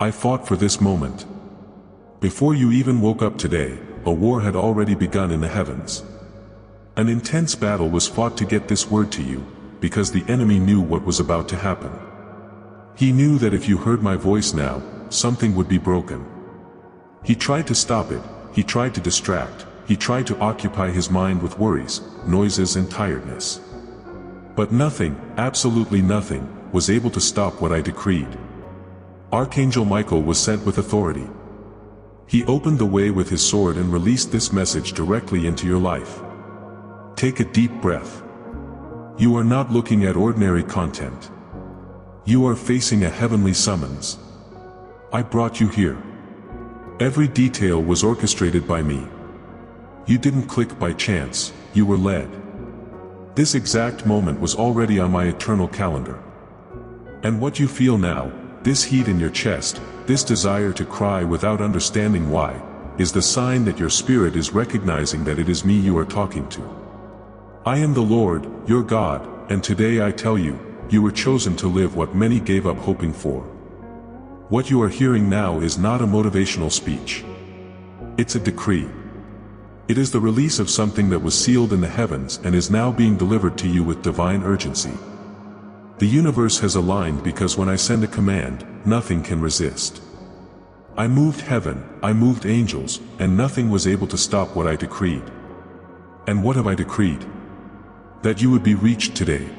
I fought for this moment. Before you even woke up today, a war had already begun in the heavens. An intense battle was fought to get this word to you, because the enemy knew what was about to happen. He knew that if you heard my voice now, something would be broken. He tried to stop it, he tried to distract, he tried to occupy his mind with worries, noises and tiredness. But nothing, absolutely nothing, was able to stop what I decreed. Archangel Michael was sent with authority. He opened the way with his sword and released this message directly into your life. Take a deep breath. You are not looking at ordinary content. You are facing a heavenly summons. I brought you here. Every detail was orchestrated by me. You didn't click by chance, you were led. This exact moment was already on my eternal calendar. And what you feel now, this heat in your chest, this desire to cry without understanding why, is the sign that your spirit is recognizing that it is me you are talking to. I am the Lord, your God, and today I tell you, you were chosen to live what many gave up hoping for. What you are hearing now is not a motivational speech. It's a decree. It is the release of something that was sealed in the heavens and is now being delivered to you with divine urgency. The universe has aligned because when I send a command, nothing can resist. I moved heaven, I moved angels, and nothing was able to stop what I decreed. And what have I decreed? That you would be reached today.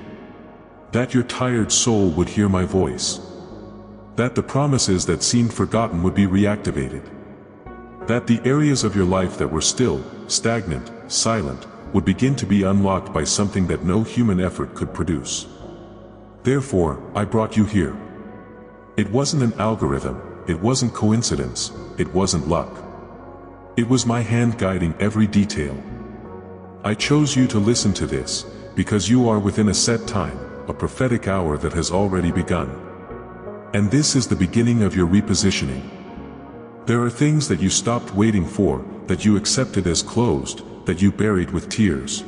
That your tired soul would hear my voice. That the promises that seemed forgotten would be reactivated. That the areas of your life that were still, stagnant, silent, would begin to be unlocked by something that no human effort could produce. Therefore, I brought you here. It wasn't an algorithm, it wasn't coincidence, it wasn't luck. It was my hand guiding every detail. I chose you to listen to this, because you are within a set time, a prophetic hour that has already begun. And this is the beginning of your repositioning. There are things that you stopped waiting for, that you accepted as closed, that you buried with tears.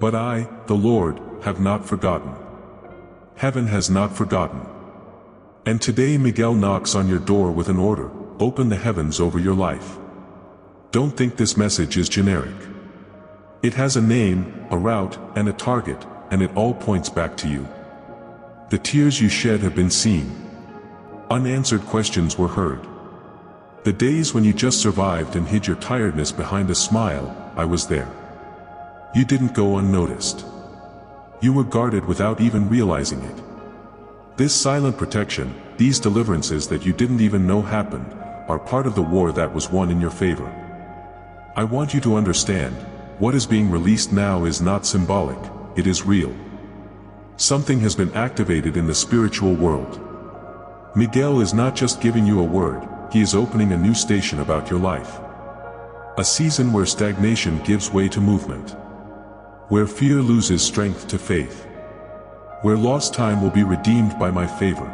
But I, the Lord, have not forgotten. Heaven has not forgotten. And today Miguel knocks on your door with an order: open the heavens over your life. Don't think this message is generic. It has a name, a route, and a target, and it all points back to you. The tears you shed have been seen. Unanswered questions were heard. The days when you just survived and hid your tiredness behind a smile, I was there. You didn't go unnoticed. You were guarded without even realizing it. This silent protection, these deliverances that you didn't even know happened, are part of the war that was won in your favor. I want you to understand, what is being released now is not symbolic, it is real. Something has been activated in the spiritual world. Miguel is not just giving you a word, he is opening a new station about your life. A season where stagnation gives way to movement. Where fear loses strength to faith. Where lost time will be redeemed by my favor.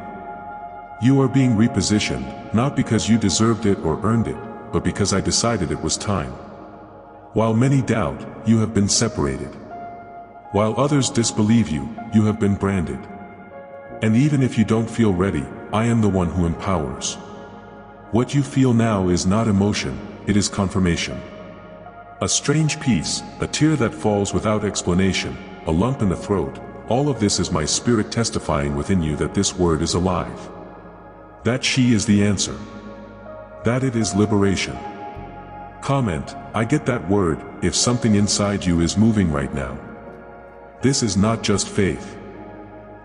You are being repositioned, not because you deserved it or earned it, but because I decided it was time. While many doubt, you have been separated. While others disbelieve you, you have been branded. And even if you don't feel ready, I am the one who empowers. What you feel now is not emotion, it is confirmation. A strange peace, a tear that falls without explanation, a lump in the throat, all of this is my spirit testifying within you that this word is alive. That she is the answer. That it is liberation. Comment, I get that word, if something inside you is moving right now. This is not just faith.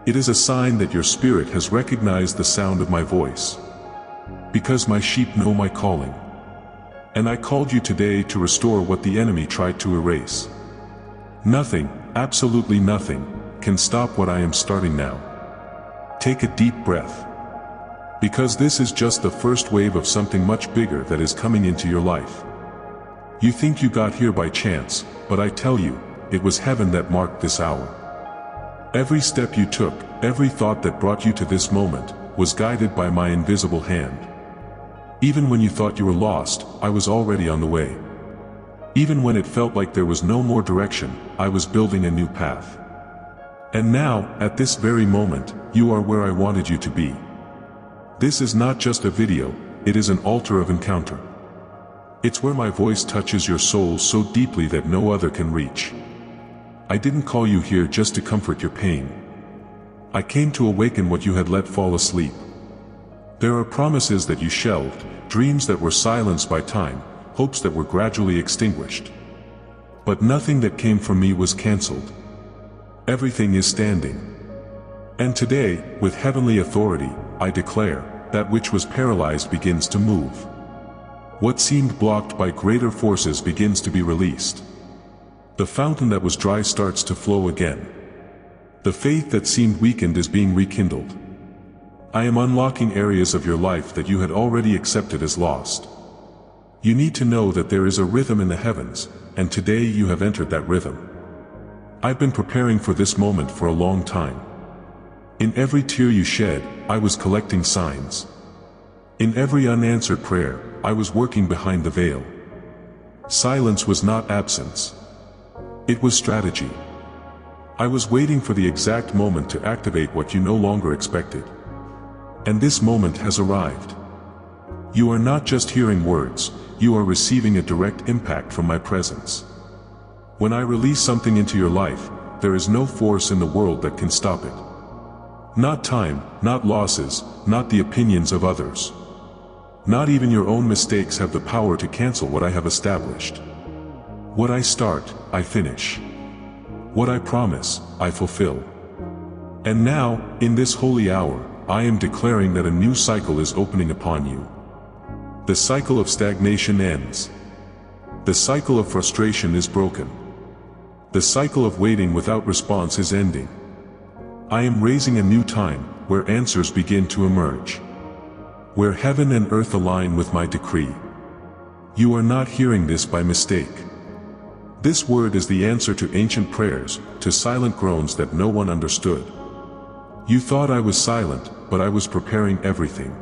It is a sign that your spirit has recognized the sound of my voice. Because my sheep know my calling. And I called you today to restore what the enemy tried to erase. Nothing, absolutely nothing, can stop what I am starting now. Take a deep breath. Because this is just the first wave of something much bigger that is coming into your life. You think you got here by chance, but I tell you, it was heaven that marked this hour. Every step you took, every thought that brought you to this moment, was guided by my invisible hand. Even when you thought you were lost, I was already on the way. Even when it felt like there was no more direction, I was building a new path. And now, at this very moment, you are where I wanted you to be. This is not just a video, it is an altar of encounter. It's where my voice touches your soul so deeply that no other can reach. I didn't call you here just to comfort your pain. I came to awaken what you had let fall asleep. There are promises that you shelved, dreams that were silenced by time, hopes that were gradually extinguished. But nothing that came from me was cancelled. Everything is standing. And today, with heavenly authority, I declare, that which was paralyzed begins to move. What seemed blocked by greater forces begins to be released. The fountain that was dry starts to flow again. The faith that seemed weakened is being rekindled. I am unlocking areas of your life that you had already accepted as lost. You need to know that there is a rhythm in the heavens, and today you have entered that rhythm. I've been preparing for this moment for a long time. In every tear you shed, I was collecting signs. In every unanswered prayer, I was working behind the veil. Silence was not absence. It was strategy. I was waiting for the exact moment to activate what you no longer expected. And this moment has arrived. You are not just hearing words, you are receiving a direct impact from my presence. When I release something into your life, there is no force in the world that can stop it. Not time, not losses, not the opinions of others. Not even your own mistakes have the power to cancel what I have established. What I start, I finish. What I promise, I fulfill. And now, in this holy hour, I am declaring that a new cycle is opening upon you. The cycle of stagnation ends. The cycle of frustration is broken. The cycle of waiting without response is ending. I am raising a new time, where answers begin to emerge. Where heaven and earth align with my decree. You are not hearing this by mistake. This word is the answer to ancient prayers, to silent groans that no one understood. You thought I was silent, but I was preparing everything.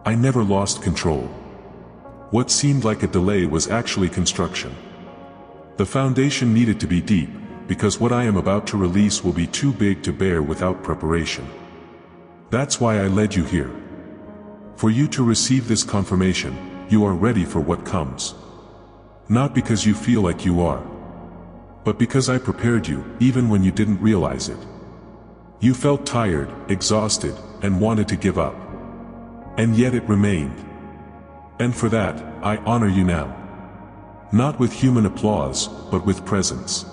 I never lost control. What seemed like a delay was actually construction. The foundation needed to be deep, because what I am about to release will be too big to bear without preparation. That's why I led you here. For you to receive this confirmation, you are ready for what comes. Not because you feel like you are, but because I prepared you, even when you didn't realize it. You felt tired, exhausted, and wanted to give up. And yet it remained. And for that, I honor you now. Not with human applause, but with presence.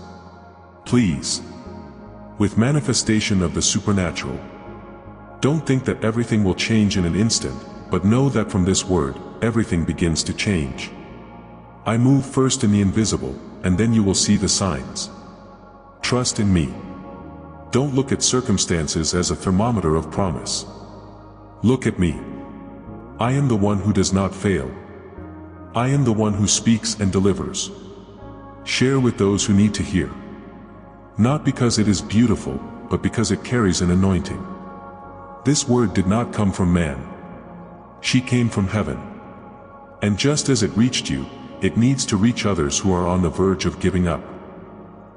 Please. With manifestation of the supernatural. Don't think that everything will change in an instant, but know that from this word, everything begins to change. I move first in the invisible, and then you will see the signs. Trust in me. Don't look at circumstances as a thermometer of promise. Look at me. I am the one who does not fail. I am the one who speaks and delivers. Share with those who need to hear. Not because it is beautiful, but because it carries an anointing. This word did not come from man. She came from heaven. And just as it reached you, it needs to reach others who are on the verge of giving up.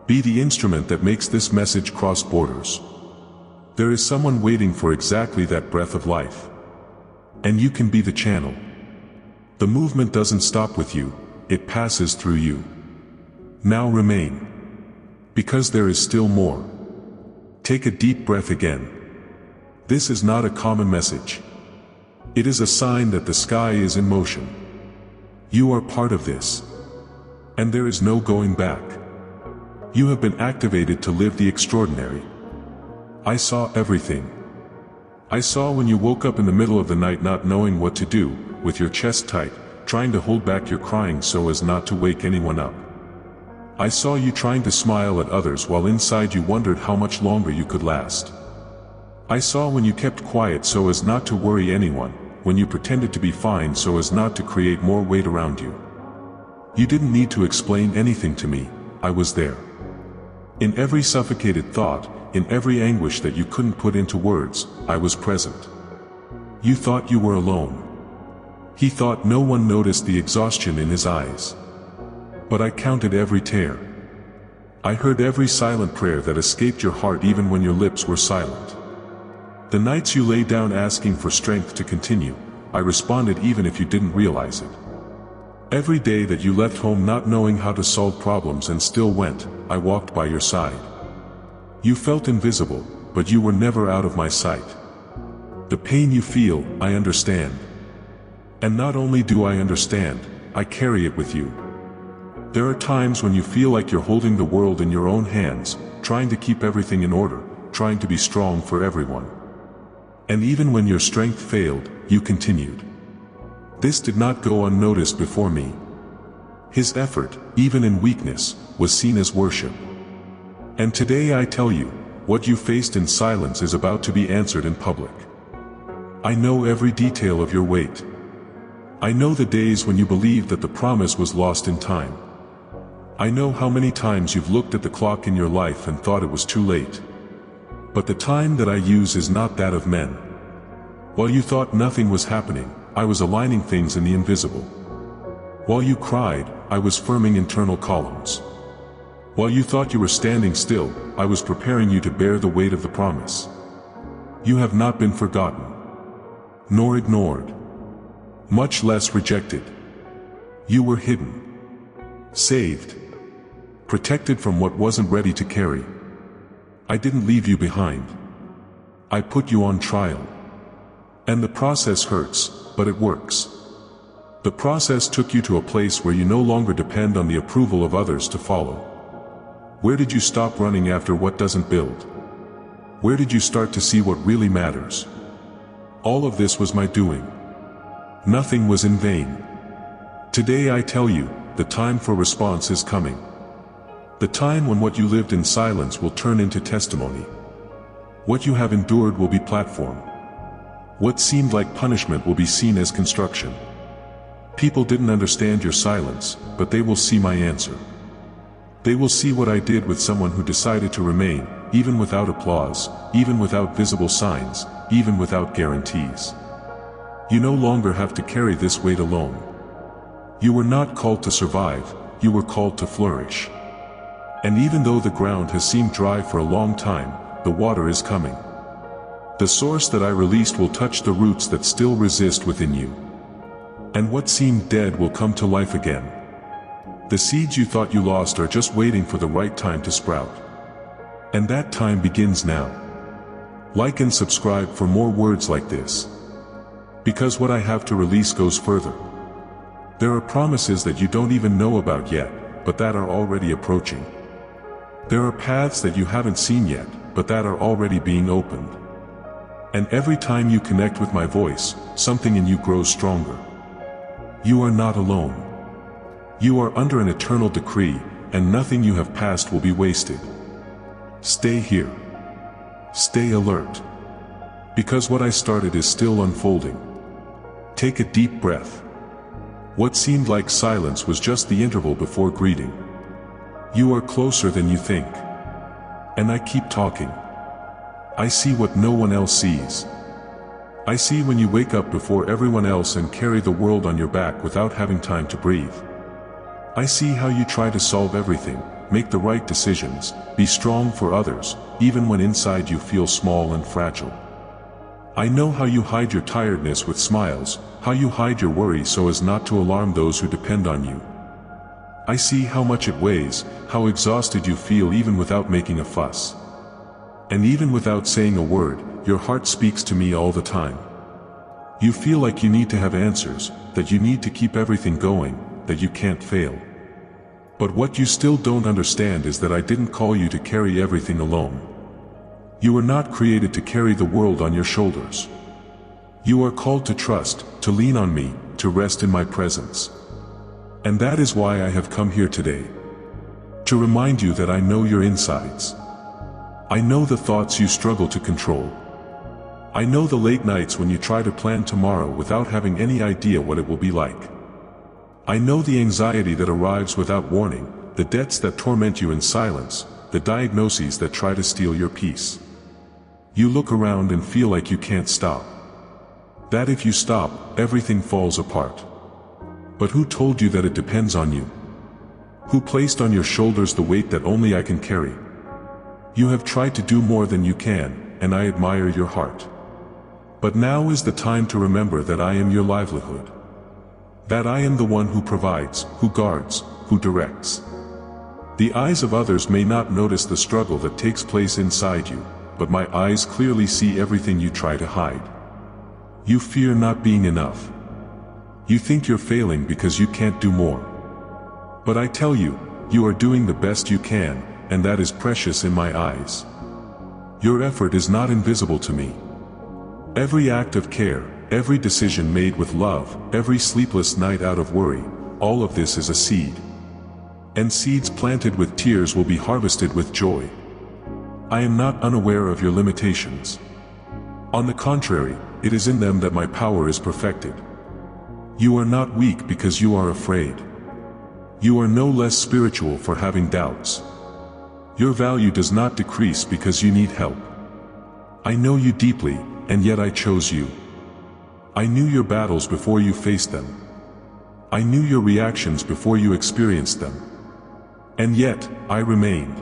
Be the instrument that makes this message cross borders. There is someone waiting for exactly that breath of life. And you can be the channel. The movement doesn't stop with you, it passes through you. Now remain. Because there is still more. Take a deep breath again. This is not a common message. It is a sign that the sky is in motion. You are part of this. And there is no going back. You have been activated to live the extraordinary. I saw everything. I saw when you woke up in the middle of the night not knowing what to do, with your chest tight, trying to hold back your crying so as not to wake anyone up. I saw you trying to smile at others while inside you wondered how much longer you could last. I saw when you kept quiet so as not to worry anyone, when you pretended to be fine so as not to create more weight around you. You didn't need to explain anything to me, I was there. In every suffocated thought, in every anguish that you couldn't put into words, I was present. You thought you were alone. He thought no one noticed the exhaustion in his eyes. But I counted every tear. I heard every silent prayer that escaped your heart even when your lips were silent. The nights you lay down asking for strength to continue, I responded even if you didn't realize it. Every day that you left home not knowing how to solve problems and still went, I walked by your side. You felt invisible, but you were never out of my sight. The pain you feel, I understand. And not only do I understand, I carry it with you. There are times when you feel like you're holding the world in your own hands, trying to keep everything in order, trying to be strong for everyone. And even when your strength failed, you continued. This did not go unnoticed before me. His effort, even in weakness, was seen as worship. And today I tell you, what you faced in silence is about to be answered in public. I know every detail of your wait. I know the days when you believed that the promise was lost in time. I know how many times you've looked at the clock in your life and thought it was too late. But the time that I use is not that of men. While you thought nothing was happening, I was aligning things in the invisible. While you cried, I was firming internal columns. While you thought you were standing still, I was preparing you to bear the weight of the promise. You have not been forgotten, nor ignored, much less rejected. You were hidden, saved, protected from what wasn't ready to carry. I didn't leave you behind. I put you on trial. And the process hurts, but it works. The process took you to a place where you no longer depend on the approval of others to follow. Where did you stop running after what doesn't build? Where did you start to see what really matters? All of this was my doing. Nothing was in vain. Today I tell you, the time for response is coming. The time when what you lived in silence will turn into testimony. What you have endured will be platform. What seemed like punishment will be seen as construction. People didn't understand your silence, but they will see my answer. They will see what I did with someone who decided to remain, even without applause, even without visible signs, even without guarantees. You no longer have to carry this weight alone. You were not called to survive, you were called to flourish. And even though the ground has seemed dry for a long time, the water is coming. The source that I released will touch the roots that still resist within you. And what seemed dead will come to life again. The seeds you thought you lost are just waiting for the right time to sprout. And that time begins now. Like and subscribe for more words like this. Because what I have to release goes further. There are promises that you don't even know about yet, but that are already approaching. There are paths that you haven't seen yet, but that are already being opened. And every time you connect with my voice, something in you grows stronger. You are not alone. You are under an eternal decree, and nothing you have passed will be wasted. Stay here. Stay alert. Because what I started is still unfolding. Take a deep breath. What seemed like silence was just the interval before greeting. You are closer than you think. And I keep talking. I see what no one else sees. I see when you wake up before everyone else and carry the world on your back without having time to breathe. I see how you try to solve everything, make the right decisions, be strong for others, even when inside you feel small and fragile. I know how you hide your tiredness with smiles, how you hide your worry so as not to alarm those who depend on you. I see how much it weighs, how exhausted you feel even without making a fuss. And even without saying a word, your heart speaks to me all the time. You feel like you need to have answers, that you need to keep everything going, that you can't fail. But what you still don't understand is that I didn't call you to carry everything alone. You were not created to carry the world on your shoulders. You are called to trust, to lean on me, to rest in my presence. And that is why I have come here today. To remind you that I know your insides. I know the thoughts you struggle to control. I know the late nights when you try to plan tomorrow without having any idea what it will be like. I know the anxiety that arrives without warning, the debts that torment you in silence, the diagnoses that try to steal your peace. You look around and feel like you can't stop. That if you stop, everything falls apart. But who told you that it depends on you? Who placed on your shoulders the weight that only I can carry? You have tried to do more than you can, and I admire your heart. But now is the time to remember that I am your livelihood. That I am the one who provides, who guards, who directs. The eyes of others may not notice the struggle that takes place inside you, but my eyes clearly see everything you try to hide. You fear not being enough. You think you're failing because you can't do more. But I tell you, you are doing the best you can, and that is precious in my eyes. Your effort is not invisible to me. Every act of care, every decision made with love, every sleepless night out of worry, all of this is a seed. And seeds planted with tears will be harvested with joy. I am not unaware of your limitations. On the contrary, it is in them that my power is perfected. You are not weak because you are afraid. You are no less spiritual for having doubts. Your value does not decrease because you need help. I know you deeply, and yet I chose you. I knew your battles before you faced them. I knew your reactions before you experienced them. And yet, I remained.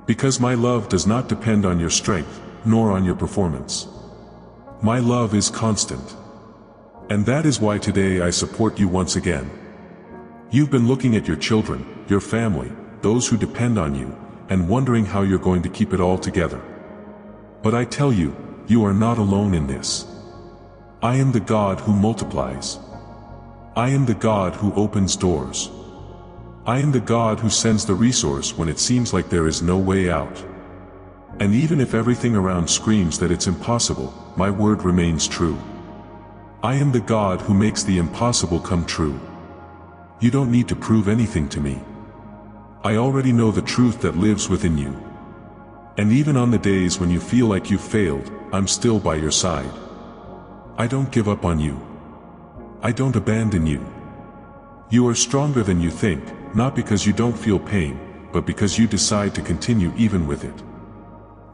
Because my love does not depend on your strength, nor on your performance. My love is constant. And that is why today I support you once again. You've been looking at your children, your family, those who depend on you, and wondering how you're going to keep it all together. But I tell you, you are not alone in this. I am the God who multiplies. I am the God who opens doors. I am the God who sends the resource when it seems like there is no way out. And even if everything around screams that it's impossible, my word remains true. I am the God who makes the impossible come true. You don't need to prove anything to me. I already know the truth that lives within you. And even on the days when you feel like you've failed, I'm still by your side. I don't give up on you. I don't abandon you. You are stronger than you think, not because you don't feel pain, but because you decide to continue even with it.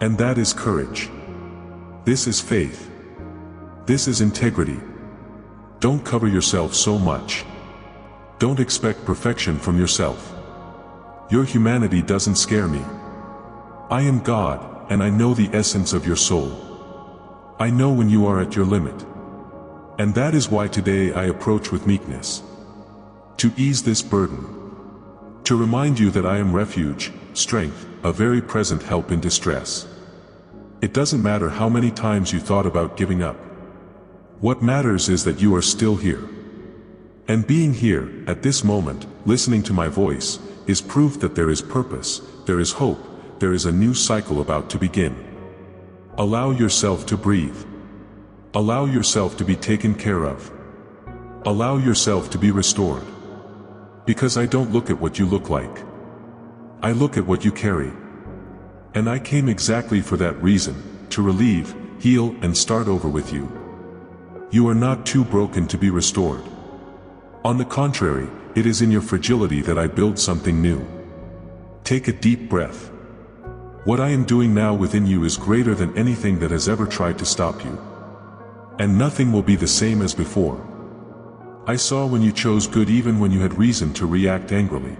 And that is courage. This is faith. This is integrity. Don't cover yourself so much. Don't expect perfection from yourself. Your humanity doesn't scare me. I am God, and I know the essence of your soul. I know when you are at your limit. And that is why today I approach with meekness. To ease this burden. To remind you that I am refuge, strength, a very present help in distress. It doesn't matter how many times you thought about giving up. What matters is that you are still here. And being here, at this moment, listening to my voice, is proof that there is purpose, there is hope, there is a new cycle about to begin. Allow yourself to breathe. Allow yourself to be taken care of. Allow yourself to be restored. Because I don't look at what you look like. I look at what you carry. And I came exactly for that reason, to relieve, heal, and start over with you. You are not too broken to be restored. On the contrary, it is in your fragility that I build something new. Take a deep breath. What I am doing now within you is greater than anything that has ever tried to stop you. And nothing will be the same as before. I saw when you chose good even when you had reason to react angrily.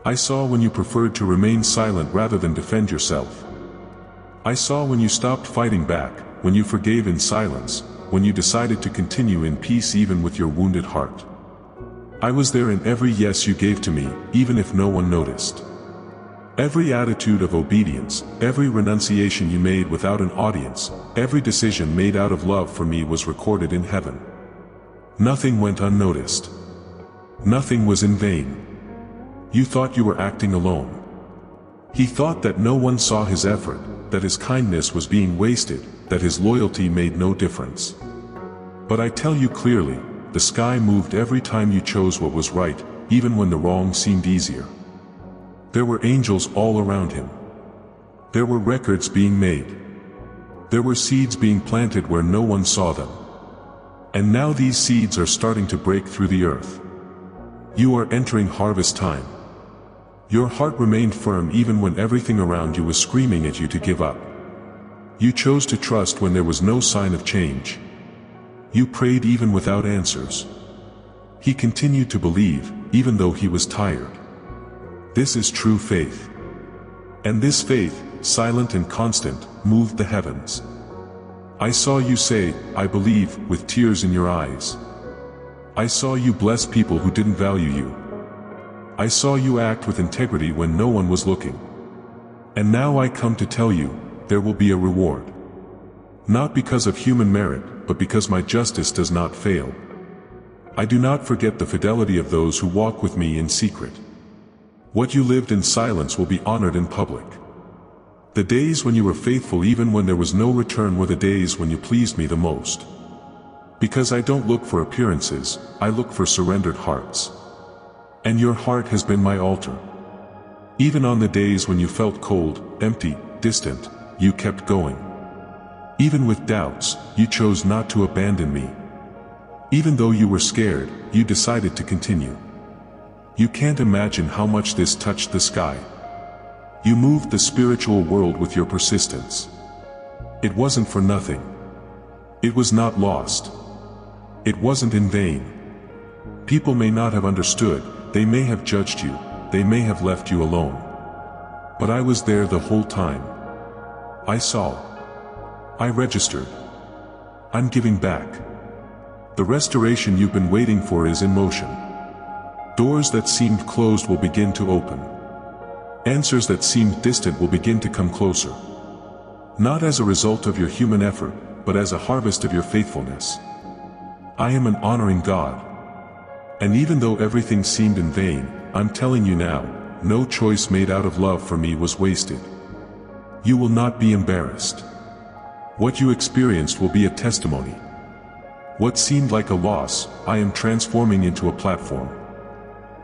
I saw when you preferred to remain silent rather than defend yourself. I saw when you stopped fighting back, when you forgave in silence, when you decided to continue in peace even with your wounded heart. I was there in every yes you gave to me, even if no one noticed. Every attitude of obedience, every renunciation you made without an audience, every decision made out of love for me was recorded in heaven. Nothing went unnoticed. Nothing was in vain. You thought you were acting alone. He thought that no one saw his effort, that his kindness was being wasted, that his loyalty made no difference. But I tell you clearly, the sky moved every time you chose what was right, even when the wrong seemed easier. There were angels all around him. There were records being made. There were seeds being planted where no one saw them. And now these seeds are starting to break through the earth. You are entering harvest time. Your heart remained firm even when everything around you was screaming at you to give up. You chose to trust when there was no sign of change. You prayed even without answers. He continued to believe, even though he was tired. This is true faith. And this faith, silent and constant, moved the heavens. I saw you say, "I believe," with tears in your eyes. I saw you bless people who didn't value you. I saw you act with integrity when no one was looking. And now I come to tell you, there will be a reward. Not because of human merit, but because my justice does not fail. I do not forget the fidelity of those who walk with me in secret. What you lived in silence will be honored in public. The days when you were faithful even when there was no return were the days when you pleased me the most. Because I don't look for appearances, I look for surrendered hearts. And your heart has been my altar. Even on the days when you felt cold, empty, distant, you kept going. Even with doubts, you chose not to abandon me. Even though you were scared, you decided to continue. You can't imagine how much this touched the sky. You moved the spiritual world with your persistence. It wasn't for nothing. It was not lost. It wasn't in vain. People may not have understood, they may have judged you, they may have left you alone. But I was there the whole time. I saw. I registered. I'm giving back. The restoration you've been waiting for is in motion. Doors that seemed closed will begin to open. Answers that seemed distant will begin to come closer. Not as a result of your human effort, but as a harvest of your faithfulness. I am an honoring God. And even though everything seemed in vain, I'm telling you now, no choice made out of love for me was wasted. You will not be embarrassed. What you experienced will be a testimony. What seemed like a loss, I am transforming into a platform.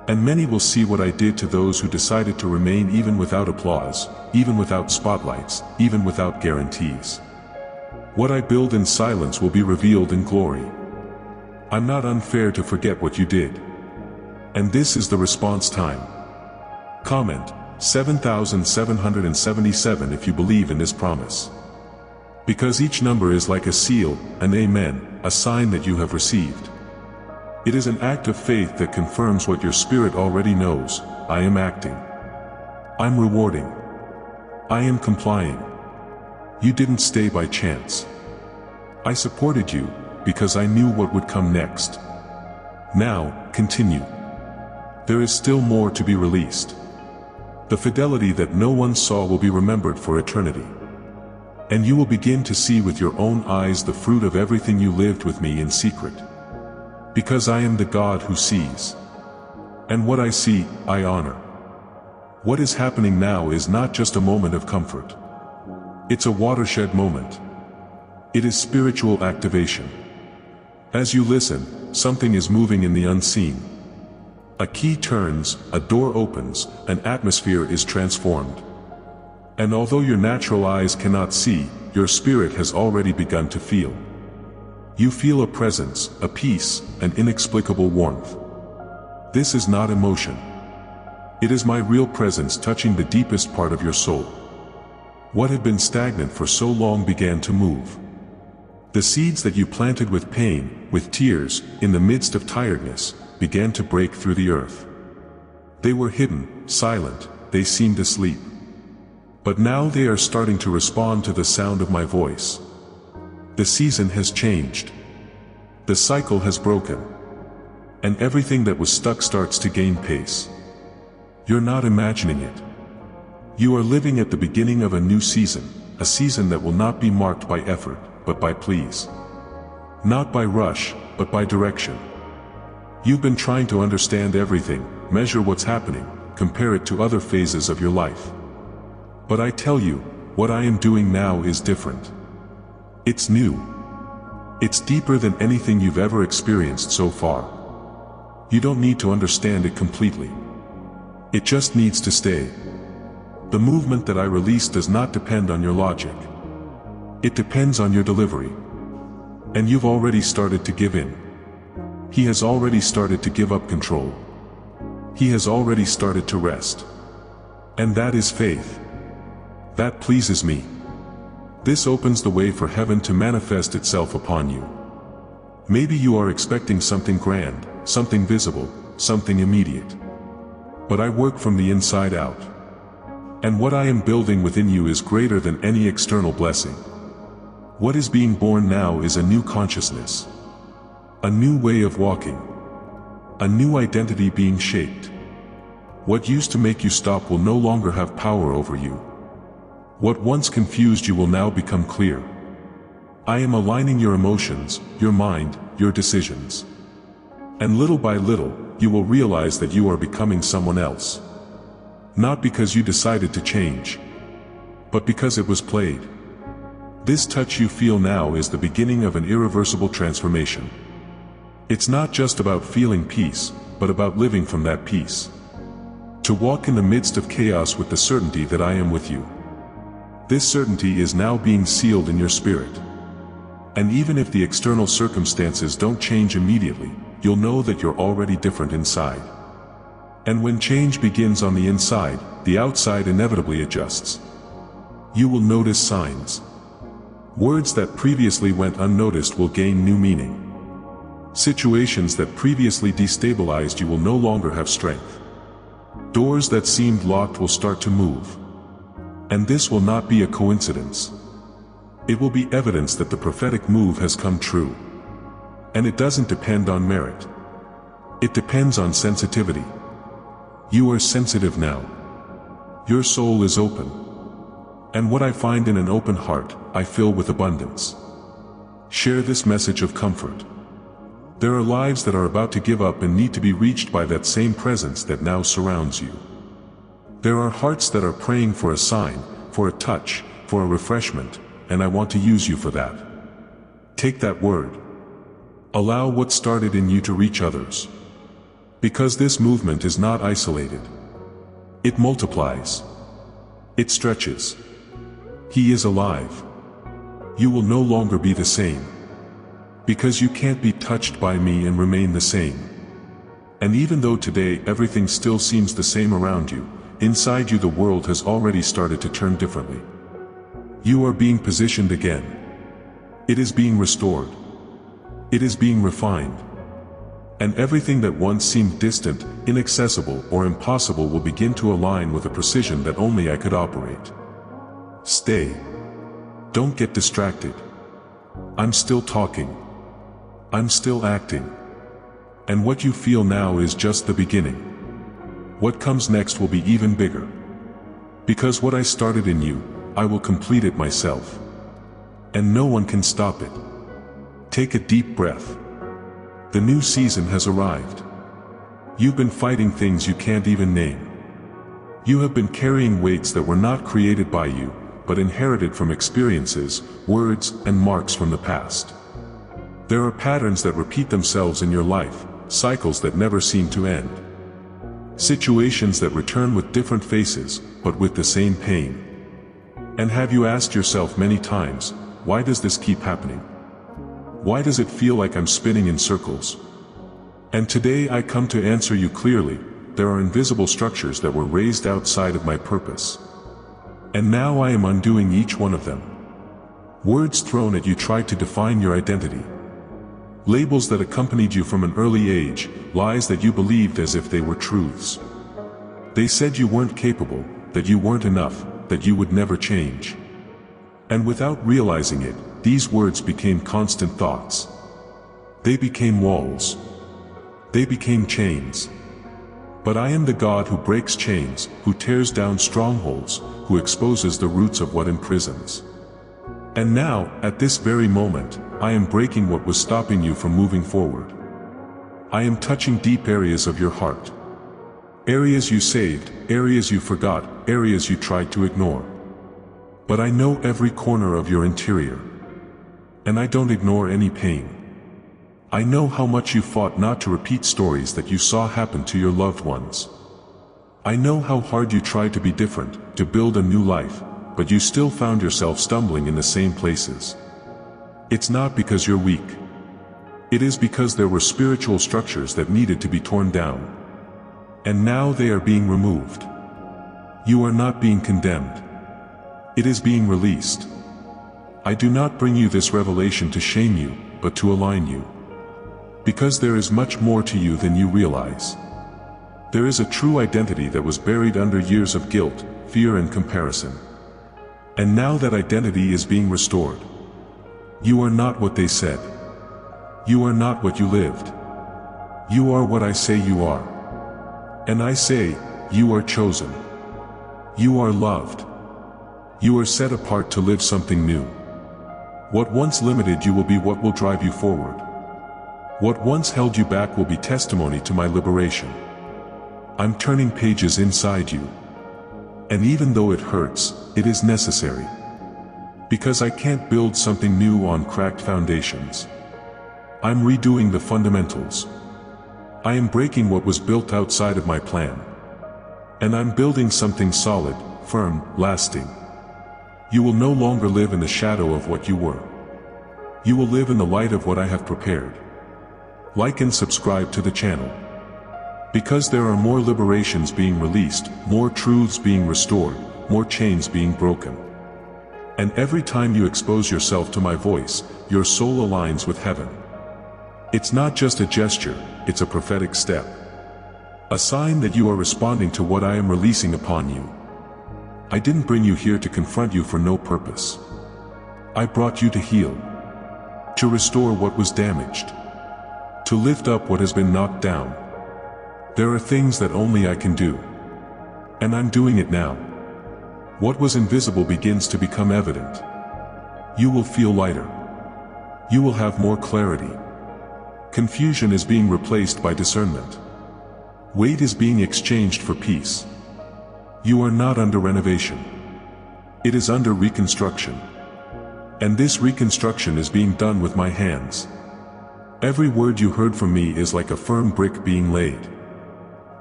And many will see what I did to those who decided to remain even without applause, even without spotlights, even without guarantees. What I build in silence will be revealed in glory. I'm not unfair to forget what you did. And this is the response time. Comment 7,777 if you believe in this promise. Because each number is like a seal, an amen, a sign that you have received. It is an act of faith that confirms what your spirit already knows. I am acting. I'm rewarding. I am complying. You didn't stay by chance. I supported you, because I knew what would come next. Now, continue. There is still more to be released. The fidelity that no one saw will be remembered for eternity. And you will begin to see with your own eyes the fruit of everything you lived with me in secret. Because I am the God who sees. And what I see, I honor. What is happening now is not just a moment of comfort. It's a watershed moment. It is spiritual activation. As you listen, something is moving in the unseen. A key turns, a door opens, an atmosphere is transformed. And although your natural eyes cannot see, your spirit has already begun to feel. You feel a presence, a peace, an inexplicable warmth. This is not emotion. It is my real presence touching the deepest part of your soul. What had been stagnant for so long began to move. The seeds that you planted with pain, with tears, in the midst of tiredness, began to break through the earth. They were hidden, silent, they seemed asleep. But now they are starting to respond to the sound of my voice. The season has changed. The cycle has broken. And everything that was stuck starts to gain pace. You're not imagining it. You are living at the beginning of a new season, a season that will not be marked by effort, but by please. Not by rush, but by direction. You've been trying to understand everything, measure what's happening, compare it to other phases of your life. But I tell you, what I am doing now is different. It's new. It's deeper than anything you've ever experienced so far. You don't need to understand it completely. It just needs to stay. The movement that I release does not depend on your logic. It depends on your delivery. And you've already started to give in. He has already started to give up control. He has already started to rest. And that is faith. That pleases me. This opens the way for heaven to manifest itself upon you. Maybe you are expecting something grand, something visible, something immediate. But I work from the inside out. And what I am building within you is greater than any external blessing. What is being born now is a new consciousness. A new way of walking. A new identity being shaped. What used to make you stop will no longer have power over you. What once confused you will now become clear. I am aligning your emotions, your mind, your decisions. And little by little, you will realize that you are becoming someone else. Not because you decided to change, but because it was played. This touch you feel now is the beginning of an irreversible transformation. It's not just about feeling peace, but about living from that peace. To walk in the midst of chaos with the certainty that I am with you. This certainty is now being sealed in your spirit. And even if the external circumstances don't change immediately, you'll know that you're already different inside. And when change begins on the inside, the outside inevitably adjusts. You will notice signs. Words that previously went unnoticed will gain new meaning. Situations that previously destabilized you will no longer have strength. Doors that seemed locked will start to move. And this will not be a coincidence. It will be evidence that the prophetic move has come true. And it doesn't depend on merit. It depends on sensitivity. You are sensitive now. Your soul is open. And what I find in an open heart, I fill with abundance. Share this message of comfort. There are lives that are about to give up and need to be reached by that same presence that now surrounds you. There are hearts that are praying for a sign, for a touch, for a refreshment, and I want to use you for that. Take that word. Allow what started in you to reach others. Because this movement is not isolated. It multiplies. It stretches. He is alive. You will no longer be the same. Because you can't be touched by me and remain the same. And even though today everything still seems the same around you, inside you the world has already started to turn differently. You are being positioned again. It is being restored. It is being refined. And everything that once seemed distant, inaccessible, or impossible will begin to align with a precision that only I could operate. Stay. Don't get distracted. I'm still talking. I'm still acting. And what you feel now is just the beginning. What comes next will be even bigger. Because what I started in you, I will complete it myself. And no one can stop it. Take a deep breath. The new season has arrived. You've been fighting things you can't even name. You have been carrying weights that were not created by you, but inherited from experiences, words, and marks from the past. There are patterns that repeat themselves in your life, cycles that never seem to end. Situations that return with different faces, but with the same pain. And have you asked yourself many times, why does this keep happening? Why does it feel like I'm spinning in circles? And today I come to answer you clearly. There are invisible structures that were raised outside of my purpose. And now I am undoing each one of them. Words thrown at you tried to define your identity. Labels that accompanied you from an early age, lies that you believed as if they were truths. They said you weren't capable, that you weren't enough, that you would never change. And without realizing it, these words became constant thoughts. They became walls. They became chains. But I am the God who breaks chains, who tears down strongholds, who exposes the roots of what imprisons. And now, at this very moment, I am breaking what was stopping you from moving forward. I am touching deep areas of your heart. Areas you saved, areas you forgot, areas you tried to ignore. But I know every corner of your interior. And I don't ignore any pain. I know how much you fought not to repeat stories that you saw happen to your loved ones. I know how hard you tried to be different, to build a new life, but you still found yourself stumbling in the same places. It's not because you're weak. It is because there were spiritual structures that needed to be torn down. And now they are being removed. You are not being condemned. It is being released. I do not bring you this revelation to shame you, but to align you. Because there is much more to you than you realize. There is a true identity that was buried under years of guilt, fear and comparison. And now that identity is being restored. You are not what they said. You are not what you lived. You are what I say you are. And I say, you are chosen. You are loved. You are set apart to live something new. What once limited you will be what will drive you forward. What once held you back will be testimony to my liberation. I'm turning pages inside you. And even though it hurts, it is necessary. Because I can't build something new on cracked foundations. I'm redoing the fundamentals. I am breaking what was built outside of my plan. And I'm building something solid, firm, lasting. You will no longer live in the shadow of what you were. You will live in the light of what I have prepared. Like and subscribe to the channel. Because there are more liberations being released, more truths being restored, more chains being broken. And every time you expose yourself to my voice, your soul aligns with heaven. It's not just a gesture, it's a prophetic step. A sign that you are responding to what I am releasing upon you. I didn't bring you here to confront you for no purpose. I brought you to heal. To restore what was damaged. To lift up what has been knocked down. There are things that only I can do. And I'm doing it now. What was invisible begins to become evident. You will feel lighter. You will have more clarity. Confusion is being replaced by discernment. Weight is being exchanged for peace. You are not under renovation. It is under reconstruction. And this reconstruction is being done with my hands. Every word you heard from me is like a firm brick being laid.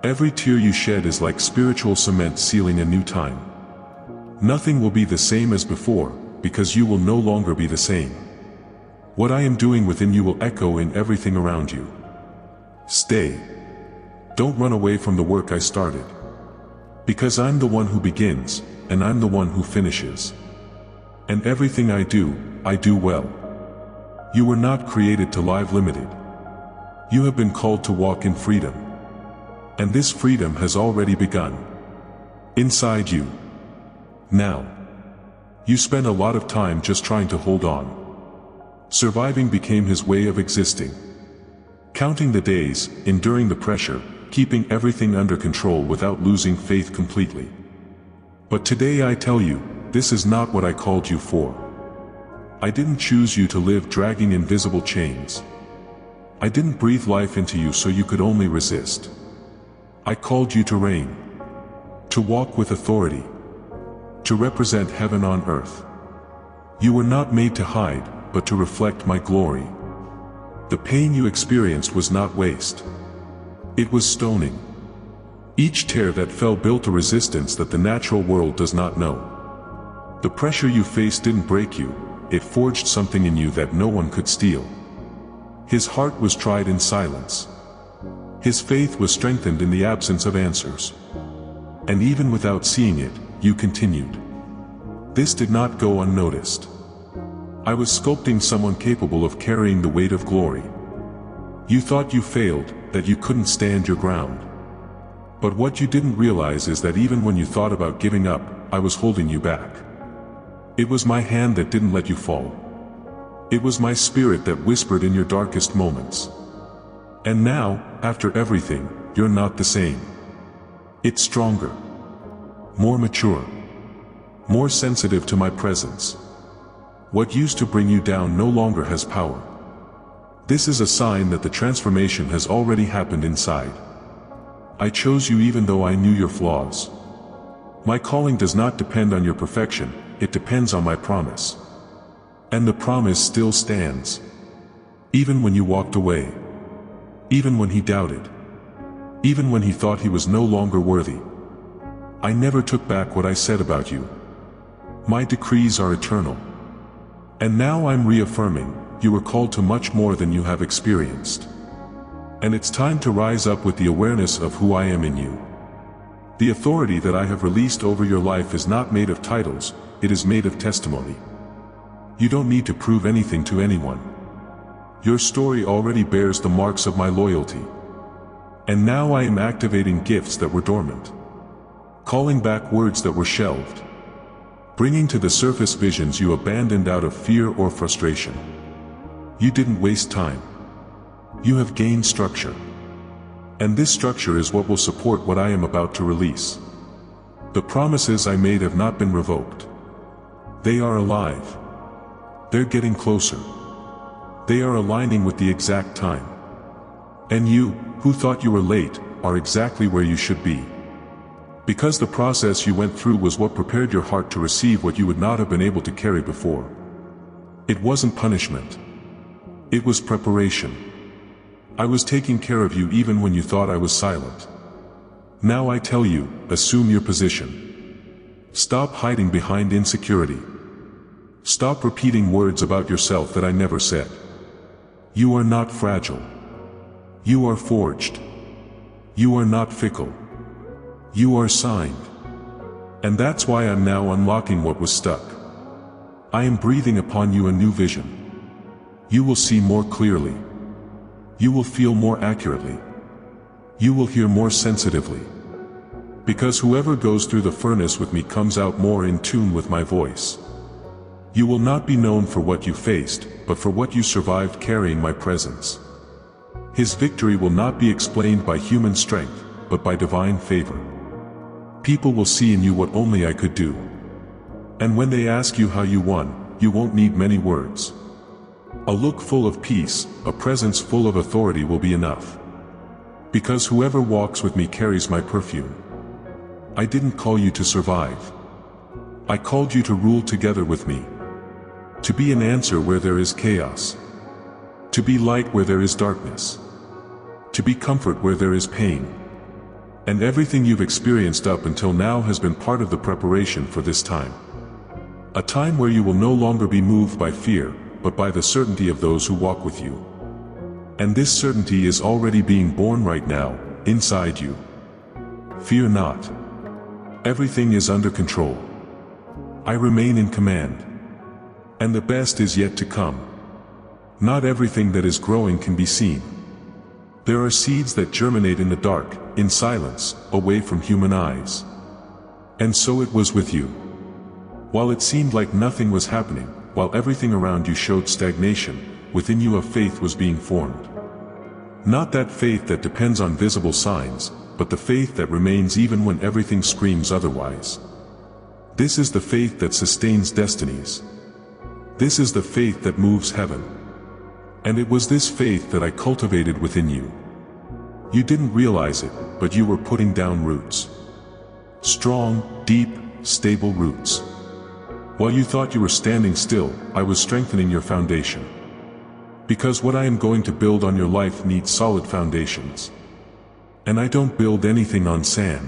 Every tear you shed is like spiritual cement sealing a new time. Nothing will be the same as before, because you will no longer be the same. What I am doing within you will echo in everything around you. Stay. Don't run away from the work I started. Because I'm the one who begins, and I'm the one who finishes. And everything I do well. You were not created to live limited. You have been called to walk in freedom. And this freedom has already begun. Inside you. Now. You spend a lot of time just trying to hold on. Surviving became his way of existing. Counting the days, enduring the pressure, keeping everything under control without losing faith completely. But today I tell you, this is not what I called you for. I didn't choose you to live dragging invisible chains. I didn't breathe life into you so you could only resist. I called you to reign. To walk with authority. To represent heaven on earth. You were not made to hide, but to reflect my glory. The pain you experienced was not waste. It was stoning. Each tear that fell built a resistance that the natural world does not know. The pressure you faced didn't break you, it forged something in you that no one could steal. His heart was tried in silence. His faith was strengthened in the absence of answers. And even without seeing it, you continued. This did not go unnoticed. I was sculpting someone capable of carrying the weight of glory. You thought you failed, that you couldn't stand your ground. But what you didn't realize is that even when you thought about giving up, I was holding you back. It was my hand that didn't let you fall. It was my spirit that whispered in your darkest moments. And now, after everything, you're not the same. It's stronger. More mature. More sensitive to my presence. What used to bring you down no longer has power. This is a sign that the transformation has already happened inside. I chose you even though I knew your flaws. My calling does not depend on your perfection, it depends on my promise. And the promise still stands. Even when you walked away. Even when he doubted. Even when he thought he was no longer worthy. I never took back what I said about you. My decrees are eternal. And now I'm reaffirming, you were called to much more than you have experienced. And it's time to rise up with the awareness of who I am in you. The authority that I have released over your life is not made of titles, it is made of testimony. You don't need to prove anything to anyone. Your story already bears the marks of my loyalty. And now I am activating gifts that were dormant. Calling back words that were shelved. bringing to the surface visions you abandoned out of fear or frustration. You didn't waste time. You have gained structure. And this structure is what will support what I am about to release. The promises I made have not been revoked. They are alive. They're getting closer. They are aligning with the exact time. And you, who thought you were late, are exactly where you should be. Because the process you went through was what prepared your heart to receive what you would not have been able to carry before. It wasn't punishment. It was preparation. I was taking care of you even when you thought I was silent. Now I tell you, assume your position. Stop hiding behind insecurity. Stop repeating words about yourself that I never said. You are not fragile. You are forged. You are not fickle. You are signed. And that's why I'm now unlocking what was stuck. I am breathing upon you a new vision. You will see more clearly. You will feel more accurately. You will hear more sensitively. Because whoever goes through the furnace with me comes out more in tune with my voice. You will not be known for what you faced, but for what you survived carrying my presence. His victory will not be explained by human strength, but by divine favor. People will see in you what only I could do. And when they ask you how you won, you won't need many words. A look full of peace, a presence full of authority will be enough. Because whoever walks with me carries my perfume. I didn't call you to survive. I called you to rule together with me. To be an answer where there is chaos. To be light where there is darkness. To be comfort where there is pain. And everything you've experienced up until now has been part of the preparation for this time. A time where you will no longer be moved by fear, but by the certainty of those who walk with you. And this certainty is already being born right now, inside you. Fear not. Everything is under control. I remain in command. And the best is yet to come. Not everything that is growing can be seen. There are seeds that germinate in the dark, in silence, away from human eyes. And so it was with you. While it seemed like nothing was happening, while everything around you showed stagnation, within you a faith was being formed. Not that faith that depends on visible signs, but the faith that remains even when everything screams otherwise. This is the faith that sustains destinies. This is the faith that moves heaven. And it was this faith that I cultivated within you. You didn't realize it, but you were putting down roots. Strong, deep, stable roots. While you thought you were standing still, I was strengthening your foundation. Because what I am going to build on your life needs solid foundations. And I don't build anything on sand.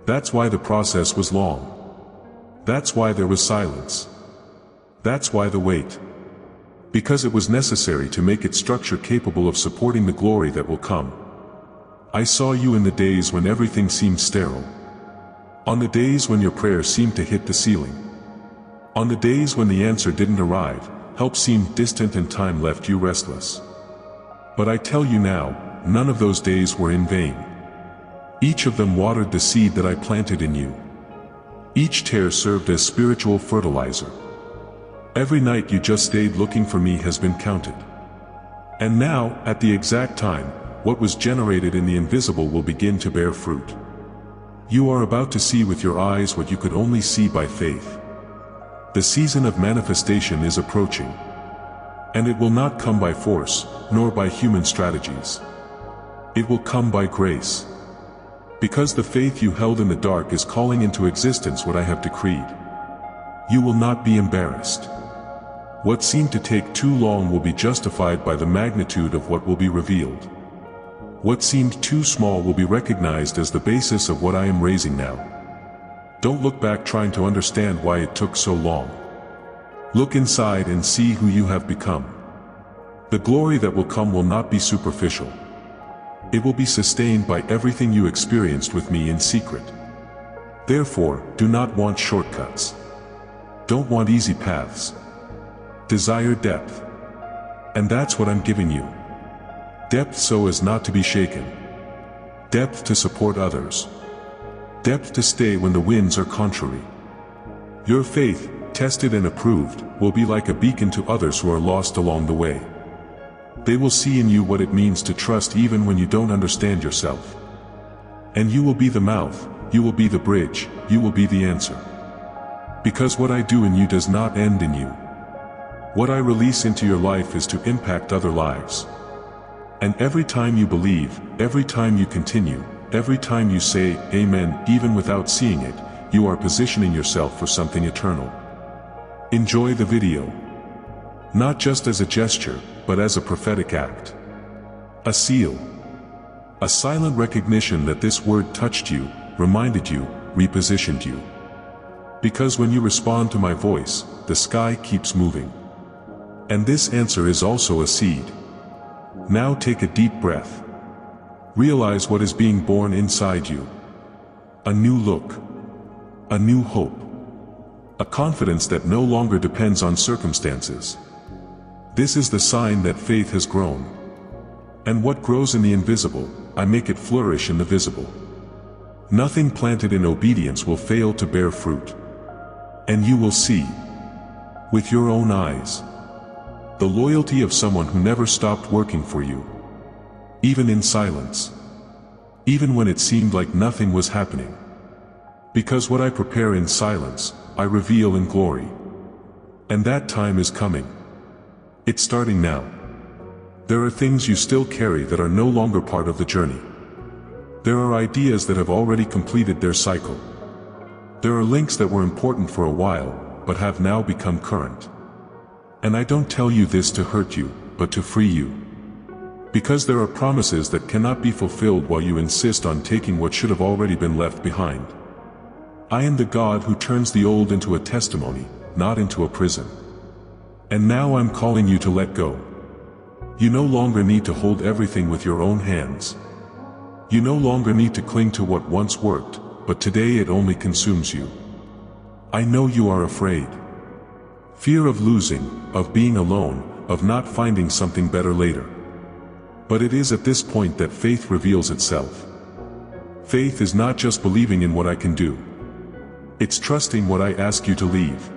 That's why the process was long. That's why there was silence. That's why the wait. Because it was necessary to make its structure capable of supporting the glory that will come. I saw you in the days when everything seemed sterile. On the days when your prayers seemed to hit the ceiling. On the days when the answer didn't arrive, help seemed distant and time left you restless. But I tell you now, none of those days were in vain. Each of them watered the seed that I planted in you. Each tear served as spiritual fertilizer. Every night you just stayed looking for me has been counted. And now, at the exact time, what was generated in the invisible will begin to bear fruit. You are about to see with your eyes what you could only see by faith. The season of manifestation is approaching. And it will not come by force, nor by human strategies. It will come by grace. Because the faith you held in the dark is calling into existence what I have decreed. You will not be embarrassed. What seemed to take too long will be justified by the magnitude of what will be revealed. What seemed too small will be recognized as the basis of what I am raising now. Don't look back trying to understand why it took so long. Look inside and see who you have become. The glory that will come will not be superficial. It will be sustained by everything you experienced with me in secret. Therefore, do not want shortcuts. Don't want easy paths. Desire depth. And that's what I'm giving you. Depth so as not to be shaken. Depth to support others. Depth to stay when the winds are contrary. Your faith, tested and approved, will be like a beacon to others who are lost along the way. They will see in you what it means to trust even when you don't understand yourself. And you will be the mouth, you will be the bridge, you will be the answer. Because what I do in you does not end in you. What I release into your life is to impact other lives. And every time you believe, every time you continue, every time you say, Amen, even without seeing it, you are positioning yourself for something eternal. Enjoy the video. Not just as a gesture, but as a prophetic act. A seal. A silent recognition that this word touched you, reminded you, repositioned you. Because when you respond to my voice, the sky keeps moving. And this answer is also a seed. Now take a deep breath. Realize what is being born inside you. A new look. A new hope. A confidence that no longer depends on circumstances. This is the sign that faith has grown. And what grows in the invisible, I make it flourish in the visible. Nothing planted in obedience will fail to bear fruit. And you will see, with your own eyes, the loyalty of someone who never stopped working for you. Even in silence. Even when it seemed like nothing was happening. Because what I prepare in silence, I reveal in glory. And that time is coming. It's starting now. There are things you still carry that are no longer part of the journey. There are ideas that have already completed their cycle. There are links that were important for a while, but have now become current. And I don't tell you this to hurt you, but to free you. Because there are promises that cannot be fulfilled while you insist on taking what should have already been left behind. I am the God who turns the old into a testimony, not into a prison. And now I'm calling you to let go. You no longer need to hold everything with your own hands. You no longer need to cling to what once worked, but today it only consumes you. I know you are afraid. Fear of losing, of being alone, of not finding something better later. But it is at this point that faith reveals itself. Faith is not just believing in what I can do. It's trusting what I ask you to leave.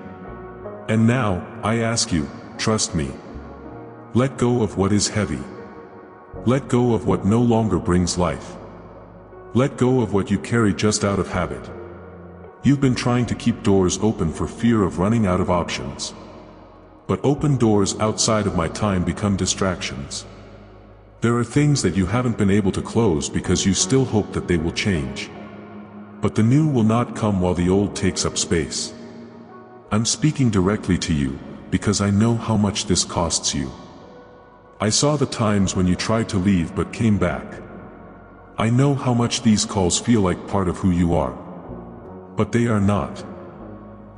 And now, I ask you, trust me. Let go of what is heavy. Let go of what no longer brings life. Let go of what you carry just out of habit. You've been trying to keep doors open for fear of running out of options. But open doors outside of my time become distractions. There are things that you haven't been able to close because you still hope that they will change. But the new will not come while the old takes up space. I'm speaking directly to you, because I know how much this costs you. I saw the times when you tried to leave but came back. I know how much these calls feel like part of who you are. But they are not.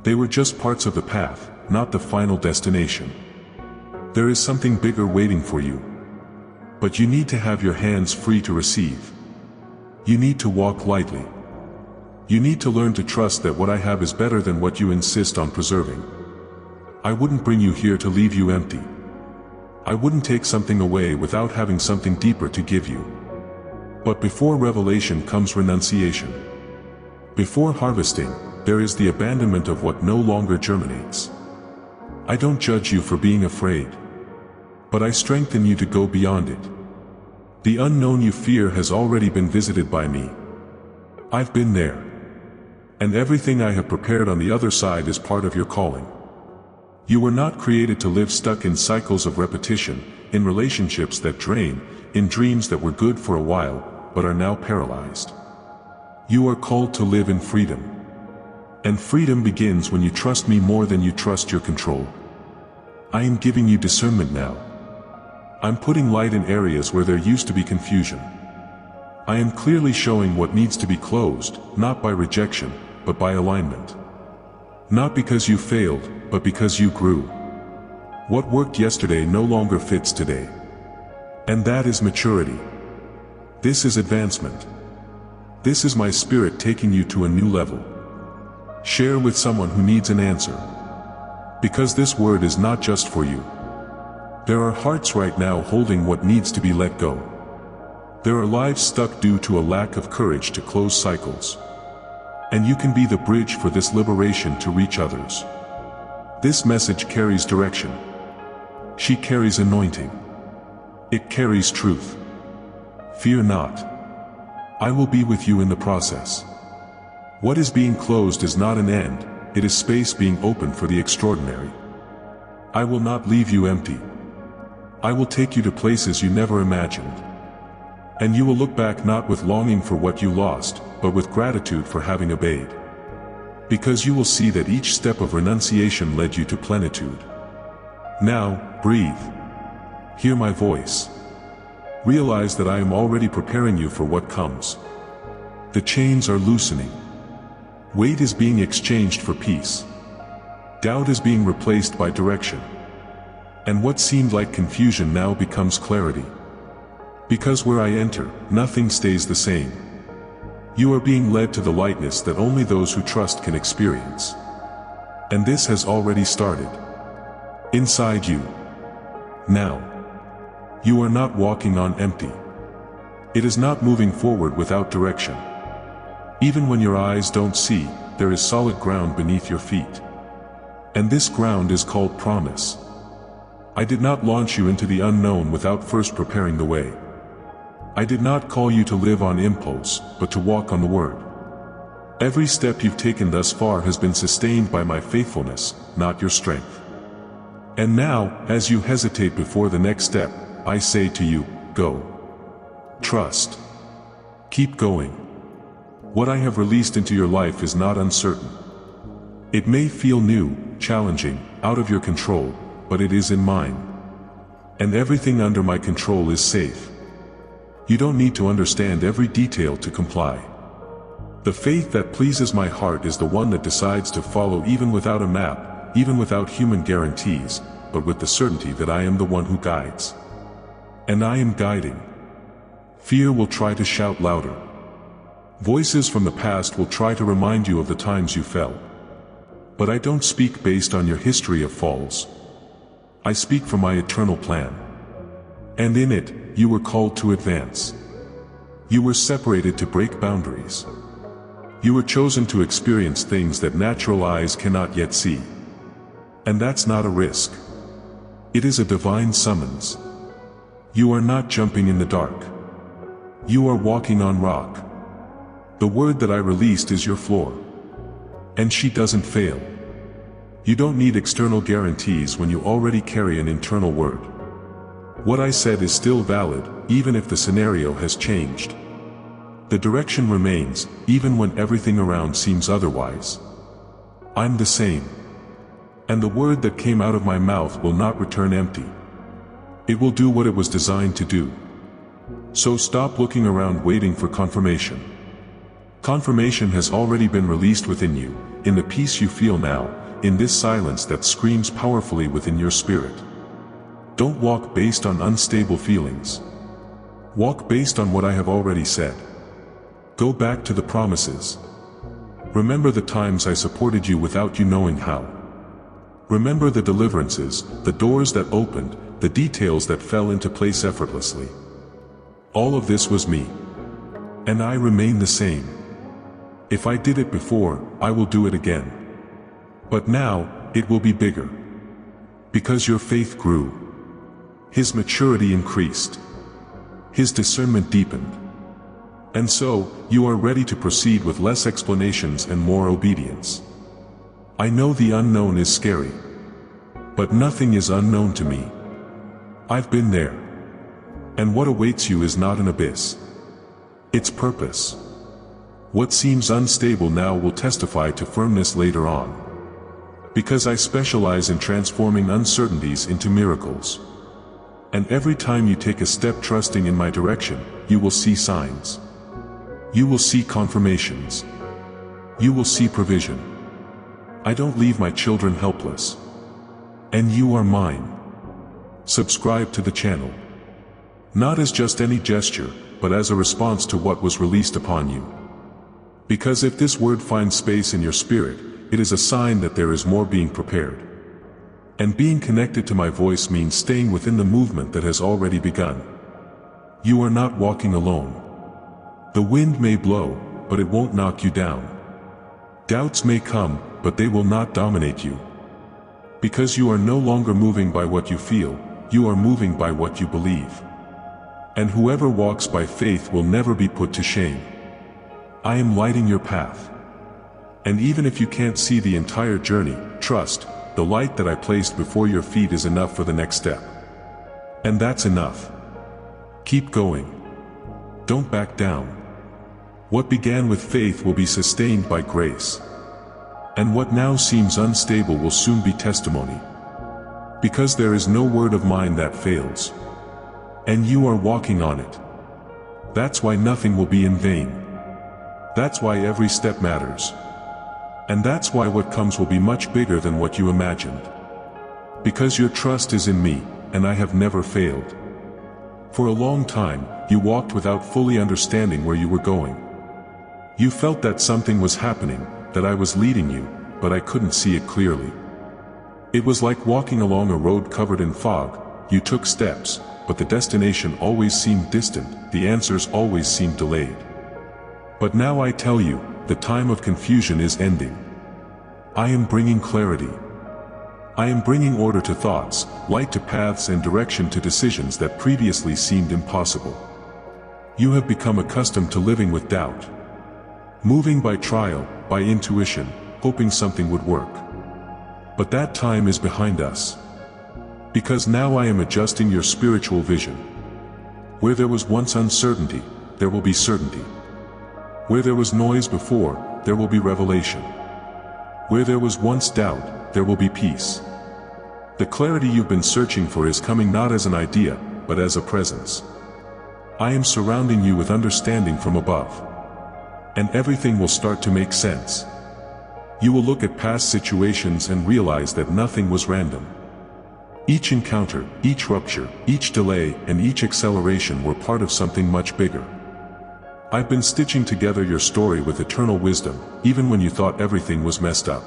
They were just parts of the path, not the final destination. There is something bigger waiting for you. But you need to have your hands free to receive. You need to walk lightly. You need to learn to trust that what I have is better than what you insist on preserving. I wouldn't bring you here to leave you empty. I wouldn't take something away without having something deeper to give you. But before revelation comes renunciation. Before harvesting, there is the abandonment of what no longer germinates. I don't judge you for being afraid. But I strengthen you to go beyond it. The unknown you fear has already been visited by me. I've been there. And everything I have prepared on the other side is part of your calling. You were not created to live stuck in cycles of repetition, in relationships that drain, in dreams that were good for a while, but are now paralyzed. You are called to live in freedom. And freedom begins when you trust me more than you trust your control. I am giving you discernment now. I'm putting light in areas where there used to be confusion. I am clearly showing what needs to be closed, not by rejection, but by alignment. Not because you failed, but because you grew. What worked yesterday no longer fits today. And that is maturity. This is advancement. This is my spirit taking you to a new level. Share with someone who needs an answer. Because this word is not just for you. There are hearts right now holding what needs to be let go. There are lives stuck due to a lack of courage to close cycles. And you can be the bridge for this liberation to reach others. This message carries direction. She carries anointing. It carries truth. Fear not. I will be with you in the process. What is being closed is not an end, it is space being opened for the extraordinary. I will not leave you empty. I will take you to places you never imagined. And you will look back not with longing for what you lost, but with gratitude for having obeyed. Because you will see that each step of renunciation led you to plenitude. Now, breathe. Hear my voice. Realize that I am already preparing you for what comes. The chains are loosening. Weight is being exchanged for peace. Doubt is being replaced by direction. And what seemed like confusion now becomes clarity. Because where I enter, nothing stays the same. You are being led to the lightness that only those who trust can experience. And this has already started. Inside you. Now. You are not walking on empty. It is not moving forward without direction. Even when your eyes don't see, there is solid ground beneath your feet. And this ground is called promise. I did not launch you into the unknown without first preparing the way. I did not call you to live on impulse, but to walk on the word. Every step you've taken thus far has been sustained by my faithfulness, not your strength. And now, as you hesitate before the next step, I say to you, go. Trust. Keep going. What I have released into your life is not uncertain. It may feel new, challenging, out of your control, but it is in mine. And everything under my control is safe. You don't need to understand every detail to comply. The faith that pleases my heart is the one that decides to follow even without a map, even without human guarantees, but with the certainty that I am the one who guides. And I am guiding. Fear will try to shout louder. Voices from the past will try to remind you of the times you fell. But I don't speak based on your history of falls. I speak from my eternal plan. And in it, you were called to advance. You were separated to break boundaries. You were chosen to experience things that natural eyes cannot yet see. And that's not a risk. It is a divine summons. You are not jumping in the dark. You are walking on rock. The word that I released is your floor. And she doesn't fail. You don't need external guarantees when you already carry an internal word. What I said is still valid, even if the scenario has changed. The direction remains, even when everything around seems otherwise. I'm the same. And the word that came out of my mouth will not return empty. It will do what it was designed to do. So stop looking around waiting for confirmation. Confirmation has already been released within you, in the peace you feel now, in this silence that screams powerfully within your spirit. Don't walk based on unstable feelings. Walk based on what I have already said. Go back to the promises. Remember the times I supported you without you knowing how. Remember the deliverances, the doors that opened, the details that fell into place effortlessly. All of this was me. And I remain the same. If I did it before, I will do it again. But now, it will be bigger. Because your faith grew. His maturity increased. His discernment deepened. And so, you are ready to proceed with less explanations and more obedience. I know the unknown is scary. But nothing is unknown to me. I've been there. And what awaits you is not an abyss. It's purpose. What seems unstable now will testify to firmness later on. Because I specialize in transforming uncertainties into miracles. And every time you take a step trusting in my direction, you will see signs. You will see confirmations. You will see provision. I don't leave my children helpless. And you are mine. Subscribe to the channel. Not as just any gesture, but as a response to what was released upon you. Because if this word finds space in your spirit, it is a sign that there is more being prepared. And being connected to my voice means staying within the movement that has already begun. You are not walking alone. The wind may blow, but it won't knock you down. Doubts may come, but they will not dominate you. Because you are no longer moving by what you feel, you are moving by what you believe. And whoever walks by faith will never be put to shame. I am lighting your path. And even if you can't see the entire journey, trust, the light that I placed before your feet is enough for the next step. And that's enough. Keep going. Don't back down. What began with faith will be sustained by grace. And what now seems unstable will soon be testimony. Because there is no word of mine that fails. And you are walking on it. That's why nothing will be in vain. That's why every step matters. And that's why what comes will be much bigger than what you imagined. Because your trust is in me, and I have never failed. For a long time, you walked without fully understanding where you were going. You felt that something was happening, that I was leading you, but I couldn't see it clearly. It was like walking along a road covered in fog. You took steps, but the destination always seemed distant, the answers always seemed delayed. But now I tell you, the time of confusion is ending. I am bringing clarity. I am bringing order to thoughts, light to paths and direction to decisions that previously seemed impossible. You have become accustomed to living with doubt. Moving by trial, by intuition, hoping something would work. But that time is behind us. Because now I am adjusting your spiritual vision. Where there was once uncertainty, there will be certainty. Where there was noise before, there will be revelation. Where there was once doubt, there will be peace. The clarity you've been searching for is coming not as an idea, but as a presence. I am surrounding you with understanding from above. And everything will start to make sense. You will look at past situations and realize that nothing was random. Each encounter, each rupture, each delay, and each acceleration were part of something much bigger. I've been stitching together your story with eternal wisdom, even when you thought everything was messed up.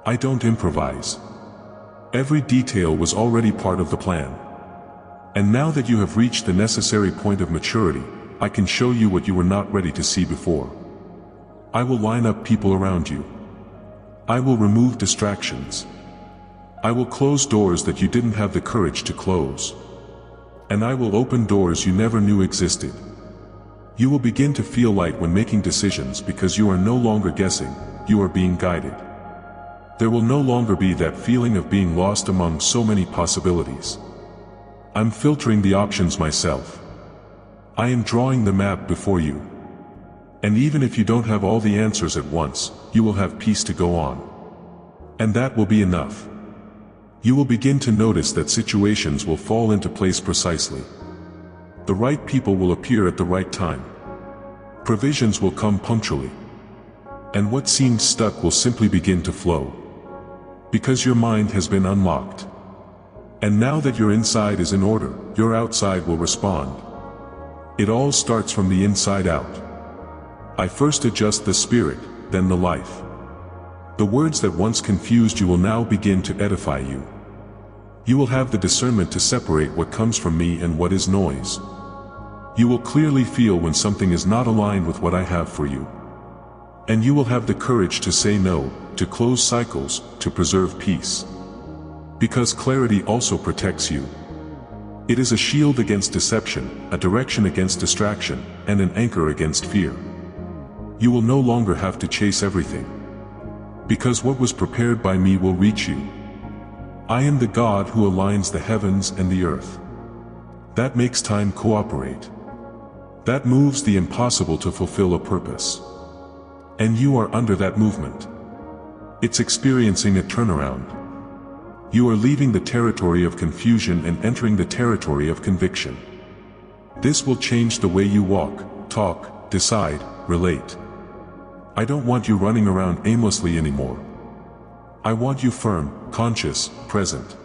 I don't improvise. Every detail was already part of the plan. And now that you have reached the necessary point of maturity, I can show you what you were not ready to see before. I will line up people around you. I will remove distractions. I will close doors that you didn't have the courage to close. And I will open doors you never knew existed. You will begin to feel light when making decisions because you are no longer guessing, you are being guided. There will no longer be that feeling of being lost among so many possibilities. I'm filtering the options myself. I am drawing the map before you. And even if you don't have all the answers at once, you will have peace to go on. And that will be enough. You will begin to notice that situations will fall into place precisely. The right people will appear at the right time. Provisions will come punctually. And what seemed stuck will simply begin to flow. Because your mind has been unlocked. And now that your inside is in order, your outside will respond. It all starts from the inside out. I first adjust the spirit, then the life. The words that once confused you will now begin to edify you. You will have the discernment to separate what comes from me and what is noise. You will clearly feel when something is not aligned with what I have for you. And you will have the courage to say no, to close cycles, to preserve peace. Because clarity also protects you. It is a shield against deception, a direction against distraction, and an anchor against fear. You will no longer have to chase everything. Because what was prepared by me will reach you. I am the God who aligns the heavens and the earth. That makes time cooperate. That moves the impossible to fulfill a purpose. And you are under that movement. It's experiencing a turnaround. You are leaving the territory of confusion and entering the territory of conviction. This will change the way you walk, talk, decide, relate. I don't want you running around aimlessly anymore. I want you firm, conscious, present.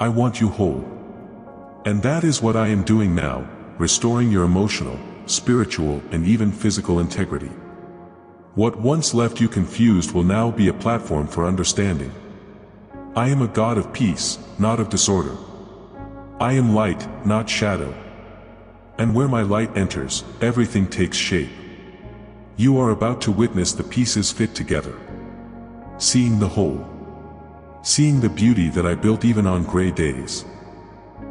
I want you whole. And that is what I am doing now, restoring your emotional, spiritual, and even physical integrity. What once left you confused will now be a platform for understanding. I am a God of peace, not of disorder. I am light, not shadow. And where my light enters, everything takes shape. You are about to witness the pieces fit together. Seeing the whole. Seeing the beauty that I built even on gray days.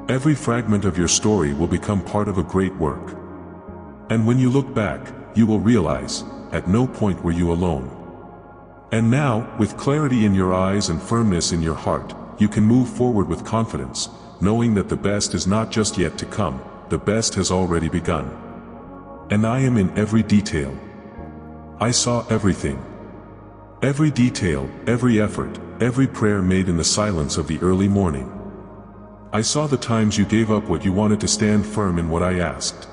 Every fragment of your story will become part of a great work. And when you look back, you will realize, at no point were you alone. And now, with clarity in your eyes and firmness in your heart, you can move forward with confidence, knowing that the best is not just yet to come, the best has already begun. And I am in every detail. I saw everything. Every detail, every effort, every prayer made in the silence of the early morning. I saw the times you gave up what you wanted to stand firm in what I asked.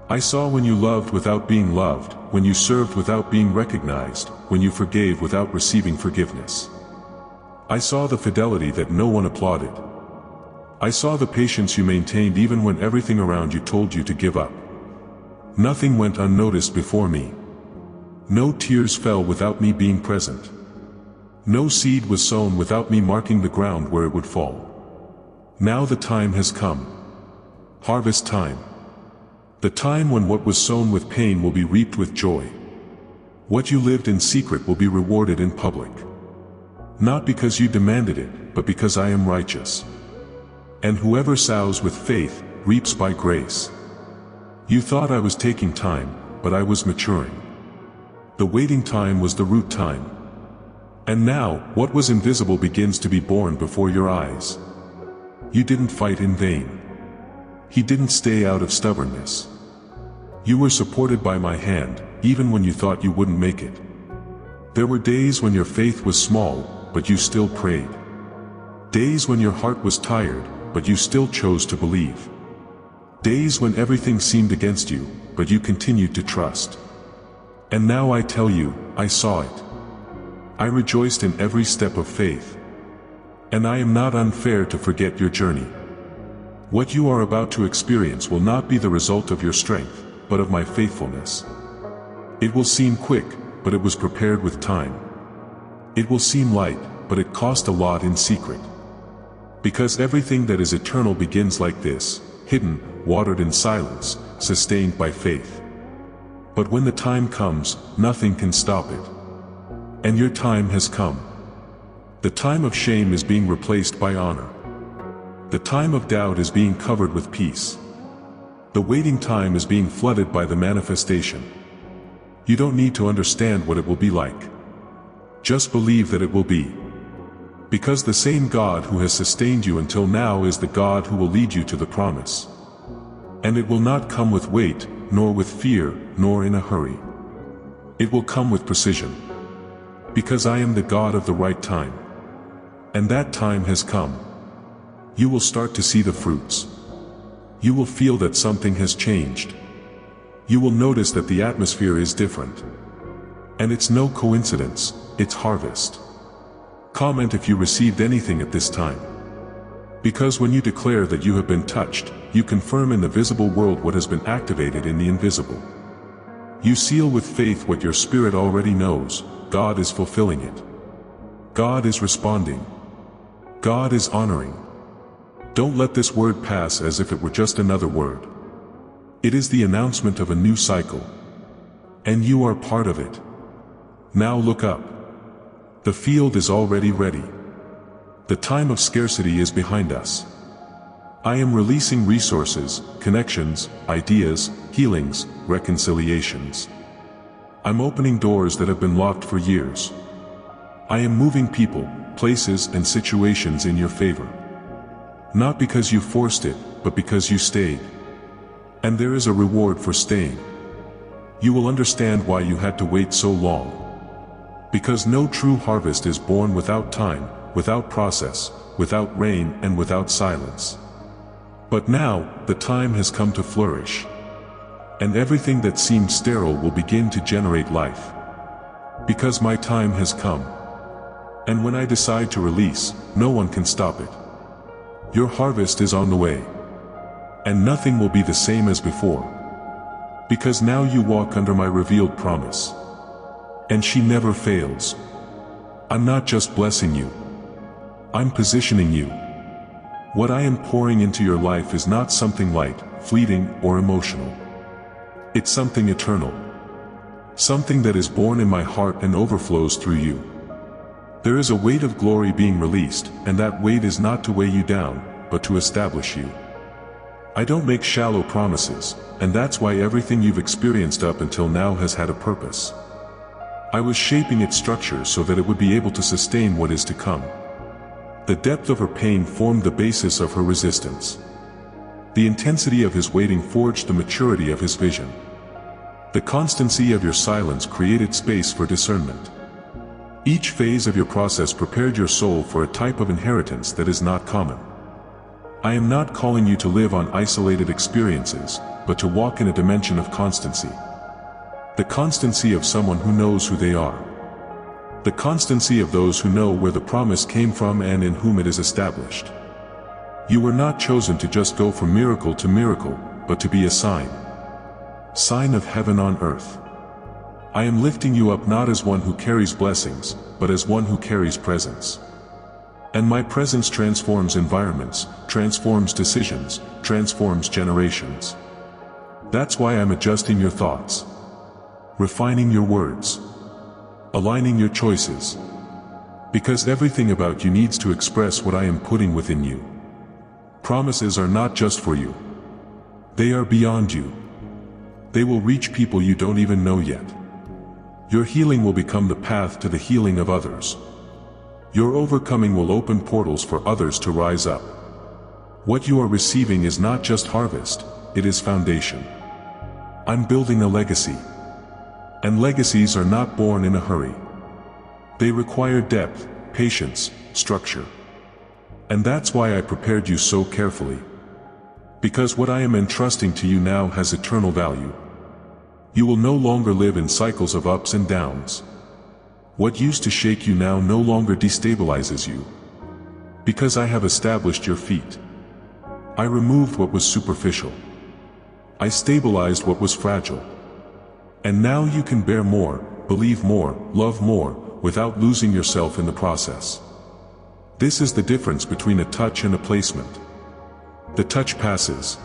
I saw when you loved without being loved, when you served without being recognized, when you forgave without receiving forgiveness. I saw the fidelity that no one applauded. I saw the patience you maintained even when everything around you told you to give up. Nothing went unnoticed before me. No tears fell without me being present. No seed was sown without me marking the ground where it would fall. Now the time has come. Harvest time. The time when what was sown with pain will be reaped with joy. What you lived in secret will be rewarded in public. Not because you demanded it, but because I am righteous. And whoever sows with faith, reaps by grace. You thought I was taking time, but I was maturing. The waiting time was the root time. And now, what was invisible begins to be born before your eyes. You didn't fight in vain. He didn't stay out of stubbornness. You were supported by my hand, even when you thought you wouldn't make it. There were days when your faith was small, but you still prayed. Days when your heart was tired, but you still chose to believe. Days when everything seemed against you, but you continued to trust. And now I tell you, I saw it. I rejoiced in every step of faith. And I am not unfair to forget your journey. What you are about to experience will not be the result of your strength, but of my faithfulness. It will seem quick, but it was prepared with time. It will seem light, but it cost a lot in secret. Because everything that is eternal begins like this, hidden, watered in silence, sustained by faith. But when the time comes, nothing can stop it. And your time has come. The time of shame is being replaced by honor. The time of doubt is being covered with peace. The waiting time is being flooded by the manifestation. You don't need to understand what it will be like. Just believe that it will be. Because the same God who has sustained you until now is the God who will lead you to the promise. And it will not come with weight, nor with fear, nor in a hurry. It will come with precision. Because I am the God of the right time. And that time has come. You will start to see the fruits. You will feel that something has changed. You will notice that the atmosphere is different. And it's no coincidence, it's harvest. Comment if you received anything at this time. Because when you declare that you have been touched, you confirm in the visible world what has been activated in the invisible. You seal with faith what your spirit already knows. God is fulfilling it. God is responding. God is honoring. Don't let this word pass as if it were just another word. It is the announcement of a new cycle. And you are part of it. Now look up. The field is already ready. The time of scarcity is behind us. I am releasing resources, connections, ideas, healings, reconciliations. I'm opening doors that have been locked for years. I am moving people, places and situations in your favor. Not because you forced it, but because you stayed. And there is a reward for staying. You will understand why you had to wait so long. Because no true harvest is born without time, without process, without rain and without silence. But now, the time has come to flourish. And everything that seemed sterile will begin to generate life. Because my time has come. And when I decide to release, no one can stop it. Your harvest is on the way. And nothing will be the same as before. Because now you walk under my revealed promise. And she never fails. I'm not just blessing you. I'm positioning you. What I am pouring into your life is not something light, fleeting, or emotional. It's something eternal. Something that is born in my heart and overflows through you. There is a weight of glory being released, and that weight is not to weigh you down, but to establish you. I don't make shallow promises, and that's why everything you've experienced up until now has had a purpose. I was shaping its structure so that it would be able to sustain what is to come. The depth of her pain formed the basis of her resistance. The intensity of his waiting forged the maturity of his vision. The constancy of your silence created space for discernment. Each phase of your process prepared your soul for a type of inheritance that is not common. I am not calling you to live on isolated experiences, but to walk in a dimension of constancy. The constancy of someone who knows who they are. The constancy of those who know where the promise came from and in whom it is established. You were not chosen to just go from miracle to miracle, but to be a sign. Sign of heaven on earth. I am lifting you up not as one who carries blessings, but as one who carries presence. And my presence transforms environments, transforms decisions, transforms generations. That's why I'm adjusting your thoughts, refining your words, aligning your choices. Because everything about you needs to express what I am putting within you. Promises are not just for you. They are beyond you. They will reach people you don't even know yet. Your healing will become the path to the healing of others. Your overcoming will open portals for others to rise up. What you are receiving is not just harvest, it is foundation. I'm building a legacy. And legacies are not born in a hurry. They require depth, patience, structure. And that's why I prepared you so carefully. Because what I am entrusting to you now has eternal value. You will no longer live in cycles of ups and downs. What used to shake you now no longer destabilizes you. Because I have established your feet. I removed what was superficial. I stabilized what was fragile. And now you can bear more, believe more, love more, without losing yourself in the process. This is the difference between a touch and a placement. The touch passes.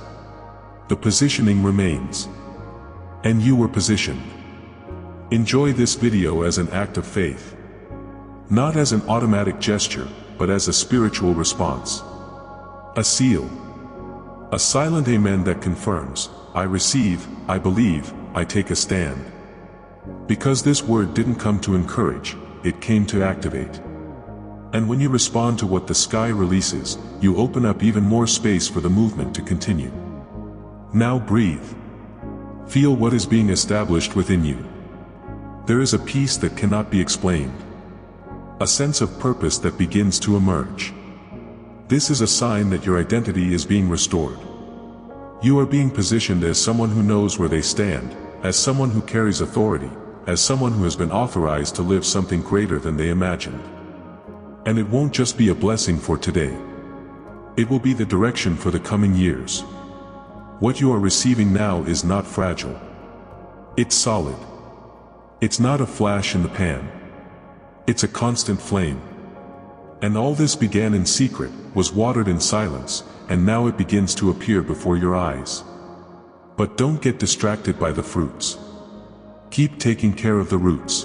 The positioning remains. And you were positioned. Enjoy this video as an act of faith. Not as an automatic gesture, but as a spiritual response. A seal. A silent amen that confirms, I receive, I believe, I take a stand. Because this word didn't come to encourage, it came to activate. And when you respond to what the sky releases, you open up even more space for the movement to continue. Now breathe. Feel what is being established within you. There is a peace that cannot be explained. A sense of purpose that begins to emerge. This is a sign that your identity is being restored. You are being positioned as someone who knows where they stand, as someone who carries authority, as someone who has been authorized to live something greater than they imagined. And it won't just be a blessing for today. It will be the direction for the coming years. What you are receiving now is not fragile. It's solid. It's not a flash in the pan. It's a constant flame. And all this began in secret, was watered in silence, and now it begins to appear before your eyes. But don't get distracted by the fruits. Keep taking care of the roots.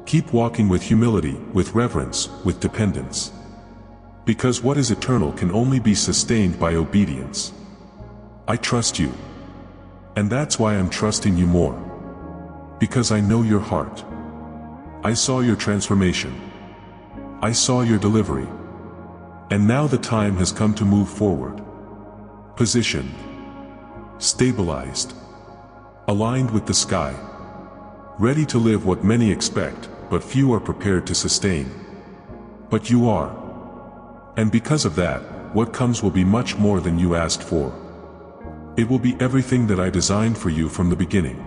Keep walking with humility, with reverence, with dependence. Because what is eternal can only be sustained by obedience. I trust you. And that's why I'm trusting you more. Because I know your heart. I saw your transformation. I saw your delivery. And now the time has come to move forward. Positioned. Stabilized. Aligned with the sky. Ready to live what many expect, but few are prepared to sustain. But you are. And because of that, what comes will be much more than you asked for. It will be everything that I designed for you from the beginning.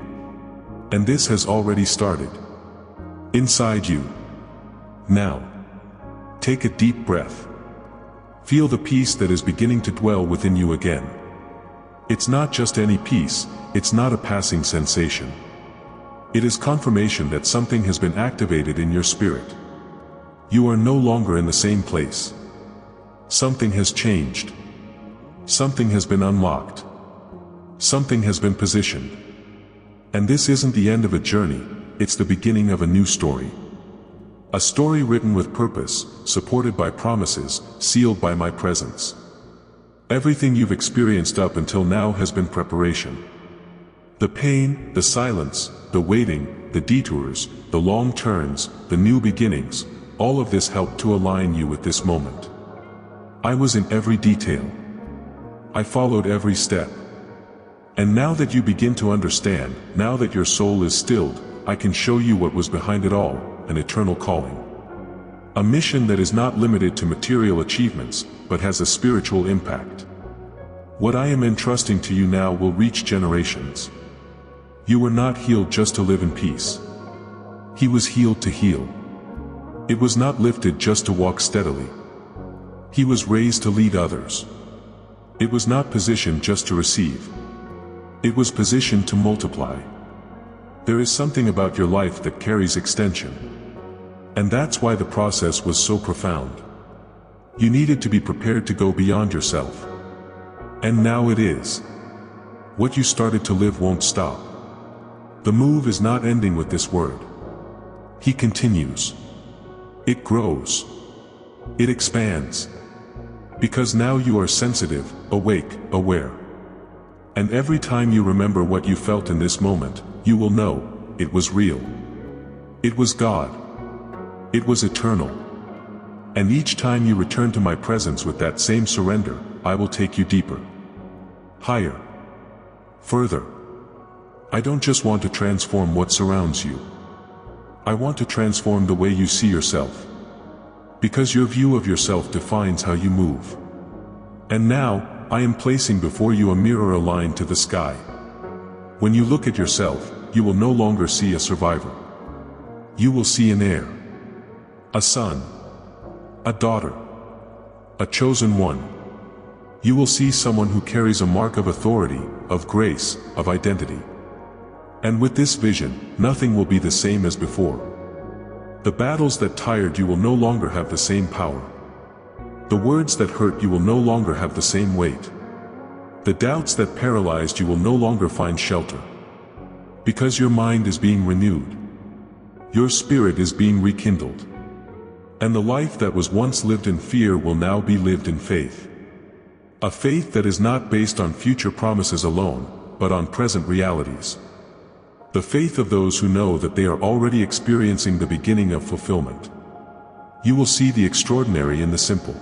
And this has already started. Inside you. Now. Take a deep breath. Feel the peace that is beginning to dwell within you again. It's not just any peace, it's not a passing sensation. It is confirmation that something has been activated in your spirit. You are no longer in the same place. Something has changed. Something has been unlocked. Something has been positioned. And this isn't the end of a journey, it's the beginning of a new story. A story written with purpose, supported by promises, sealed by my presence. Everything you've experienced up until now has been preparation. The pain, the silence, the waiting, the detours, the long turns, the new beginnings, all of this helped to align you with this moment. I was in every detail. I followed every step. And now that you begin to understand, now that your soul is stilled, I can show you what was behind it all, an eternal calling. A mission that is not limited to material achievements, but has a spiritual impact. What I am entrusting to you now will reach generations. You were not healed just to live in peace. He was healed to heal. It was not lifted just to walk steadily. He was raised to lead others. It was not positioned just to receive. It was positioned to multiply. There is something about your life that carries extension. And that's why the process was so profound. You needed to be prepared to go beyond yourself. And now it is. What you started to live won't stop. The move is not ending with this word. He continues. It grows. It expands. Because now you are sensitive, awake, aware. And every time you remember what you felt in this moment, you will know, it was real. It was God. It was eternal. And each time you return to my presence with that same surrender, I will take you deeper. Higher. Further. I don't just want to transform what surrounds you. I want to transform the way you see yourself. Because your view of yourself defines how you move. And now, I am placing before you a mirror aligned to the sky. When you look at yourself, you will no longer see a survivor. You will see an heir. A son. A daughter. A chosen one. You will see someone who carries a mark of authority, of grace, of identity. And with this vision, nothing will be the same as before. The battles that tired you will no longer have the same power. The words that hurt you will no longer have the same weight. The doubts that paralyzed you will no longer find shelter. Because your mind is being renewed. Your spirit is being rekindled. And the life that was once lived in fear will now be lived in faith. A faith that is not based on future promises alone, but on present realities. The faith of those who know that they are already experiencing the beginning of fulfillment. You will see the extraordinary in the simple.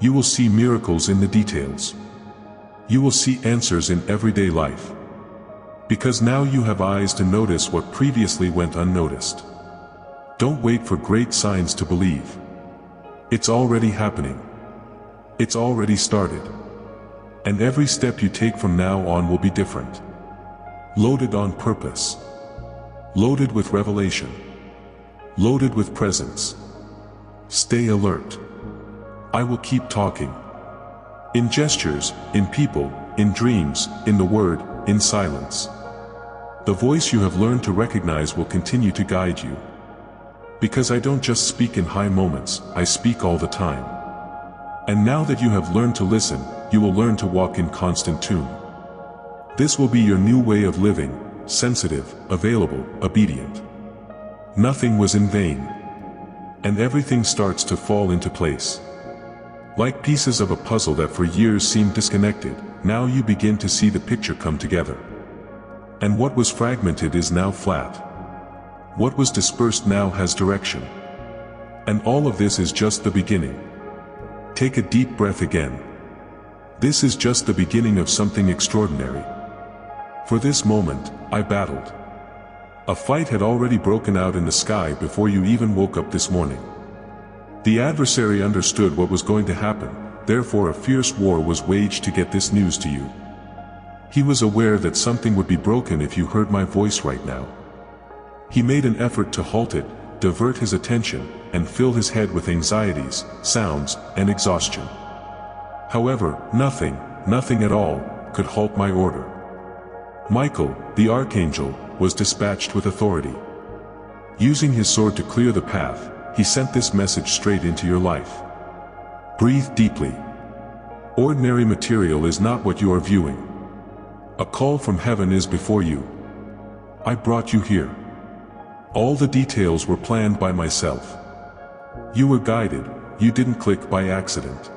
You will see miracles in the details. You will see answers in everyday life. Because now you have eyes to notice what previously went unnoticed. Don't wait for great signs to believe. It's already happening. It's already started. And every step you take from now on will be different. Loaded on purpose. Loaded with revelation. Loaded with presence. Stay alert. I will keep talking. In gestures, in people, in dreams, in the word, in silence. The voice you have learned to recognize will continue to guide you. Because I don't just speak in high moments, I speak all the time. And now that you have learned to listen, you will learn to walk in constant tune. This will be your new way of living, sensitive, available, obedient. Nothing was in vain. And everything starts to fall into place. Like pieces of a puzzle that for years seemed disconnected, now you begin to see the picture come together. And what was fragmented is now flat. What was dispersed now has direction. And all of this is just the beginning. Take a deep breath again. This is just the beginning of something extraordinary. For this moment, I battled. A fight had already broken out in the sky before you even woke up this morning. The adversary understood what was going to happen, therefore a fierce war was waged to get this news to you. He was aware that something would be broken if you heard my voice right now. He made an effort to halt it, divert his attention, and fill his head with anxieties, sounds, and exhaustion. However, nothing at all, could halt my order. Michael, the Archangel, was dispatched with authority. Using his sword to clear the path, he sent this message straight into your life. Breathe deeply. Ordinary material is not what you are viewing. A call from heaven is before you. I brought you here. All the details were planned by myself. You were guided, you didn't click by accident.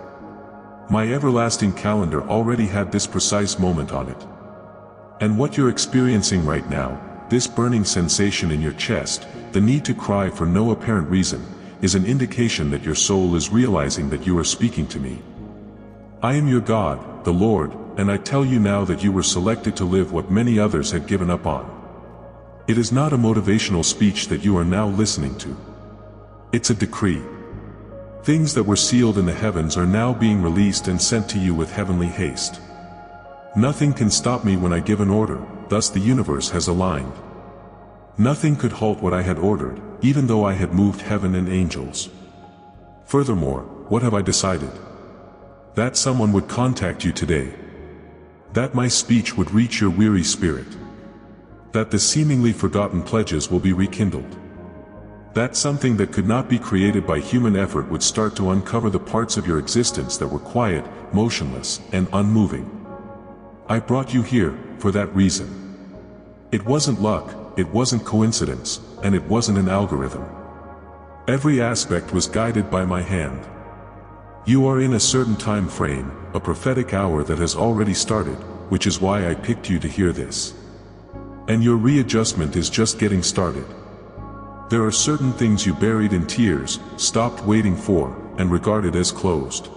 My everlasting calendar already had this precise moment on it. And what you're experiencing right now, this burning sensation in your chest, the need to cry for no apparent reason, is an indication that your soul is realizing that you are speaking to me. I am your God, the Lord, and I tell you now that you were selected to live what many others had given up on. It is not a motivational speech that you are now listening to. It's a decree. Things that were sealed in the heavens are now being released and sent to you with heavenly haste. Nothing can stop me when I give an order, thus the universe has aligned. Nothing could halt what I had ordered, even though I had moved heaven and angels. Furthermore, what have I decided? That someone would contact you today. That my speech would reach your weary spirit. That the seemingly forgotten pledges will be rekindled. That something that could not be created by human effort would start to uncover the parts of your existence that were quiet, motionless, and unmoving. I brought you here, for that reason. It wasn't luck, it wasn't coincidence, and it wasn't an algorithm. Every aspect was guided by my hand. You are in a certain time frame, a prophetic hour that has already started, which is why I picked you to hear this. And your readjustment is just getting started. There are certain things you buried in tears, stopped waiting for, and regarded as closed.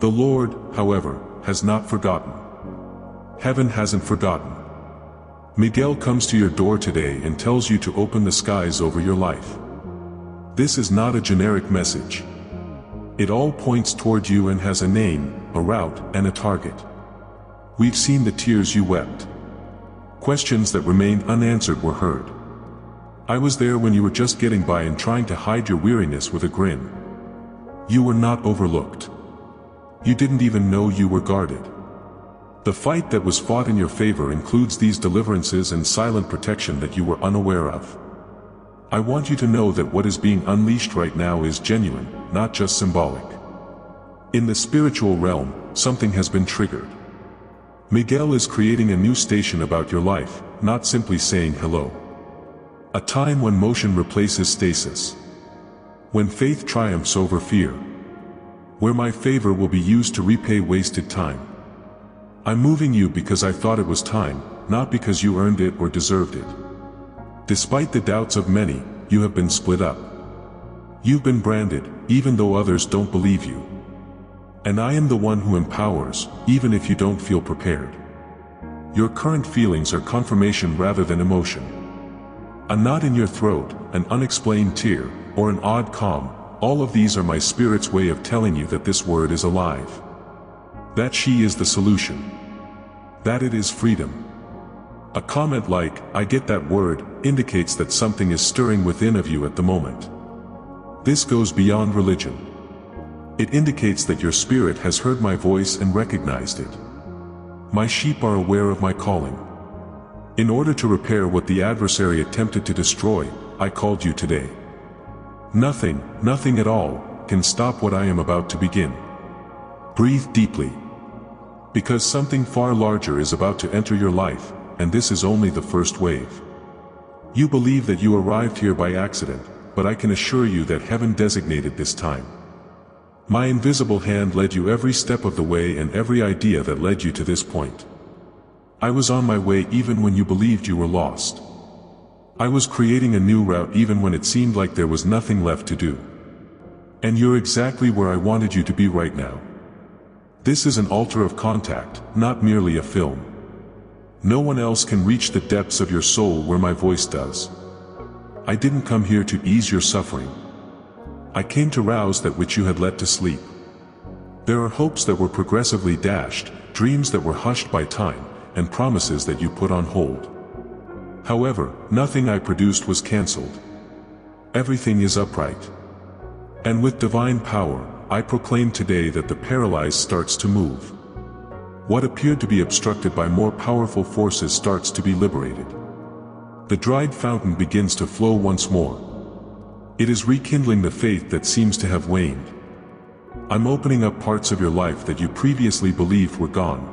The Lord, however, has not forgotten. Heaven hasn't forgotten. Miguel comes to your door today and tells you to open the skies over your life. This is not a generic message. It all points toward you and has a name, a route, and a target. We've seen the tears you wept. Questions that remained unanswered were heard. I was there when you were just getting by and trying to hide your weariness with a grin. You were not overlooked. You didn't even know you were guarded. The fight that was fought in your favor includes these deliverances and silent protection that you were unaware of. I want you to know that what is being unleashed right now is genuine, not just symbolic. In the spiritual realm, something has been triggered. Miguel is creating a new station about your life, not simply saying hello. A time when motion replaces stasis. When faith triumphs over fear. Where my favor will be used to repay wasted time. I'm moving you because I thought it was time, not because you earned it or deserved it. Despite the doubts of many, you have been split up. You've been branded, even though others don't believe you. And I am the one who empowers, even if you don't feel prepared. Your current feelings are confirmation rather than emotion. A knot in your throat, an unexplained tear, or an odd calm, all of these are my spirit's way of telling you that this word is alive. That she is the solution. That it is freedom. A comment like, "I get that word," indicates that something is stirring within of you at the moment. This goes beyond religion. It indicates that your spirit has heard my voice and recognized it. My sheep are aware of my calling. In order to repair what the adversary attempted to destroy, I called you today. Nothing, nothing at all, can stop what I am about to begin. Breathe deeply. Because something far larger is about to enter your life, and this is only the first wave. You believe that you arrived here by accident, but I can assure you that heaven designated this time. My invisible hand led you every step of the way and every idea that led you to this point. I was on my way even when you believed you were lost. I was creating a new route even when it seemed like there was nothing left to do. And you're exactly where I wanted you to be right now. This is an altar of contact, not merely a film. No one else can reach the depths of your soul where my voice does. I didn't come here to ease your suffering. I came to rouse that which you had let to sleep. There are hopes that were progressively dashed, dreams that were hushed by time, and promises that you put on hold. However, nothing I produced was cancelled. Everything is upright. And with divine power, I proclaim today that the paralyzed starts to move. What appeared to be obstructed by more powerful forces starts to be liberated. The dried fountain begins to flow once more. It is rekindling the faith that seems to have waned. I'm opening up parts of your life that you previously believed were gone.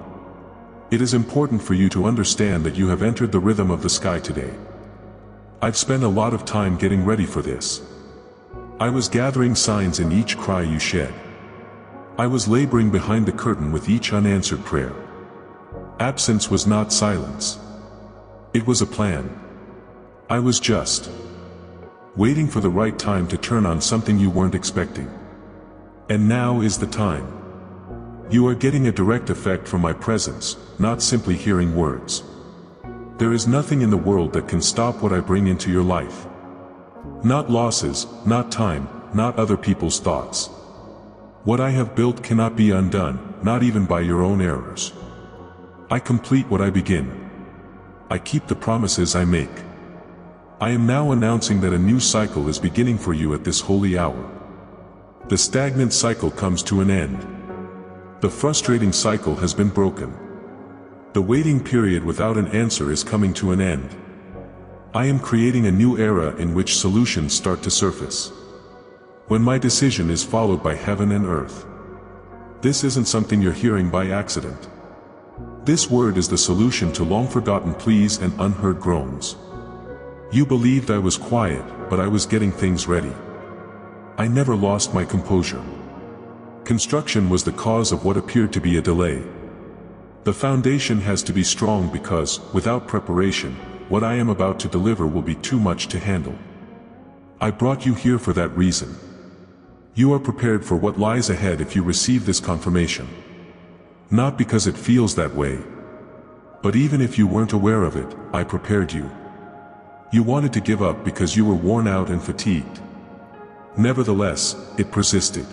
It is important for you to understand that you have entered the rhythm of the sky today. I've spent a lot of time getting ready for this. I was gathering signs in each cry you shed. I was laboring behind the curtain with each unanswered prayer. Absence was not silence. It was a plan. I was just waiting for the right time to turn on something you weren't expecting. And now is the time. You are getting a direct effect from my presence, not simply hearing words. There is nothing in the world that can stop what I bring into your life. Not losses, not time, not other people's thoughts. What I have built cannot be undone, not even by your own errors. I complete what I begin. I keep the promises I make. I am now announcing that a new cycle is beginning for you at this holy hour. The stagnant cycle comes to an end. The frustrating cycle has been broken. The waiting period without an answer is coming to an end. I am creating a new era in which solutions start to surface. When my decision is followed by heaven and earth. This isn't something you're hearing by accident. This word is the solution to long-forgotten pleas and unheard groans. You believed I was quiet, but I was getting things ready. I never lost my composure. Construction was the cause of what appeared to be a delay. The foundation has to be strong because, without preparation, what I am about to deliver will be too much to handle. I brought you here for that reason. You are prepared for what lies ahead if you receive this confirmation. Not because it feels that way. But even if you weren't aware of it, I prepared you. You wanted to give up because you were worn out and fatigued. Nevertheless, it persisted.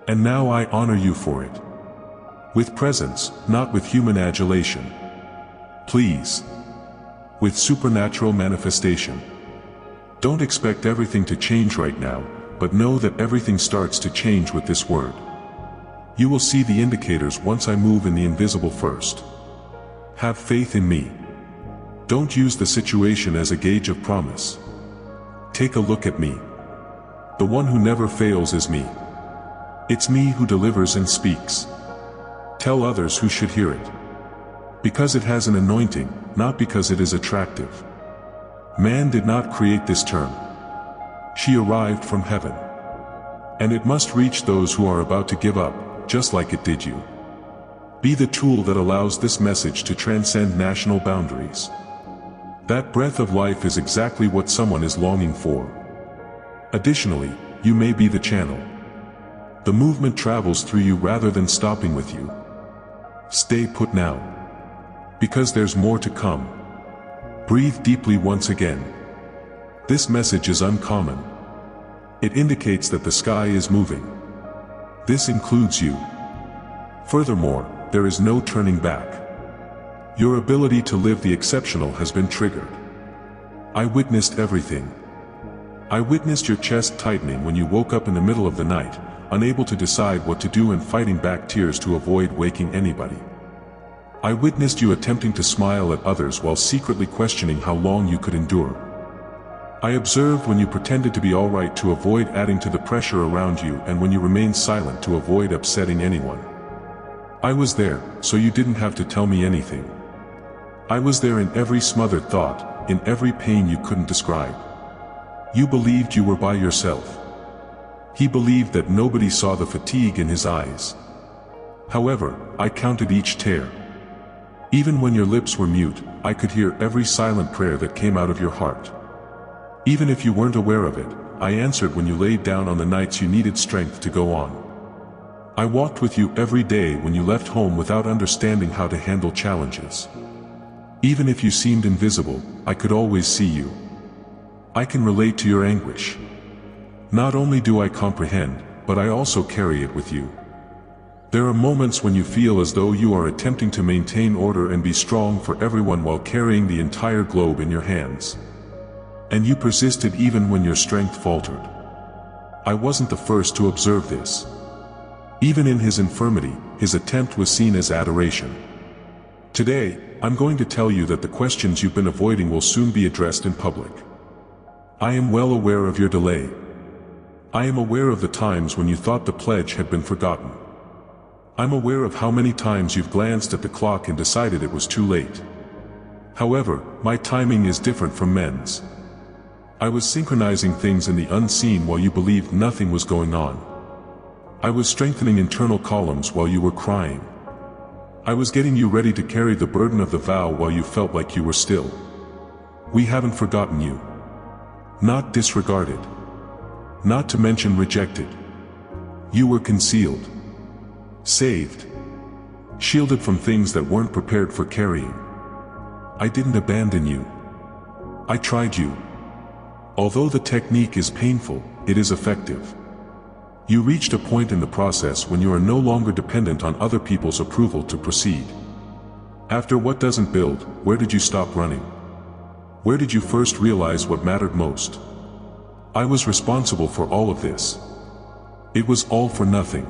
And now I honor you for it. With presence, not with human adulation. Please. With supernatural manifestation. Don't expect everything to change right now, but know that everything starts to change with this word. You will see the indicators once I move in the invisible first. Have faith in me. Don't use the situation as a gauge of promise. Take a look at me. The one who never fails is me. It's me who delivers and speaks. Tell others who should hear it. Because it has an anointing, not because it is attractive. Man did not create this term. She arrived from heaven. And it must reach those who are about to give up, just like it did you. Be the tool that allows this message to transcend national boundaries. That breath of life is exactly what someone is longing for. Additionally, you may be the channel. The movement travels through you rather than stopping with you. Stay put now. Because there's more to come. Breathe deeply once again. This message is uncommon. It indicates that the sky is moving. This includes you. Furthermore, there is no turning back. Your ability to live the exceptional has been triggered. I witnessed everything. I witnessed your chest tightening when you woke up in the middle of the night, unable to decide what to do and fighting back tears to avoid waking anybody. I witnessed you attempting to smile at others while secretly questioning how long you could endure. I observed when you pretended to be all right to avoid adding to the pressure around you and when you remained silent to avoid upsetting anyone. I was there, so you didn't have to tell me anything. I was there in every smothered thought, in every pain you couldn't describe. You believed you were by yourself. He believed that nobody saw the fatigue in his eyes. However, I counted each tear. Even when your lips were mute, I could hear every silent prayer that came out of your heart. Even if you weren't aware of it, I answered when you laid down on the nights you needed strength to go on. I walked with you every day when you left home without understanding how to handle challenges. Even if you seemed invisible, I could always see you. I can relate to your anguish. Not only do I comprehend, but I also carry it with you. There are moments when you feel as though you are attempting to maintain order and be strong for everyone while carrying the entire globe in your hands. And you persisted even when your strength faltered. I wasn't the first to observe this. Even in his infirmity, his attempt was seen as adoration. Today, I'm going to tell you that the questions you've been avoiding will soon be addressed in public. I am well aware of your delay. I am aware of the times when you thought the pledge had been forgotten. I'm aware of how many times you've glanced at the clock and decided it was too late. However, my timing is different from men's. I was synchronizing things in the unseen while you believed nothing was going on. I was strengthening internal columns while you were crying. I was getting you ready to carry the burden of the vow while you felt like you were still. We haven't forgotten you. Not disregarded. Not to mention rejected. You were concealed. Saved. Shielded from things that weren't prepared for carrying. I didn't abandon you. I tried you. Although the technique is painful, it is effective. You reached a point in the process when you are no longer dependent on other people's approval to proceed. After what doesn't build, where did you stop running? Where did you first realize what mattered most? I was responsible for all of this. It was all for nothing.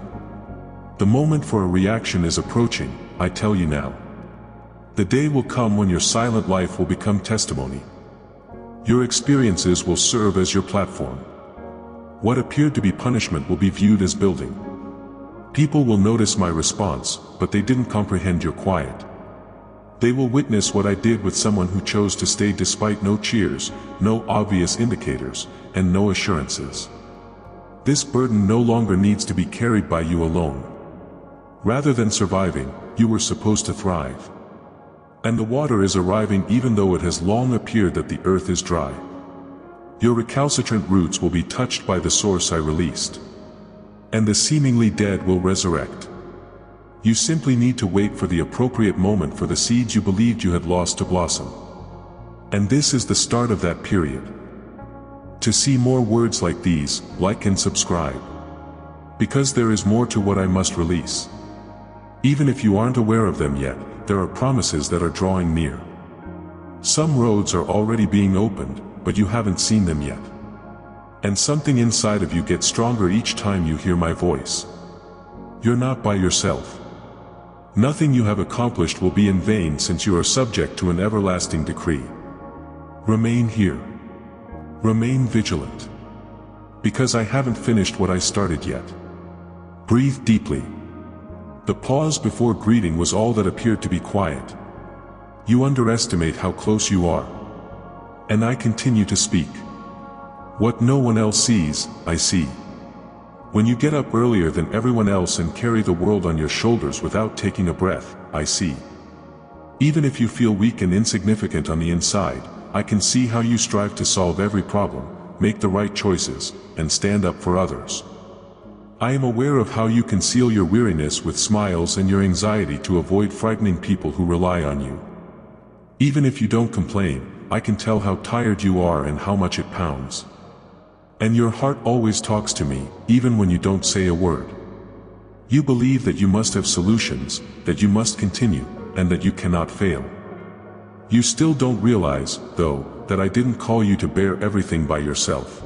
The moment for a reaction is approaching, I tell you now. The day will come when your silent life will become testimony. Your experiences will serve as your platform. What appeared to be punishment will be viewed as building. People will notice my response, but they didn't comprehend your quiet. They will witness what I did with someone who chose to stay despite no cheers, no obvious indicators, and no assurances. This burden no longer needs to be carried by you alone. Rather than surviving, you were supposed to thrive. And the water is arriving even though it has long appeared that the earth is dry. Your recalcitrant roots will be touched by the source I released. And the seemingly dead will resurrect. You simply need to wait for the appropriate moment for the seeds you believed you had lost to blossom. And this is the start of that period. To see more words like these, like and subscribe. Because there is more to what I must release. Even if you aren't aware of them yet, there are promises that are drawing near. Some roads are already being opened, but you haven't seen them yet. And something inside of you gets stronger each time you hear my voice. You're not by yourself. Nothing you have accomplished will be in vain since you are subject to an everlasting decree. Remain here. Remain vigilant. Because I haven't finished what I started yet. Breathe deeply. The pause before greeting was all that appeared to be quiet. You underestimate how close you are. And I continue to speak. What no one else sees, I see. When you get up earlier than everyone else and carry the world on your shoulders without taking a breath, I see. Even if you feel weak and insignificant on the inside, I can see how you strive to solve every problem, make the right choices, and stand up for others. I am aware of how you conceal your weariness with smiles and your anxiety to avoid frightening people who rely on you. Even if you don't complain, I can tell how tired you are and how much it pounds. And your heart always talks to me, even when you don't say a word. You believe that you must have solutions, that you must continue, and that you cannot fail. You still don't realize, though, that I didn't call you to bear everything by yourself.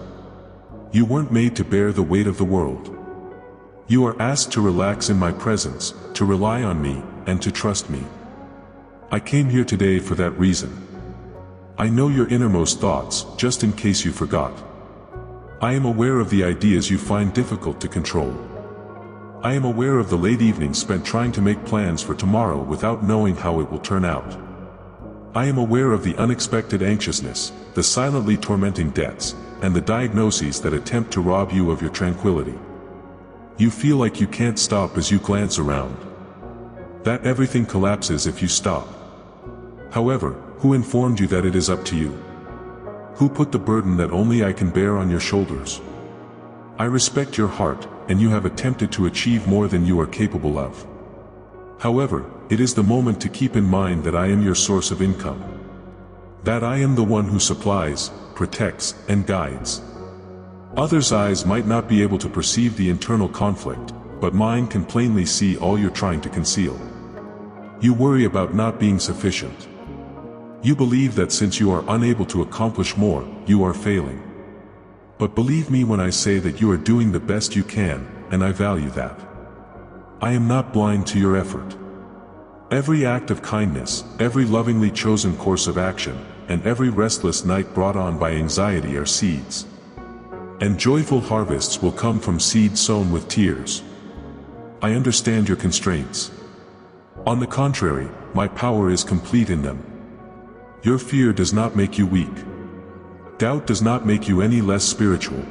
You weren't made to bear the weight of the world. You are asked to relax in my presence, to rely on me, and to trust me. I came here today for that reason. I know your innermost thoughts, just in case you forgot. I am aware of the ideas you find difficult to control. I am aware of the late evenings spent trying to make plans for tomorrow without knowing how it will turn out. I am aware of the unexpected anxiousness, the silently tormenting debts, and the diagnoses that attempt to rob you of your tranquility. You feel like you can't stop as you glance around. That everything collapses if you stop. However, who informed you that it is up to you? Who put the burden that only I can bear on your shoulders? I respect your heart, and you have attempted to achieve more than you are capable of. However, it is the moment to keep in mind that I am your source of income. That I am the one who supplies, protects, and guides. Others' eyes might not be able to perceive the internal conflict, but mine can plainly see all you're trying to conceal. You worry about not being sufficient. You believe that since you are unable to accomplish more, you are failing. But believe me when I say that you are doing the best you can, and I value that. I am not blind to your effort. Every act of kindness, every lovingly chosen course of action, and every restless night brought on by anxiety are seeds. And joyful harvests will come from seeds sown with tears. I understand your constraints. On the contrary, my power is complete in them. Your fear does not make you weak. Doubt does not make you any less spiritual.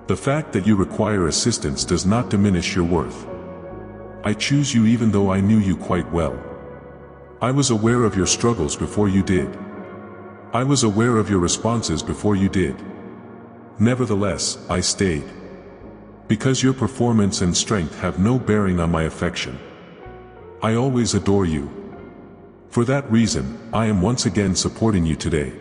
The fact that you require assistance does not diminish your worth. I choose you even though I knew you quite well. I was aware of your struggles before you did. I was aware of your responses before you did. Nevertheless, I stayed. Because your performance and strength have no bearing on my affection. I always adore you. For that reason, I am once again supporting you today.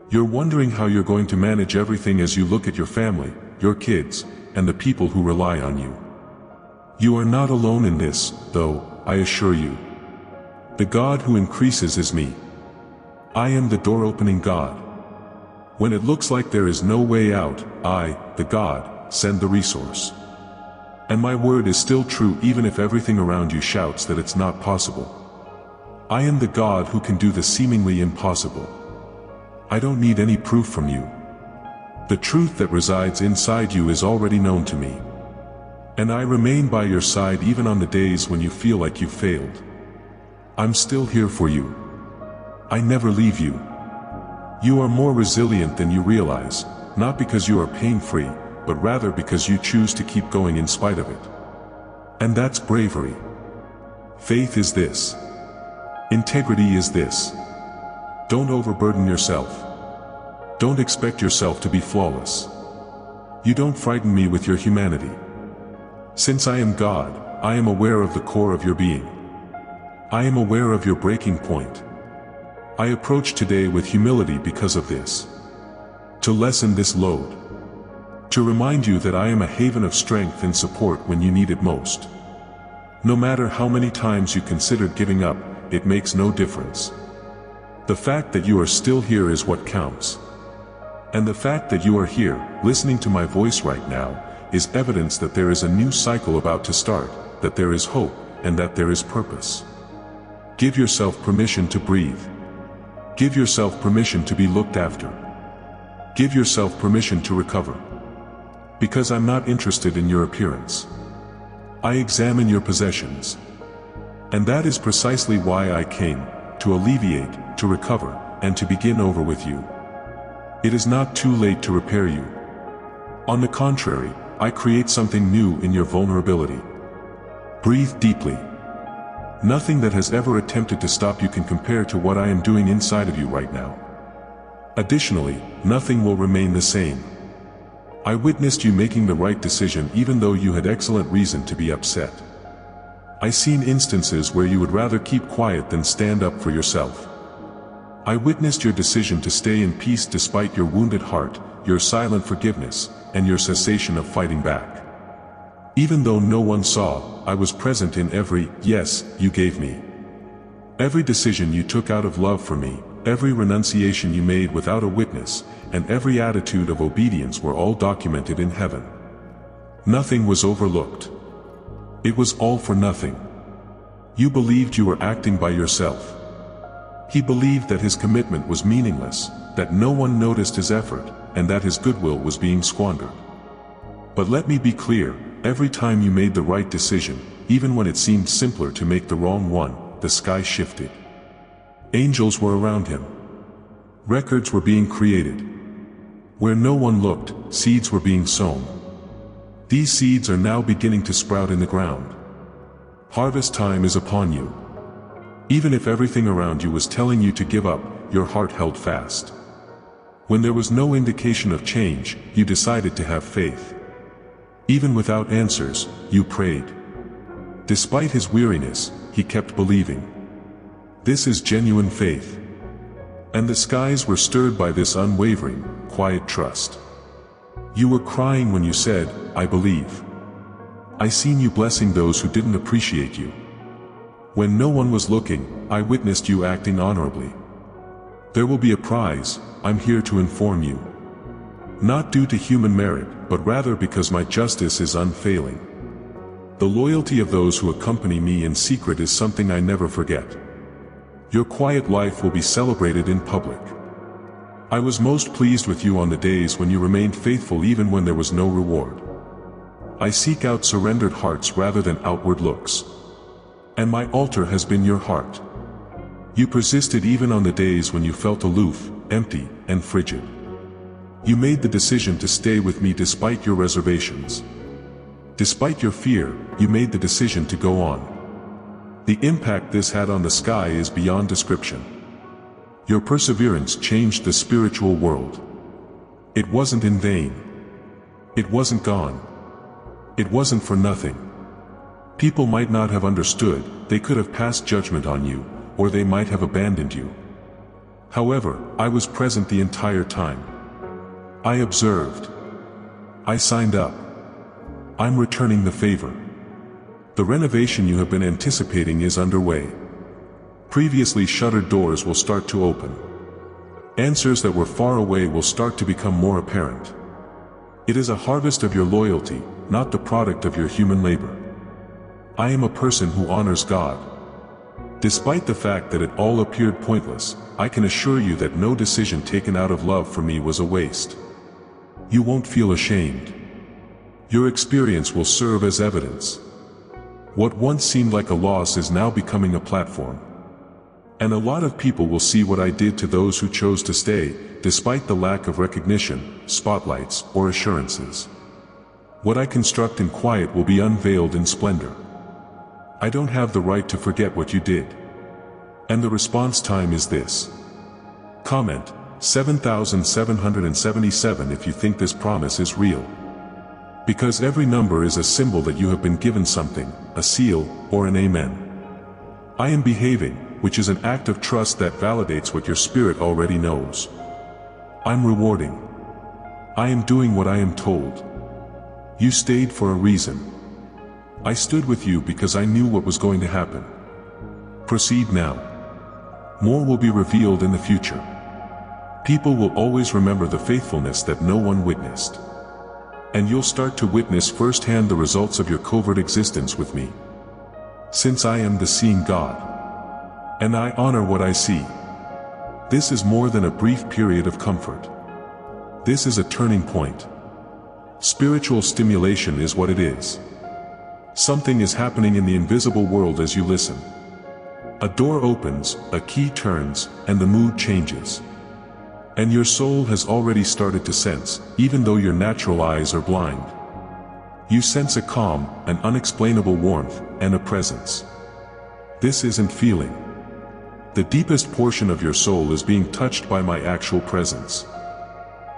You're wondering how you're going to manage everything as you look at your family, your kids, and the people who rely on you. You are not alone in this, though, I assure you. The God who increases is me. I am the door-opening God. When it looks like there is no way out, I, the God, send the resource. And my word is still true even if everything around you shouts that it's not possible. I am the God who can do the seemingly impossible. I don't need any proof from you. The truth that resides inside you is already known to me. And I remain by your side even on the days when you feel like you've failed. I'm still here for you. I never leave you. You are more resilient than you realize, not because you are pain-free, but rather because you choose to keep going in spite of it. And that's bravery. Faith is this. Integrity is this. Don't overburden yourself. Don't expect yourself to be flawless. You don't frighten me with your humanity. Since I am God, I am aware of the core of your being. I am aware of your breaking point. I approach today with humility because of this. To lessen this load. To remind you that I am a haven of strength and support when you need it most. No matter how many times you considered giving up, it makes no difference. The fact that you are still here is what counts. And the fact that you are here, listening to my voice right now, is evidence that there is a new cycle about to start, that there is hope, and that there is purpose. Give yourself permission to breathe. Give yourself permission to be looked after. Give yourself permission to recover. Because I'm not interested in your appearance. I examine your possessions. And that is precisely why I came, to alleviate, to recover, and to begin over with you. It is not too late to repair you. On the contrary, I create something new in your vulnerability. Breathe deeply. Nothing that has ever attempted to stop you can compare to what I am doing inside of you right now. Additionally, nothing will remain the same. I witnessed you making the right decision even though you had excellent reason to be upset. I seen instances where you would rather keep quiet than stand up for yourself. I witnessed your decision to stay in peace despite your wounded heart, your silent forgiveness, and your cessation of fighting back. Even though no one saw, I was present in every yes you gave me. Every decision you took out of love for me, every renunciation you made without a witness, and every attitude of obedience were all documented in heaven. Nothing was overlooked. It was all for nothing. You believed you were acting by yourself. He believed that his commitment was meaningless, that no one noticed his effort, and that his goodwill was being squandered. But let me be clear, every time you made the right decision, even when it seemed simpler to make the wrong one, the sky shifted. Angels were around him. Records were being created. Where no one looked, seeds were being sown. These seeds are now beginning to sprout in the ground. Harvest time is upon you. Even if everything around you was telling you to give up, your heart held fast. When there was no indication of change, you decided to have faith. Even without answers, you prayed. Despite his weariness, he kept believing. This is genuine faith. And the skies were stirred by this unwavering, quiet trust. You were crying when you said, I believe. I seen you blessing those who didn't appreciate you. When no one was looking, I witnessed you acting honorably. There will be a prize, I'm here to inform you. Not due to human merit, but rather because my justice is unfailing. The loyalty of those who accompany me in secret is something I never forget. Your quiet life will be celebrated in public. I was most pleased with you on the days when you remained faithful even when there was no reward. I seek out surrendered hearts rather than outward looks. And my altar has been your heart. You persisted even on the days when you felt aloof, empty, and frigid. You made the decision to stay with me despite your reservations. Despite your fear, you made the decision to go on. The impact this had on the sky is beyond description. Your perseverance changed the spiritual world. It wasn't in vain. It wasn't gone. It wasn't for nothing. People might not have understood, they could have passed judgment on you, or they might have abandoned you. However, I was present the entire time. I observed. I signed up. I'm returning the favor. The renovation you have been anticipating is underway. Previously shuttered doors will start to open. Answers that were far away will start to become more apparent. It is a harvest of your loyalty, not the product of your human labor. I am a person who honors God. Despite the fact that it all appeared pointless, I can assure you that no decision taken out of love for me was a waste. You won't feel ashamed. Your experience will serve as evidence. What once seemed like a loss is now becoming a platform. And a lot of people will see what I did to those who chose to stay, despite the lack of recognition, spotlights, or assurances. What I construct in quiet will be unveiled in splendor. I don't have the right to forget what you did. And the response time is this. Comment 7777 if you think this promise is real. Because every number is a symbol that you have been given something, a seal, or an amen. I am behaving, which is an act of trust that validates what your spirit already knows. I'm rewarding. I am doing what I am told. You stayed for a reason. I stood with you because I knew what was going to happen. Proceed now. More will be revealed in the future. People will always remember the faithfulness that no one witnessed. And you'll start to witness firsthand the results of your covert existence with me. Since I am the seeing God. And I honor what I see. This is more than a brief period of comfort. This is a turning point. Spiritual stimulation is what it is. Something is happening in the invisible world as you listen. A door opens, a key turns, and the mood changes. And your soul has already started to sense, even though your natural eyes are blind. You sense a calm, an unexplainable warmth, and a presence. This isn't feeling. The deepest portion of your soul is being touched by my actual presence.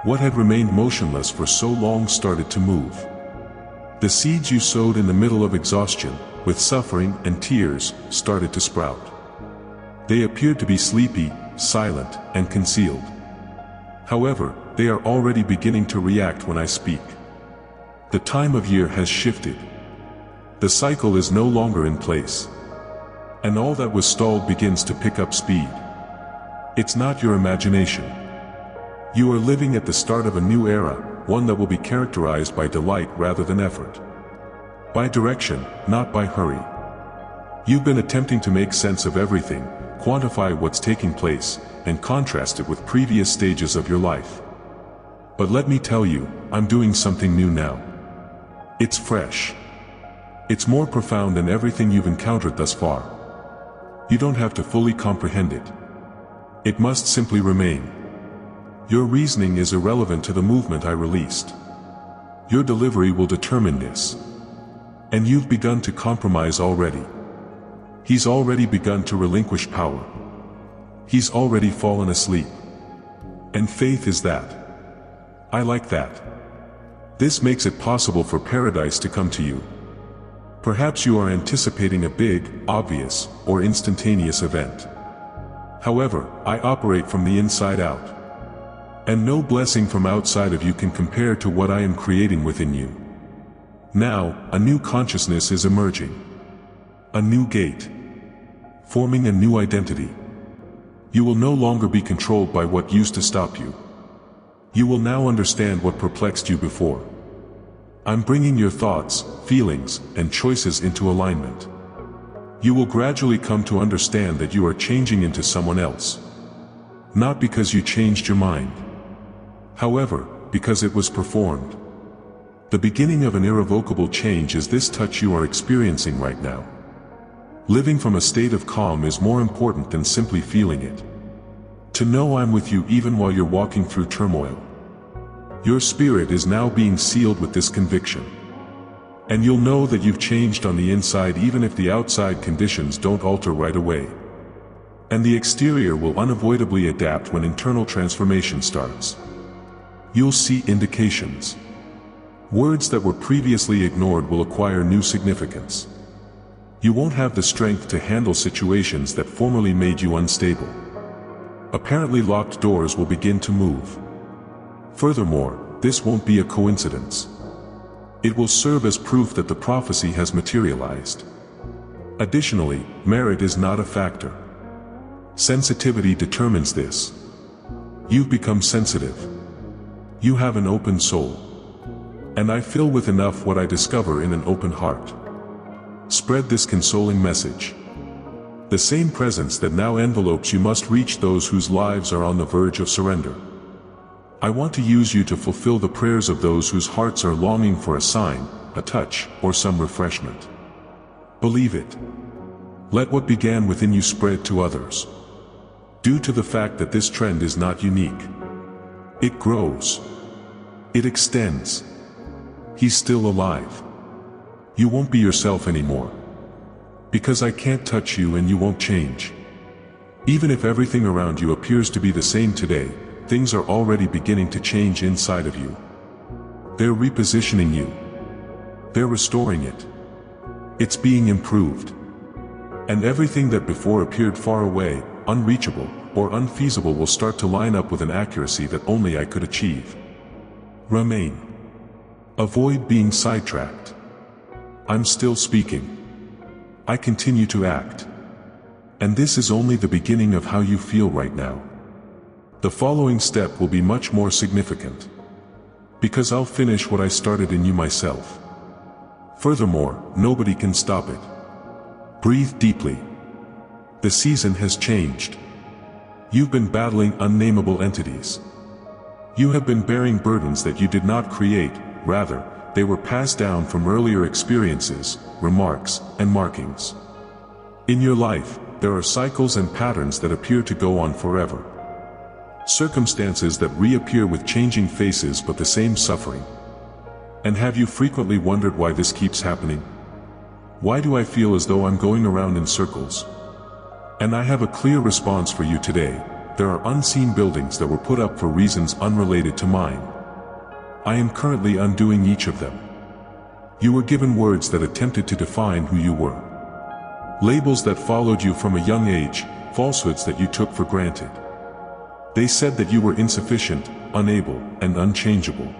What had remained motionless for so long started to move. The seeds you sowed in the middle of exhaustion, with suffering and tears, started to sprout. They appeared to be sleepy, silent, and concealed. However, they are already beginning to react when I speak. The time of year has shifted. The cycle is no longer in place. And all that was stalled begins to pick up speed. It's not your imagination. You are living at the start of a new era, one that will be characterized by delight rather than effort. By direction, not by hurry. You've been attempting to make sense of everything, quantify what's taking place, and contrast it with previous stages of your life. But let me tell you, I'm doing something new now. It's fresh. It's more profound than everything you've encountered thus far. You don't have to fully comprehend it. It must simply remain. Your reasoning is irrelevant to the movement I released. Your delivery will determine this. And you've begun to compromise already. He's already begun to relinquish power. He's already fallen asleep. And faith is that. I like that. This makes it possible for paradise to come to you. Perhaps you are anticipating a big, obvious, or instantaneous event. However, I operate from the inside out. And no blessing from outside of you can compare to what I am creating within you. Now, a new consciousness is emerging. A new gate. Forming a new identity. You will no longer be controlled by what used to stop you. You will now understand what perplexed you before. I'm bringing your thoughts, feelings, and choices into alignment. You will gradually come to understand that you are changing into someone else. Not because you changed your mind. However, because it was performed. The beginning of an irrevocable change is this touch you are experiencing right now. Living from a state of calm is more important than simply feeling it. To know I'm with you even while you're walking through turmoil. Your spirit is now being sealed with this conviction. And you'll know that you've changed on the inside even if the outside conditions don't alter right away. And the exterior will unavoidably adapt when internal transformation starts. You'll see indications. Words that were previously ignored will acquire new significance. You won't have the strength to handle situations that formerly made you unstable. Apparently locked doors will begin to move. Furthermore, this won't be a coincidence. It will serve as proof that the prophecy has materialized. Additionally, merit is not a factor. Sensitivity determines this. You've become sensitive. You have an open soul. And I fill with enough what I discover in an open heart. Spread this consoling message. The same presence that now envelopes you must reach those whose lives are on the verge of surrender. I want to use you to fulfill the prayers of those whose hearts are longing for a sign, a touch, or some refreshment. Believe it. Let what began within you spread to others. Due to the fact that this trend is not unique. It grows. It extends. He's still alive. You won't be yourself anymore. Because I can't touch you and you won't change. Even if everything around you appears to be the same today, things are already beginning to change inside of you. They're repositioning you. They're restoring it. It's being improved. And everything that before appeared far away, unreachable, or unfeasible will start to line up with an accuracy that only I could achieve. Remain. Avoid being sidetracked. I'm still speaking. I continue to act. And this is only the beginning of how you feel right now. The following step will be much more significant. Because I'll finish what I started in you myself. Furthermore, nobody can stop it. Breathe deeply. The season has changed. You've been battling unnameable entities. You have been bearing burdens that you did not create, rather, they were passed down from earlier experiences, remarks, and markings. In your life, there are cycles and patterns that appear to go on forever. Circumstances that reappear with changing faces but the same suffering. And have you frequently wondered why this keeps happening? Why do I feel as though I'm going around in circles? And I have a clear response for you today. There are unseen buildings that were put up for reasons unrelated to mine. I am currently undoing each of them. You were given words that attempted to define who you were. Labels that followed you from a young age, falsehoods that you took for granted. They said that you were insufficient, unable, and unchangeable.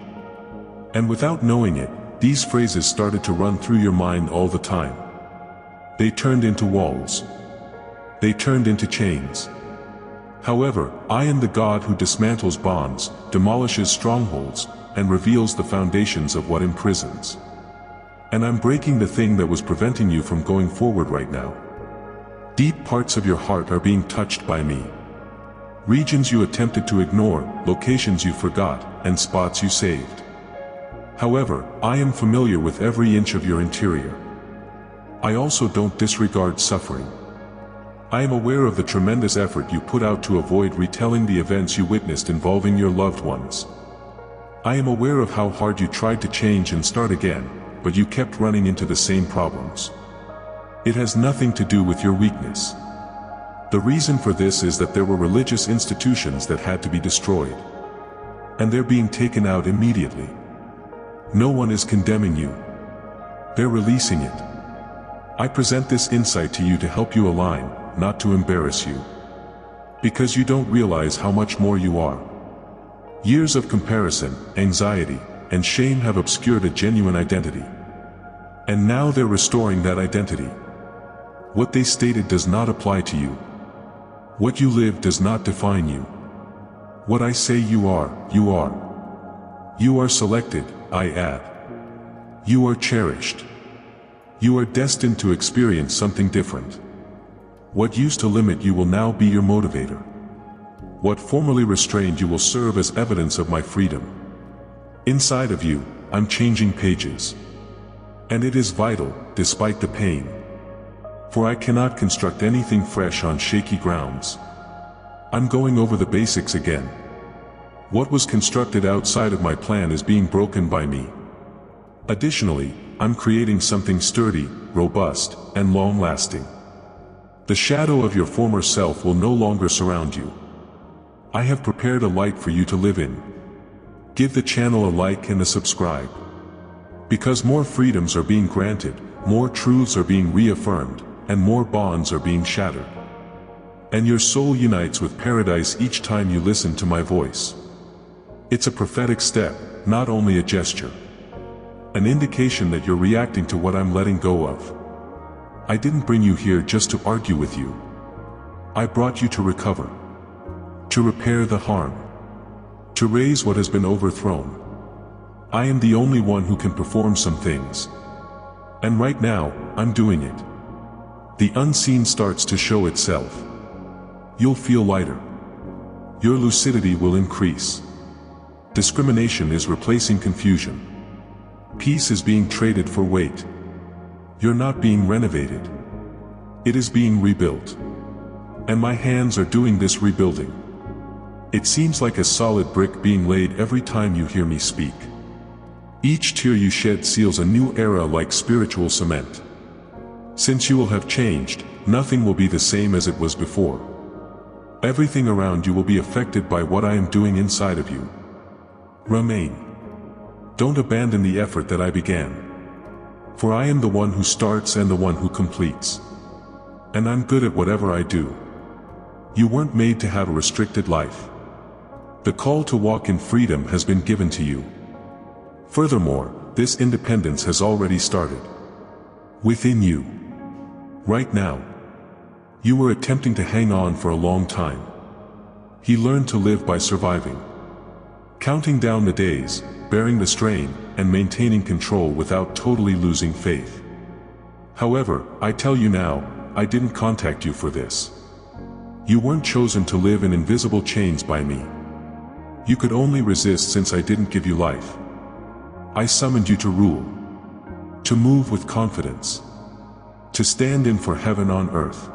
And without knowing it, these phrases started to run through your mind all the time. They turned into walls. They turned into chains. However, I am the God who dismantles bonds, demolishes strongholds, and reveals the foundations of what imprisons. And I'm breaking the thing that was preventing you from going forward right now. Deep parts of your heart are being touched by me. Regions you attempted to ignore, locations you forgot, and spots you saved. However, I am familiar with every inch of your interior. I also don't disregard suffering. I am aware of the tremendous effort you put out to avoid retelling the events you witnessed involving your loved ones. I am aware of how hard you tried to change and start again, but you kept running into the same problems. It has nothing to do with your weakness. The reason for this is that there were religious institutions that had to be destroyed. And they're being taken out immediately. No one is condemning you. They're releasing it. I present this insight to you to help you align, not to embarrass you. Because you don't realize how much more you are. Years of comparison, anxiety, and shame have obscured a genuine identity. And now they're restoring that identity. What they stated does not apply to you. What you live does not define you. What I say you are, you are. You are selected, I add. You are cherished. You are destined to experience something different. What used to limit you will now be your motivator. What formerly restrained you will serve as evidence of my freedom. Inside of you, I'm changing pages. And it is vital, despite the pain. For I cannot construct anything fresh on shaky grounds. I'm going over the basics again. What was constructed outside of my plan is being broken by me. Additionally, I'm creating something sturdy, robust, and long-lasting. The shadow of your former self will no longer surround you. I have prepared a light for you to live in. Give the channel a like and a subscribe. Because more freedoms are being granted, more truths are being reaffirmed, and more bonds are being shattered. And your soul unites with paradise each time you listen to my voice. It's a prophetic step, not only a gesture. An indication that you're reacting to what I'm letting go of. I didn't bring you here just to argue with you. I brought you to recover. To repair the harm. To raise what has been overthrown. I am the only one who can perform some things. And right now, I'm doing it. The unseen starts to show itself. You'll feel lighter. Your lucidity will increase. Discrimination is replacing confusion. Peace is being traded for weight. You're not being renovated. It is being rebuilt. And my hands are doing this rebuilding. It seems like a solid brick being laid every time you hear me speak. Each tear you shed seals a new era like spiritual cement. Since you will have changed, nothing will be the same as it was before. Everything around you will be affected by what I am doing inside of you. Remain. Don't abandon the effort that I began. For I am the one who starts and the one who completes. And I'm good at whatever I do. You weren't made to have a restricted life. The call to walk in freedom has been given to you. Furthermore, this independence has already started. Within you. Right now. You were attempting to hang on for a long time. He learned to live by surviving. Counting down the days, bearing the strain, and maintaining control without totally losing faith. However, I tell you now, I didn't contact you for this. You weren't chosen to live in invisible chains by me. You could only resist since I didn't give you life. I summoned you to rule. To move with confidence. To stand in for heaven on earth.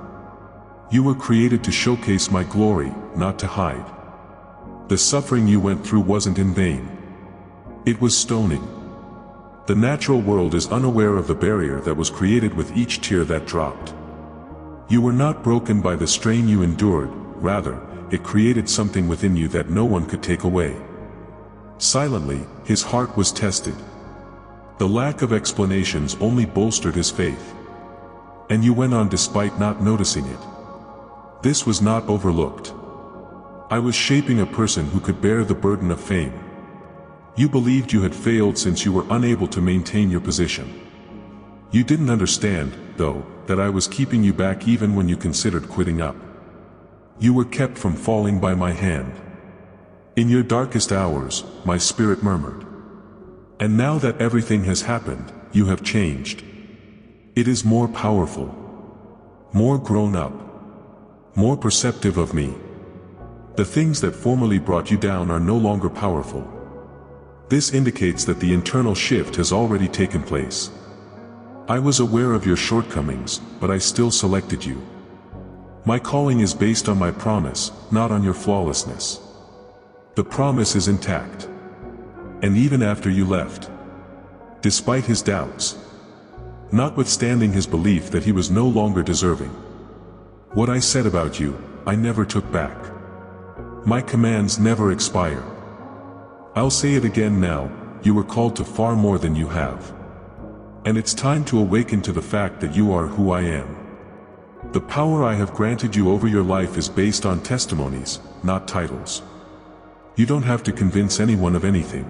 You were created to showcase my glory, not to hide. The suffering you went through wasn't in vain. It was stoning. The natural world is unaware of the barrier that was created with each tear that dropped. You were not broken by the strain you endured, rather, it created something within you that no one could take away. Silently, his heart was tested. The lack of explanations only bolstered his faith. And you went on despite not noticing it. This was not overlooked. I was shaping a person who could bear the burden of fame. You believed you had failed since you were unable to maintain your position. You didn't understand, though, that I was keeping you back even when you considered quitting up. You were kept from falling by my hand. In your darkest hours, my spirit murmured. And now that everything has happened, you have changed. It is more powerful. More grown up. More perceptive of me. The things that formerly brought you down are no longer powerful. This indicates that the internal shift has already taken place. I was aware of your shortcomings, but I still selected you. My calling is based on my promise, not on your flawlessness. The promise is intact. And even after you left, despite his doubts, notwithstanding his belief that he was no longer deserving, what I said about you, I never took back. My commands never expire. I'll say it again now, you were called to far more than you have. And it's time to awaken to the fact that you are who I am. The power I have granted you over your life is based on testimonies, not titles. You don't have to convince anyone of anything.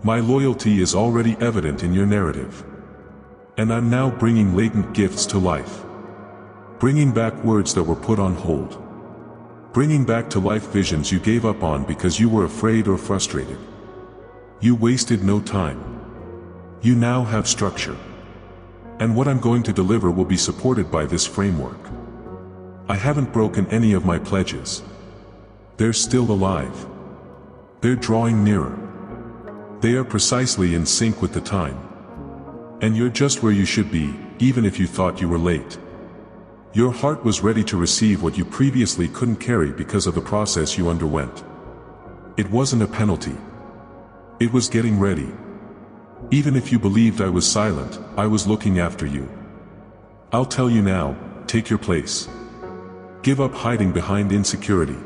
My loyalty is already evident in your narrative. And I'm now bringing latent gifts to life. Bringing back words that were put on hold. Bringing back to life visions you gave up on because you were afraid or frustrated. You wasted no time. You now have structure. And what I'm going to deliver will be supported by this framework. I haven't broken any of my pledges. They're still alive. They're drawing nearer. They are precisely in sync with the time. And you're just where you should be, even if you thought you were late. Your heart was ready to receive what you previously couldn't carry because of the process you underwent. It wasn't a penalty. It was getting ready. Even if you believed I was silent, I was looking after you. I'll tell you now, take your place. Give up hiding behind insecurity.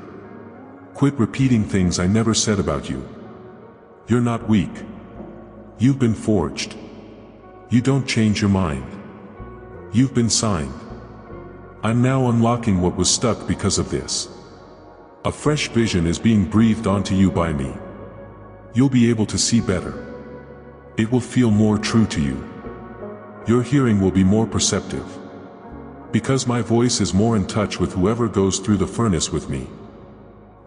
Quit repeating things I never said about you. You're not weak. You've been forged. You don't change your mind. You've been signed. I'm now unlocking what was stuck because of this. A fresh vision is being breathed onto you by me. You'll be able to see better. It will feel more true to you. Your hearing will be more perceptive. Because my voice is more in touch with whoever goes through the furnace with me.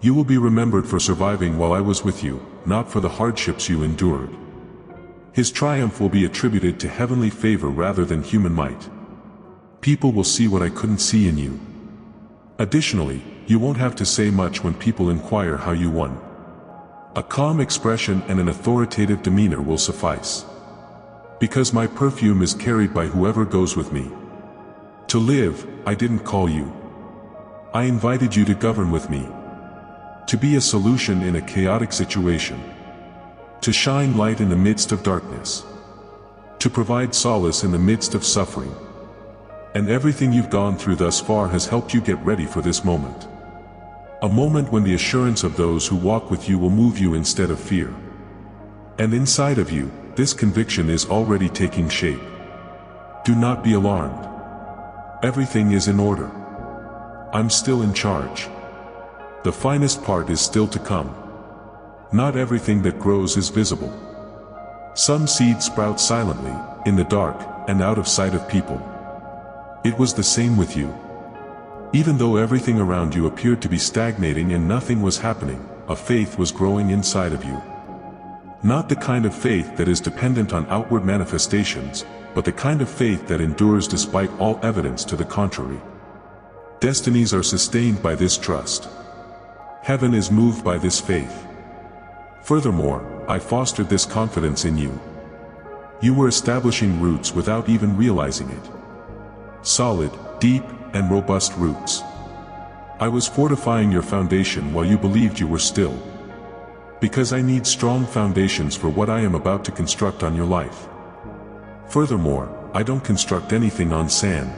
You will be remembered for surviving while I was with you, not for the hardships you endured. His triumph will be attributed to heavenly favor rather than human might. People will see what I couldn't see in you. Additionally, you won't have to say much when people inquire how you won. A calm expression and an authoritative demeanor will suffice. Because my perfume is carried by whoever goes with me. To live, I didn't call you. I invited you to govern with me. To be a solution in a chaotic situation. To shine light in the midst of darkness. To provide solace in the midst of suffering. And everything you've gone through thus far has helped you get ready for this moment. A moment when the assurance of those who walk with you will move you instead of fear. And inside of you, this conviction is already taking shape. Do not be alarmed. Everything is in order. I'm still in charge. The finest part is still to come. Not everything that grows is visible. Some seeds sprout silently, in the dark, and out of sight of people. It was the same with you. Even though everything around you appeared to be stagnating and nothing was happening, a faith was growing inside of you. Not the kind of faith that is dependent on outward manifestations, but the kind of faith that endures despite all evidence to the contrary. Destinies are sustained by this trust. Heaven is moved by this faith. Furthermore, I fostered this confidence in you. You were establishing roots without even realizing it. Solid, deep, and robust roots. I was fortifying your foundation while you believed you were still. Because I need strong foundations for what I am about to construct on your life. Furthermore, I don't construct anything on sand.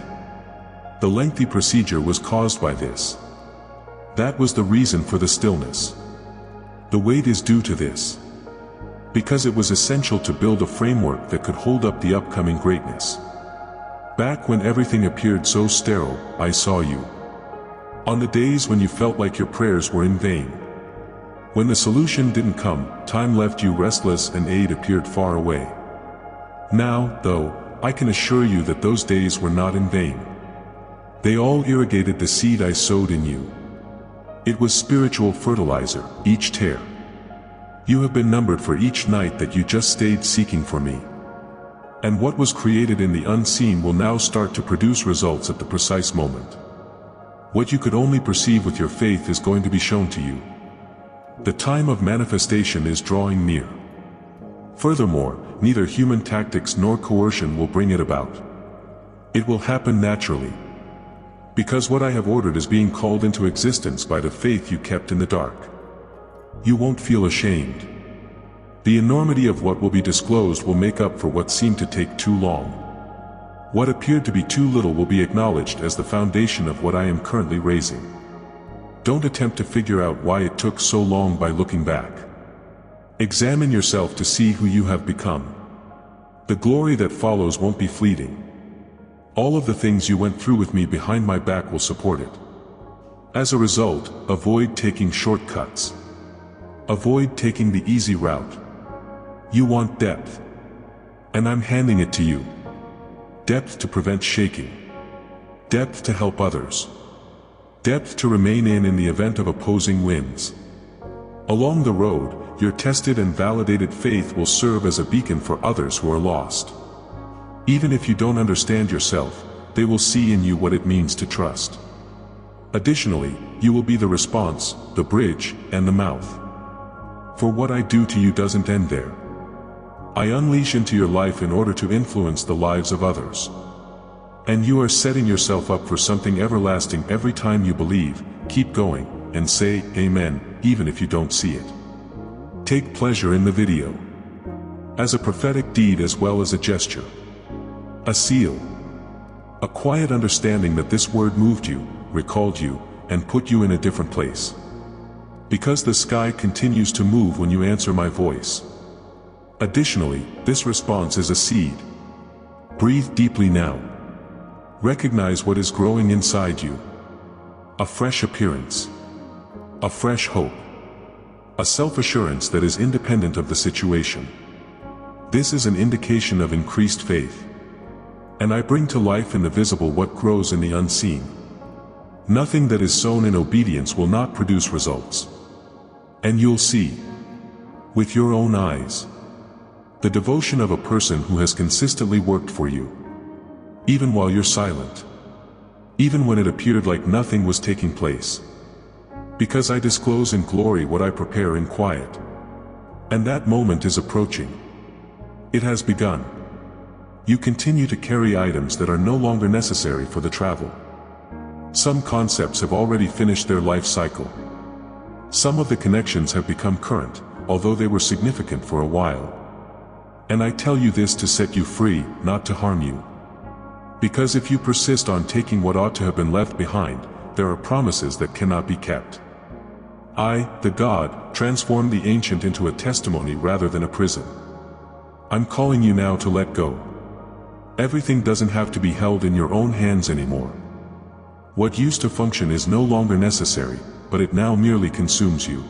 The lengthy procedure was caused by this. That was the reason for the stillness. The wait is due to this. Because it was essential to build a framework that could hold up the upcoming greatness. Back when everything appeared so sterile, I saw you. On the days when you felt like your prayers were in vain. When the solution didn't come, time left you restless and aid appeared far away. Now, though, I can assure you that those days were not in vain. They all irrigated the seed I sowed in you. It was spiritual fertilizer, each tear. You have been numbered for each night that you just stayed seeking for me. And what was created in the unseen will now start to produce results at the precise moment. What you could only perceive with your faith is going to be shown to you. The time of manifestation is drawing near. Furthermore, neither human tactics nor coercion will bring it about. It will happen naturally. Because what I have ordered is being called into existence by the faith you kept in the dark. You won't feel ashamed. The enormity of what will be disclosed will make up for what seemed to take too long. What appeared to be too little will be acknowledged as the foundation of what I am currently raising. Don't attempt to figure out why it took so long by looking back. Examine yourself to see who you have become. The glory that follows won't be fleeting. All of the things you went through with me behind my back will support it. As a result, avoid taking shortcuts. Avoid taking the easy route. You want depth. And I'm handing it to you. Depth to prevent shaking. Depth to help others. Depth to remain in the event of opposing winds. Along the road, your tested and validated faith will serve as a beacon for others who are lost. Even if you don't understand yourself, they will see in you what it means to trust. Additionally, you will be the response, the bridge, and the mouth. For what I do to you doesn't end there. I unleash into your life in order to influence the lives of others. And you are setting yourself up for something everlasting every time you believe, keep going, and say, Amen, even if you don't see it. Take pleasure in the video. As a prophetic deed as well as a gesture. A seal. A quiet understanding that this word moved you, recalled you, and put you in a different place. Because the sky continues to move when you answer my voice. Additionally, this response is a seed. Breathe deeply now. Recognize what is growing inside you. A fresh appearance. A fresh hope. A self-assurance that is independent of the situation. This is an indication of increased faith. And I bring to life in the visible what grows in the unseen. Nothing that is sown in obedience will not produce results. And you'll see, with your own eyes, the devotion of a person who has consistently worked for you. Even while you're silent. Even when it appeared like nothing was taking place. Because I disclose in glory what I prepare in quiet. And that moment is approaching. It has begun. You continue to carry items that are no longer necessary for the travel. Some concepts have already finished their life cycle. Some of the connections have become current, although they were significant for a while. And I tell you this to set you free, not to harm you. Because if you persist on taking what ought to have been left behind, there are promises that cannot be kept. I, the God, transform the ancient into a testimony rather than a prison. I'm calling you now to let go. Everything doesn't have to be held in your own hands anymore. What used to function is no longer necessary, but it now merely consumes you.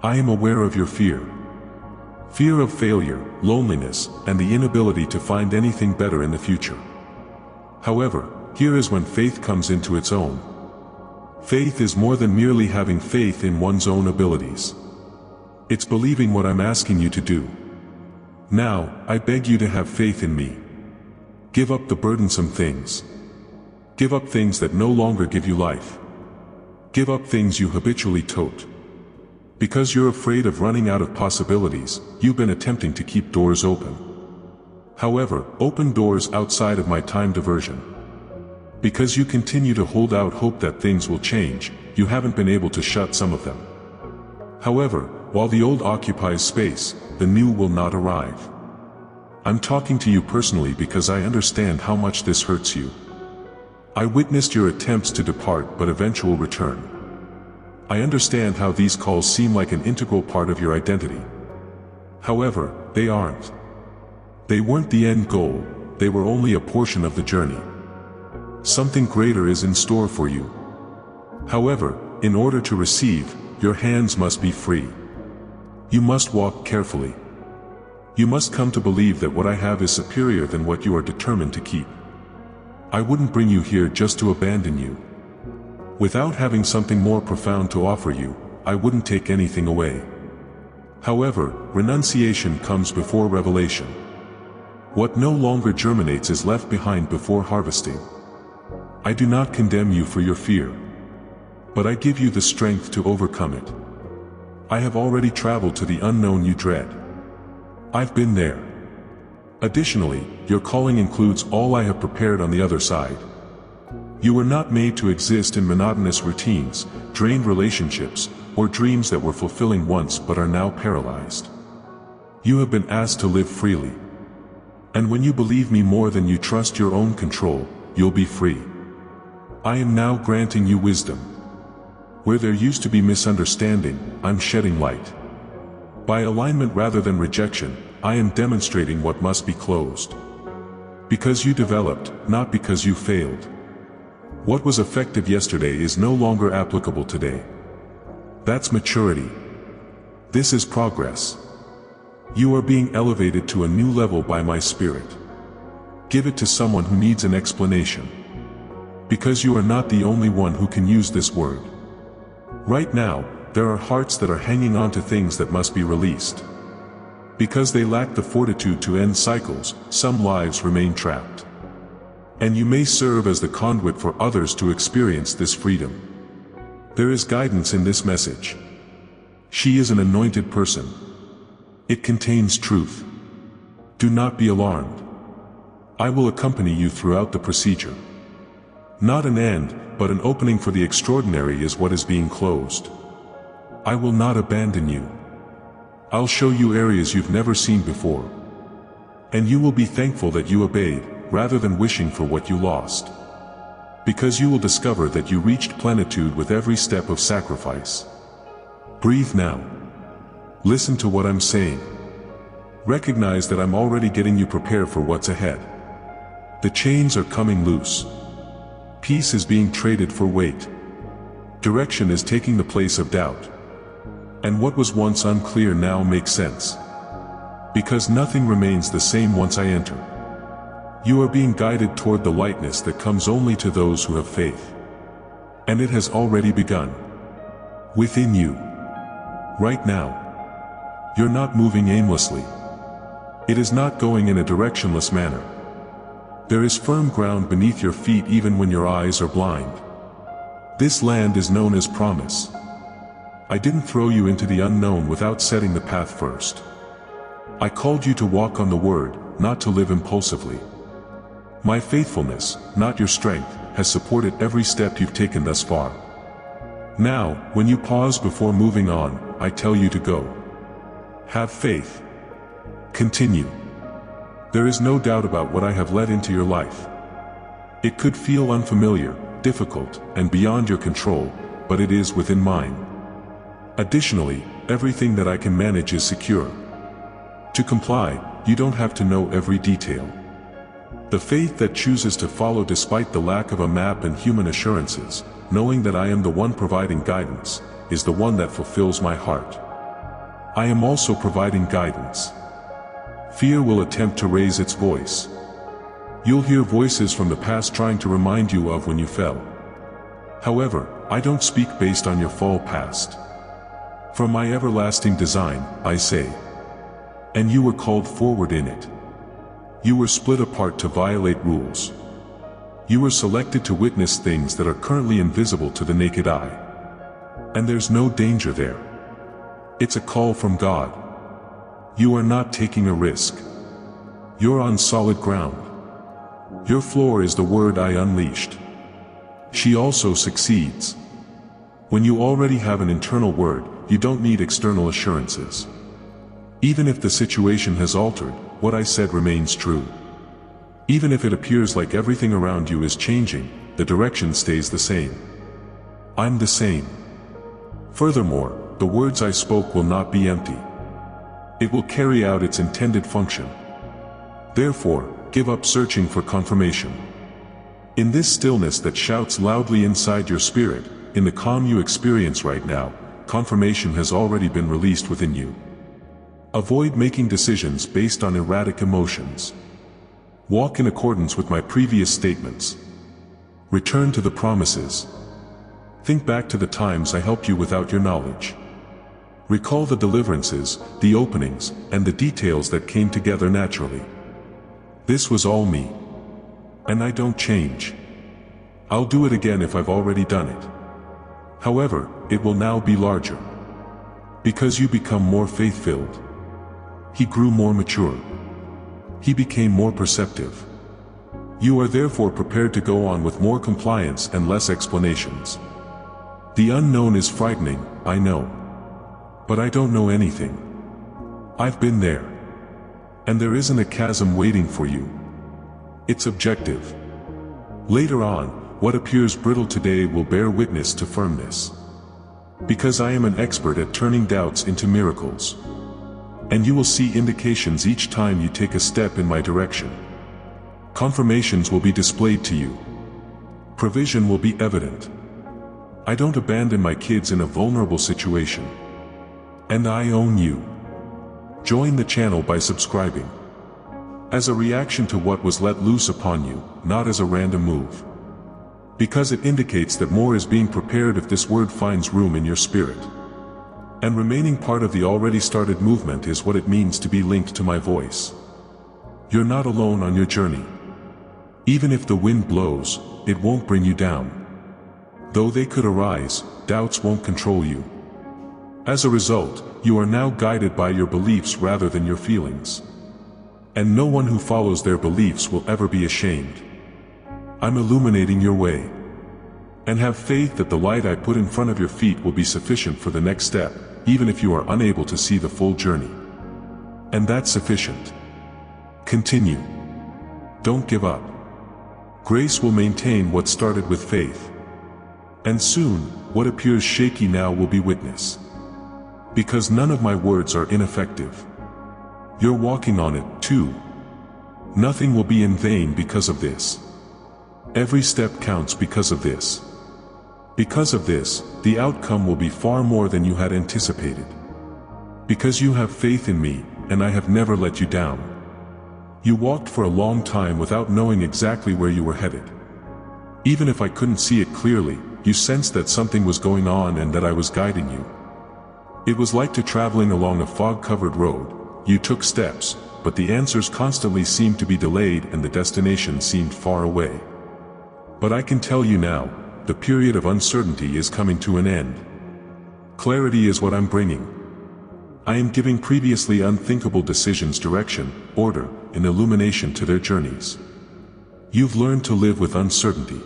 I am aware of your fear. Fear of failure, loneliness, and the inability to find anything better in the future. However, here is when faith comes into its own. Faith is more than merely having faith in one's own abilities. It's believing what I'm asking you to do. Now, I beg you to have faith in me. Give up the burdensome things. Give up things that no longer give you life. Give up things you habitually tote. Because you're afraid of running out of possibilities, you've been attempting to keep doors open. However, open doors outside of my time diversion. Because you continue to hold out hope that things will change, you haven't been able to shut some of them. However, while the old occupies space, the new will not arrive. I'm talking to you personally because I understand how much this hurts you. I witnessed your attempts to depart but eventual return. I understand how these calls seem like an integral part of your identity. However, they aren't. They weren't the end goal, they were only a portion of the journey. Something greater is in store for you. However, in order to receive, your hands must be free. You must walk carefully. You must come to believe that what I have is superior than what you are determined to keep. I wouldn't bring you here just to abandon you. Without having something more profound to offer you, I wouldn't take anything away. However, renunciation comes before revelation. What no longer germinates is left behind before harvesting. I do not condemn you for your fear. But I give you the strength to overcome it. I have already traveled to the unknown you dread. I've been there. Additionally, your calling includes all I have prepared on the other side. You were not made to exist in monotonous routines, drained relationships, or dreams that were fulfilling once but are now paralyzed. You have been asked to live freely. And when you believe me more than you trust your own control, you'll be free. I am now granting you wisdom. Where there used to be misunderstanding, I'm shedding light. By alignment rather than rejection, I am demonstrating what must be closed. Because you developed, not because you failed. What was effective yesterday is no longer applicable today. That's maturity. This is progress. You are being elevated to a new level by my Spirit. Give it to someone who needs an explanation. Because you are not the only one who can use this word. Right now, there are hearts that are hanging on to things that must be released. Because they lack the fortitude to end cycles, some lives remain trapped. And you may serve as the conduit for others to experience this freedom. There is guidance in this message. She is an anointed person. It contains truth. Do not be alarmed. I will accompany you throughout the procedure. Not an end, but an opening for the extraordinary is what is being closed. I will not abandon you. I'll show you areas you've never seen before. And you will be thankful that you obeyed, rather than wishing for what you lost. Because you will discover that you reached plenitude with every step of sacrifice. Breathe now. Listen to what I'm saying. Recognize that I'm already getting you prepared for what's ahead. The chains are coming loose. Peace is being traded for weight. Direction is taking the place of doubt. And what was once unclear now makes sense. Because nothing remains the same once I enter. You are being guided toward the lightness that comes only to those who have faith. And it has already begun. Within you. Right now. You're not moving aimlessly. It is not going in a directionless manner. There is firm ground beneath your feet even when your eyes are blind. This land is known as promise. I didn't throw you into the unknown without setting the path first. I called you to walk on the word, not to live impulsively. My faithfulness, not your strength, has supported every step you've taken thus far. Now, when you pause before moving on, I tell you to go. Have faith. Continue. There is no doubt about what I have let into your life. It could feel unfamiliar, difficult, and beyond your control, but it is within mine. Additionally, everything that I can manage is secure. To comply, you don't have to know every detail. The faith that chooses to follow despite the lack of a map and human assurances, knowing that I am the one providing guidance, is the one that fulfills my heart. I am also providing guidance. Fear will attempt to raise its voice. You'll hear voices from the past trying to remind you of when you fell. However, I don't speak based on your fall past. From my everlasting design, I say. And you were called forward in it. You were split apart to violate rules. You were selected to witness things that are currently invisible to the naked eye. And there's no danger there. It's a call from God. You are not taking a risk. You're on solid ground. Your floor is the word I unleashed. She also succeeds. When you already have an internal word, you don't need external assurances. Even if the situation has altered, what I said remains true. Even if it appears like everything around you is changing, the direction stays the same. I'm the same. Furthermore, the words I spoke will not be empty. It will carry out its intended function. Therefore, give up searching for confirmation. In this stillness that shouts loudly inside your spirit, in the calm you experience right now, confirmation has already been released within you. Avoid making decisions based on erratic emotions. Walk in accordance with my previous statements. Return to the promises. Think back to the times I helped you without your knowledge. Recall the deliverances, the openings, and the details that came together naturally. This was all me. And I don't change. I'll do it again if I've already done it. However, it will now be larger. Because you become more faith-filled. He grew more mature. He became more perceptive. You are therefore prepared to go on with more compliance and less explanations. The unknown is frightening, I know. But I don't know anything. I've been there. And there isn't a chasm waiting for you. It's objective. Later on, what appears brittle today will bear witness to firmness. Because I am an expert at turning doubts into miracles. And you will see indications each time you take a step in my direction. Confirmations will be displayed to you. Provision will be evident. I don't abandon my kids in a vulnerable situation. And I own you. Join the channel by subscribing. As a reaction to what was let loose upon you, not as a random move. Because it indicates that more is being prepared if this word finds room in your spirit. And remaining part of the already started movement is what it means to be linked to my voice. You're not alone on your journey. Even if the wind blows, it won't bring you down. Though they could arise, doubts won't control you. As a result, you are now guided by your beliefs rather than your feelings. And no one who follows their beliefs will ever be ashamed. I'm illuminating your way. And have faith that the light I put in front of your feet will be sufficient for the next step, even if you are unable to see the full journey. And that's sufficient. Continue. Don't give up. Grace will maintain what started with faith. And soon, what appears shaky now will be witness. Because none of my words are ineffective. You're walking on it, too. Nothing will be in vain because of this. Every step counts because of this. Because of this, the outcome will be far more than you had anticipated. Because you have faith in me, and I have never let you down. You walked for a long time without knowing exactly where you were headed. Even if I couldn't see it clearly, you sensed that something was going on and that I was guiding you. It was like traveling along a fog-covered road. You took steps, but the answers constantly seemed to be delayed and the destination seemed far away. But I can tell you now, the period of uncertainty is coming to an end. Clarity is what I'm bringing. I am giving previously unthinkable decisions direction, order, and illumination to their journeys. You've learned to live with uncertainty.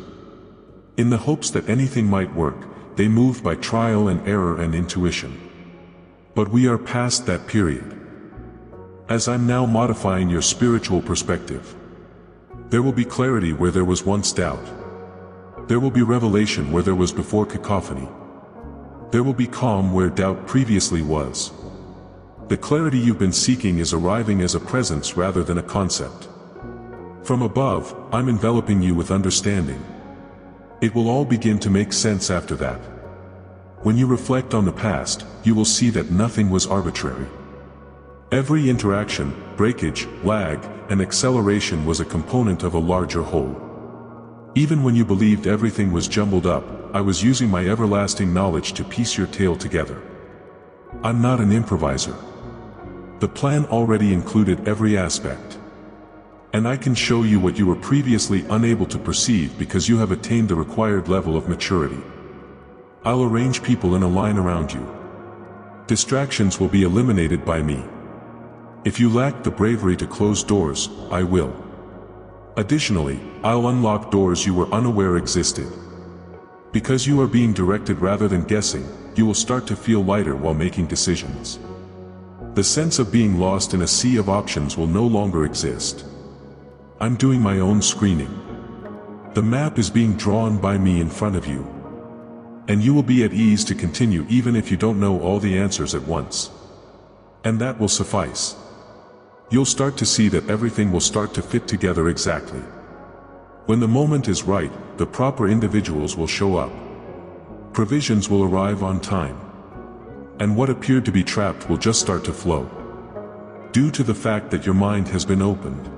In the hopes that anything might work, they moved by trial and error and intuition. But we are past that period. As I'm now modifying your spiritual perspective, there will be clarity where there was once doubt. There will be revelation where there was before cacophony. There will be calm where doubt previously was. The clarity you've been seeking is arriving as a presence rather than a concept. From above, I'm enveloping you with understanding. It will all begin to make sense after that. When you reflect on the past, you will see that nothing was arbitrary. Every interaction, breakage, lag, and acceleration was a component of a larger whole. Even when you believed everything was jumbled up, I was using my everlasting knowledge to piece your tale together. I'm not an improviser. The plan already included every aspect. And I can show you what you were previously unable to perceive because you have attained the required level of maturity. I'll arrange people in a line around you. Distractions will be eliminated by me. If you lack the bravery to close doors, I will. Additionally, I'll unlock doors you were unaware existed. Because you are being directed rather than guessing, you will start to feel lighter while making decisions. The sense of being lost in a sea of options will no longer exist. I'm doing my own screening. The map is being drawn by me in front of you. And you will be at ease to continue even if you don't know all the answers at once. And that will suffice. You'll start to see that everything will start to fit together exactly. When the moment is right, the proper individuals will show up. Provisions will arrive on time. And what appeared to be trapped will just start to flow. Due to the fact that your mind has been opened.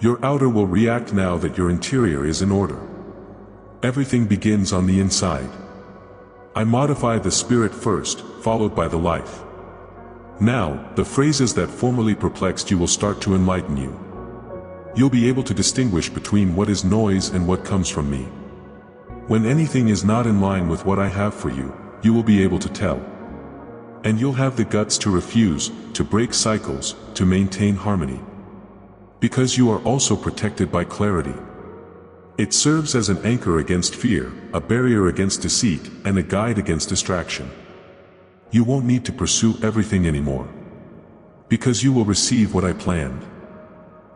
Your outer will react now that your interior is in order. Everything begins on the inside. I modify the spirit first, followed by the life. Now, the phrases that formerly perplexed you will start to enlighten you. You'll be able to distinguish between what is noise and what comes from me. When anything is not in line with what I have for you, you will be able to tell. And you'll have the guts to refuse, to break cycles, to maintain harmony. Because you are also protected by clarity. It serves as an anchor against fear, a barrier against deceit, and a guide against distraction. You won't need to pursue everything anymore. Because you will receive what I planned.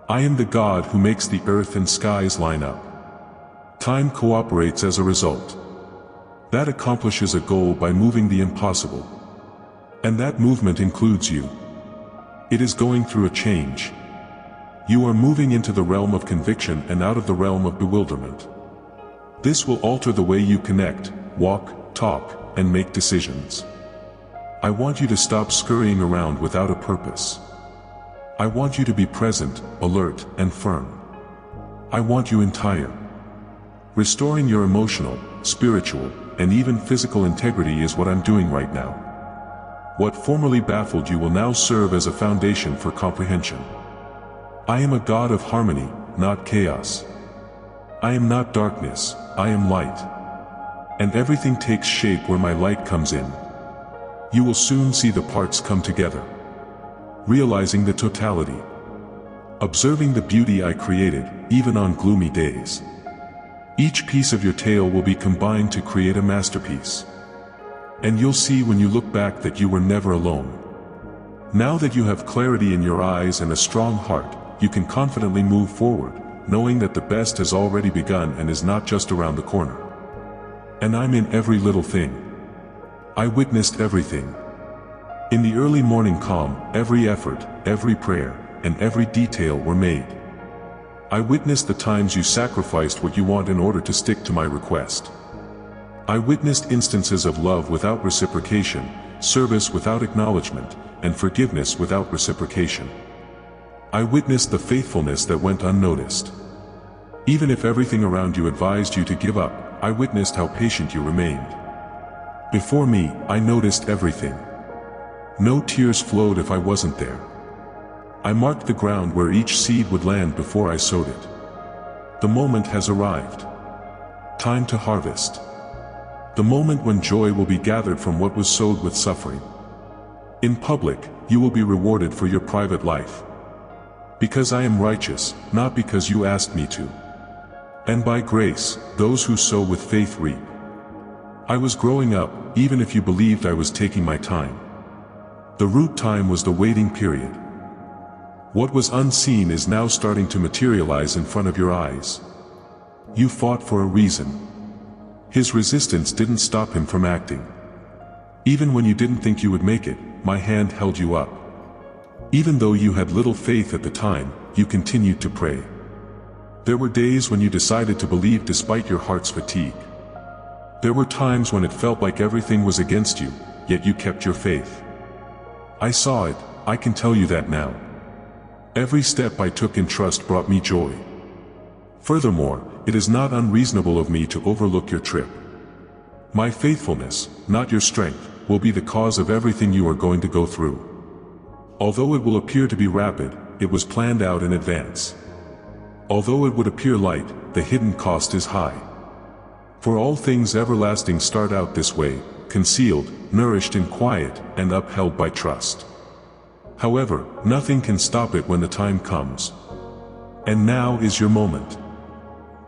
I am the God who makes the earth and skies line up. Time cooperates as a result. That accomplishes a goal by moving the impossible. And that movement includes you. It is going through a change. You are moving into the realm of conviction and out of the realm of bewilderment. This will alter the way you connect, walk, talk, and make decisions. I want you to stop scurrying around without a purpose. I want you to be present, alert, and firm. I want you entire. Restoring your emotional, spiritual, and even physical integrity is what I'm doing right now. What formerly baffled you will now serve as a foundation for comprehension. I am a God of harmony, not chaos. I am not darkness, I am light. And everything takes shape where my light comes in. You will soon see the parts come together. Realizing the totality. observing the beauty I created, even on gloomy days. Each piece of your tale will be combined to create a masterpiece. And you'll see when you look back that you were never alone. Now that you have clarity in your eyes and a strong heart, you can confidently move forward, knowing that the best has already begun and is not just around the corner. And I'm in every little thing. I witnessed everything. In the early morning calm, every effort, every prayer, and every detail were made. I witnessed the times you sacrificed what you want in order to stick to my request. I witnessed instances of love without reciprocation, service without acknowledgement, and forgiveness without reciprocation. I witnessed the faithfulness that went unnoticed. Even if everything around you advised you to give up, I witnessed how patient you remained. Before me, I noticed everything. No tears flowed if I wasn't there. I marked the ground where each seed would land before I sowed it. The moment has arrived. Time to harvest. The moment when joy will be gathered from what was sowed with suffering. In public, you will be rewarded for your private life. Because I am righteous, not because you asked me to. And by grace, those who sow with faith reap. I was growing up, even if you believed I was taking my time. The root time was the waiting period. What was unseen is now starting to materialize in front of your eyes. You fought for a reason. His resistance didn't stop him from acting. Even when you didn't think you would make it, my hand held you up. Even though you had little faith at the time, you continued to pray. There were days when you decided to believe despite your heart's fatigue. There were times when it felt like everything was against you, yet you kept your faith. I saw it, I can tell you that now. Every step I took in trust brought me joy. Furthermore, it is not unreasonable of me to overlook your trip. My faithfulness, not your strength, will be the cause of everything you are going to go through. Although it will appear to be rapid, it was planned out in advance. Although it would appear light, the hidden cost is high. For all things everlasting start out this way, concealed, nourished in quiet, and upheld by trust. However, nothing can stop it when the time comes. And now is your moment.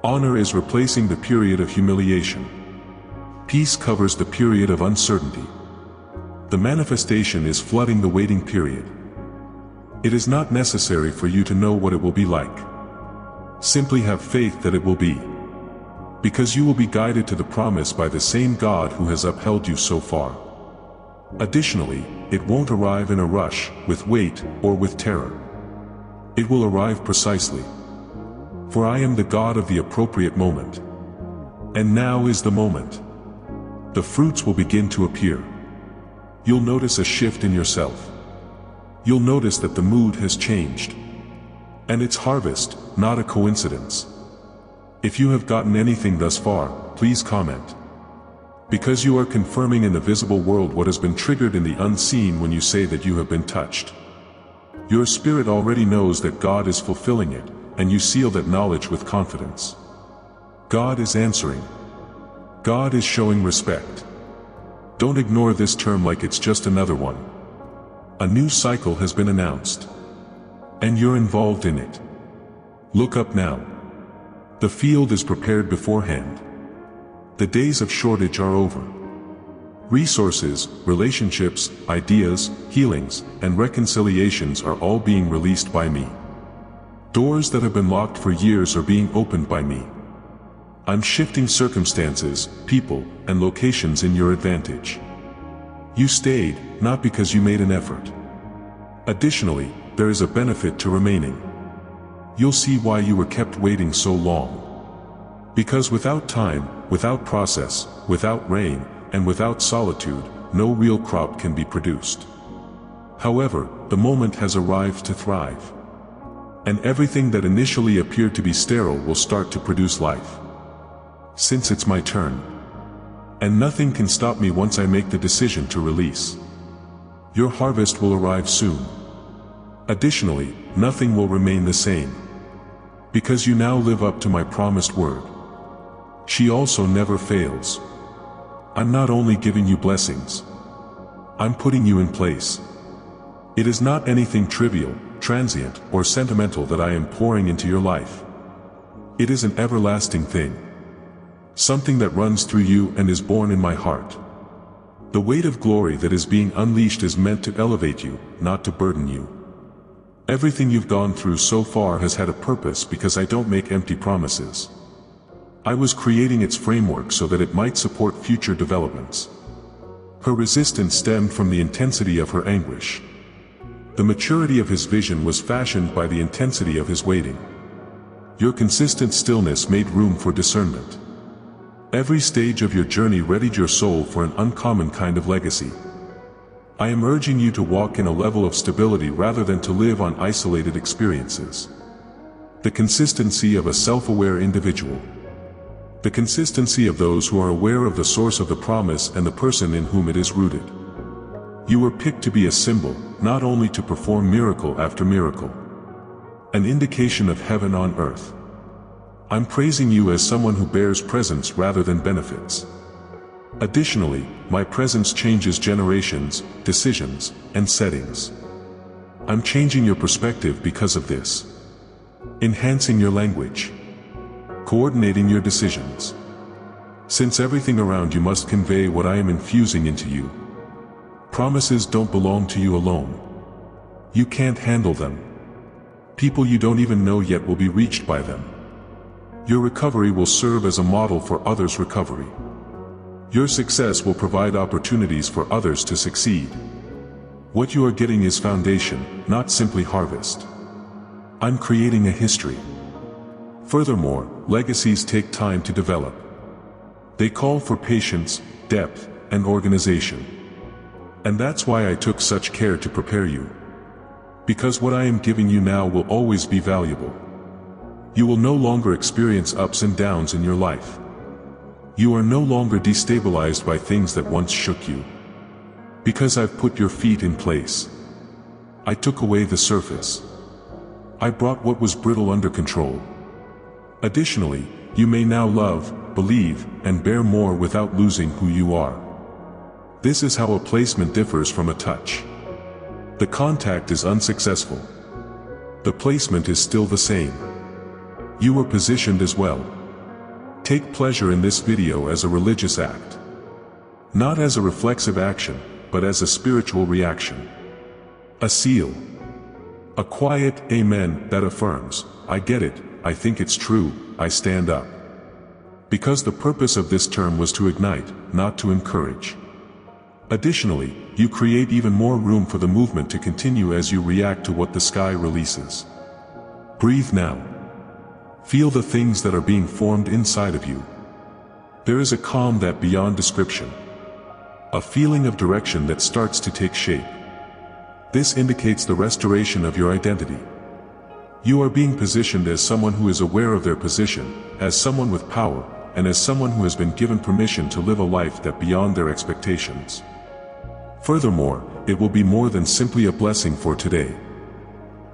Honor is replacing the period of humiliation. Peace covers the period of uncertainty. The manifestation is flooding the waiting period. It is not necessary for you to know what it will be like. Simply have faith that it will be. Because you will be guided to the promise by the same God who has upheld you so far. Additionally, it won't arrive in a rush, with weight, or with terror. It will arrive precisely. For I am the God of the appropriate moment. And now is the moment. The fruits will begin to appear. You'll notice a shift in yourself. You'll notice that the mood has changed. And it's harvest, not a coincidence. If you have gotten anything thus far, please comment. Because you are confirming in the visible world what has been triggered in the unseen when you say that you have been touched. Your spirit already knows that God is fulfilling it, and you seal that knowledge with confidence. God is answering. God is showing respect. Don't ignore this term like it's just another one. A new cycle has been announced. And you're involved in it. Look up now. The field is prepared beforehand. The days of shortage are over. Resources, relationships, ideas, healings, and reconciliations are all being released by me. Doors that have been locked for years are being opened by me. I'm shifting circumstances, people, and locations in your advantage. You stayed, not because you made an effort. Additionally, there is a benefit to remaining. You'll see why you were kept waiting so long. Because without time, without process, without rain, and without solitude, no real crop can be produced. However, the moment has arrived to thrive. And everything that initially appeared to be sterile will start to produce life. Since it's my turn. And nothing can stop me once I make the decision to release. Your harvest will arrive soon. Additionally, nothing will remain the same. Because you now live up to my promised word. She also never fails. I'm not only giving you blessings. I'm putting you in place. It is not anything trivial, transient, or sentimental that I am pouring into your life. It is an everlasting thing. Something that runs through you and is born in my heart. The weight of glory that is being unleashed is meant to elevate you, not to burden you. Everything you've gone through so far has had a purpose because I don't make empty promises. I was creating its framework so that it might support future developments. Her resistance stemmed from the intensity of her anguish. The maturity of his vision was fashioned by the intensity of his waiting. Your consistent stillness made room for discernment. Every stage of your journey readied your soul for an uncommon kind of legacy. I am urging you to walk in a level of stability rather than to live on isolated experiences. The consistency of a self-aware individual. The consistency of those who are aware of the source of the promise and the person in whom it is rooted. You were picked to be a symbol, not only to perform miracle after miracle. An indication of heaven on earth. I'm praising you as someone who bears presence rather than benefits. Additionally, my presence changes generations, decisions, and settings. I'm changing your perspective because of this. Enhancing your language. Coordinating your decisions. Since everything around you must convey what I am infusing into you. Promises don't belong to you alone. You can't handle them. People you don't even know yet will be reached by them. Your recovery will serve as a model for others' recovery. Your success will provide opportunities for others to succeed. What you are getting is foundation, not simply harvest. I'm creating a history. Furthermore, legacies take time to develop. They call for patience, depth, and organization. And that's why I took such care to prepare you. Because what I am giving you now will always be valuable. You will no longer experience ups and downs in your life. You are no longer destabilized by things that once shook you. Because I've put your feet in place. I took away the surface. I brought what was brittle under control. Additionally, you may now love, believe, and bear more without losing who you are. This is how a placement differs from a touch. The contact is unsuccessful. The placement is still the same. You were positioned as well. Take pleasure in this video as a religious act. Not as a reflexive action, but as a spiritual reaction. A seal. A quiet amen that affirms, I get it, I think it's true, I stand up. Because the purpose of this term was to ignite, not to encourage. Additionally, you create even more room for the movement to continue as you react to what the sky releases. Breathe now. Feel the things that are being formed inside of you. There is a calm that beyond description. A feeling of direction that starts to take shape. This indicates the restoration of your identity. You are being positioned as someone who is aware of their position, as someone with power, and as someone who has been given permission to live a life that beyond their expectations. Furthermore, it will be more than simply a blessing for today.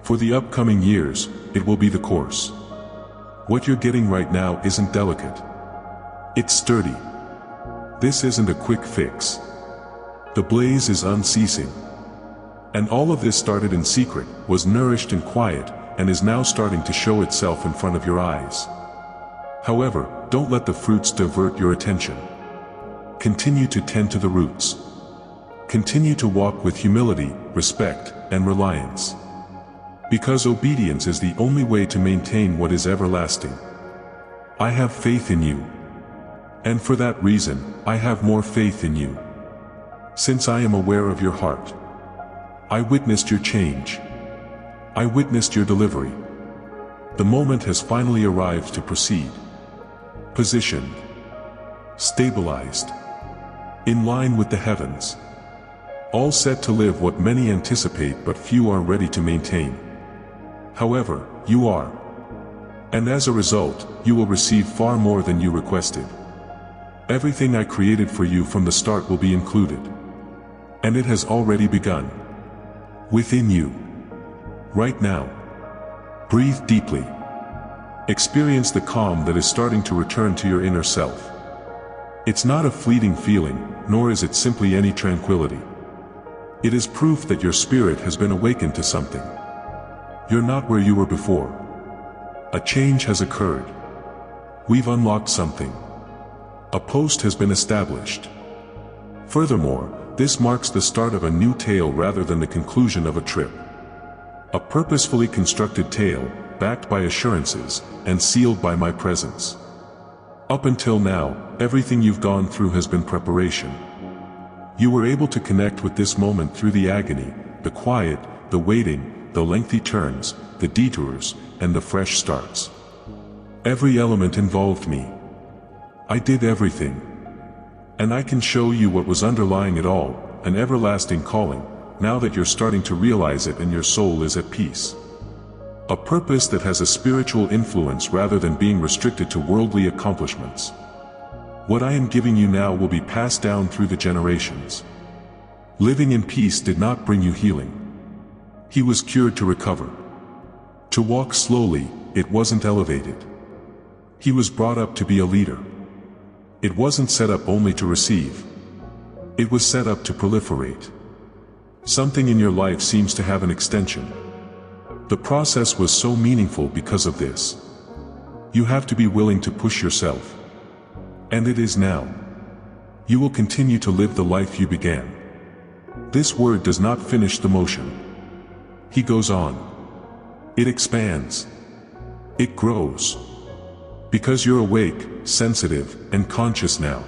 For the upcoming years, it will be the course. What you're getting right now isn't delicate. It's sturdy. This isn't a quick fix. The blaze is unceasing. And all of this started in secret, was nourished in quiet, and is now starting to show itself in front of your eyes. However, don't let the fruits divert your attention. Continue to tend to the roots. Continue to walk with humility, respect, and reliance. Because obedience is the only way to maintain what is everlasting. I have faith in you. And for that reason, I have more faith in you. Since I am aware of your heart. I witnessed your change. I witnessed your delivery. The moment has finally arrived to proceed. Positioned. Stabilized. In line with the heavens. All set to live what many anticipate but few are ready to maintain. However, you are. And as a result, you will receive far more than you requested. Everything I created for you from the start will be included. And it has already begun. Within you. Right now. Breathe deeply. Experience the calm that is starting to return to your inner self. It's not a fleeting feeling, nor is it simply any tranquility. It is proof that your spirit has been awakened to something. You're not where you were before. A change has occurred. We've unlocked something. A post has been established. Furthermore, this marks the start of a new tale rather than the conclusion of a trip. A purposefully constructed tale, backed by assurances, and sealed by my presence. Up until now, everything you've gone through has been preparation. You were able to connect with this moment through the agony, the quiet, the waiting, the lengthy turns, the detours, and the fresh starts. Every element involved me. I did everything. And I can show you what was underlying it all, an everlasting calling, now that you're starting to realize it and your soul is at peace. A purpose that has a spiritual influence rather than being restricted to worldly accomplishments. What I am giving you now will be passed down through the generations. Living in peace did not bring you healing. He was cured to recover. To walk slowly, it wasn't elevated. He was brought up to be a leader. It wasn't set up only to receive. It was set up to proliferate. Something in your life seems to have an extension. The process was so meaningful because of this. You have to be willing to push yourself. And it is now. You will continue to live the life you began. This word does not finish the motion. He goes on. It expands. It grows. Because you're awake, sensitive, and conscious now.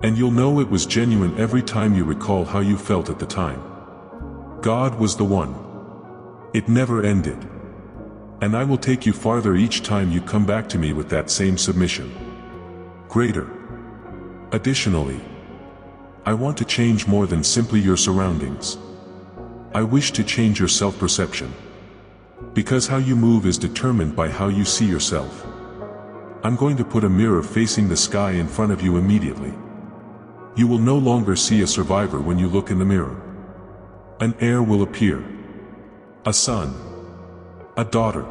And you'll know it was genuine every time you recall how you felt at the time. God was the one. It never ended. And I will take you farther each time you come back to me with that same submission. Greater. Additionally, I want to change more than simply your surroundings. I wish to change your self-perception. Because how you move is determined by how you see yourself. I'm going to put a mirror facing the sky in front of you immediately. You will no longer see a survivor when you look in the mirror. An heir will appear. A son. A daughter.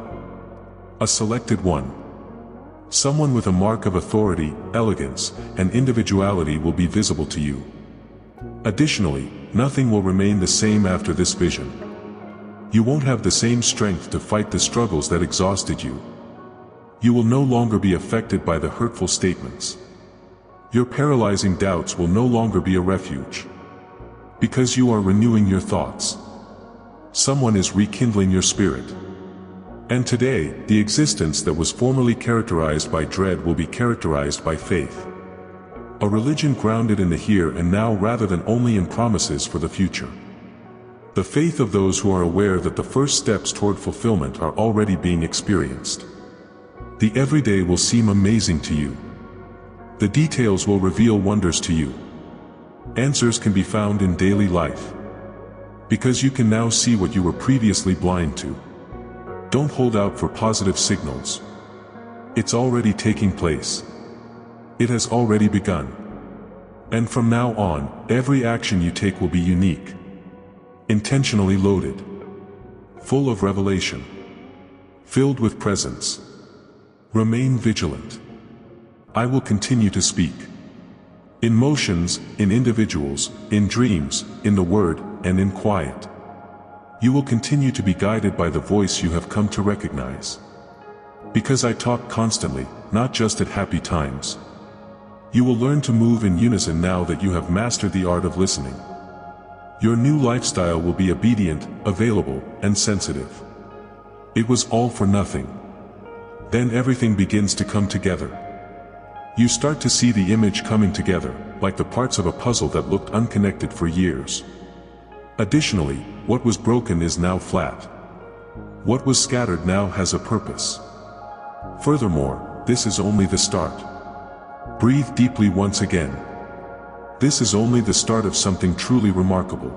A selected one. Someone with a mark of authority, elegance, and individuality will be visible to you. Additionally, nothing will remain the same after this vision. You won't have the same strength to fight the struggles that exhausted you. You will no longer be affected by the hurtful statements. Your paralyzing doubts will no longer be a refuge. Because you are renewing your thoughts. Someone is rekindling your spirit. And today, the existence that was formerly characterized by dread will be characterized by faith. A religion grounded in the here and now rather than only in promises for the future. The faith of those who are aware that the first steps toward fulfillment are already being experienced. The everyday will seem amazing to you. The details will reveal wonders to you. Answers can be found in daily life. Because you can now see what you were previously blind to. Don't hold out for positive signals. It's already taking place. It has already begun. And from now on, every action you take will be unique. Intentionally loaded. Full of revelation. Filled with presence. Remain vigilant. I will continue to speak. In motions, in individuals, in dreams, in the word, and in quiet. You will continue to be guided by the voice you have come to recognize. Because I talk constantly, not just at happy times. You will learn to move in unison now that you have mastered the art of listening. Your new lifestyle will be obedient, available, and sensitive. It was all for nothing. Then everything begins to come together. You start to see the image coming together, like the parts of a puzzle that looked unconnected for years. Additionally, what was broken is now flat. What was scattered now has a purpose. Furthermore, this is only the start. Breathe deeply once again. This is only the start of something truly remarkable.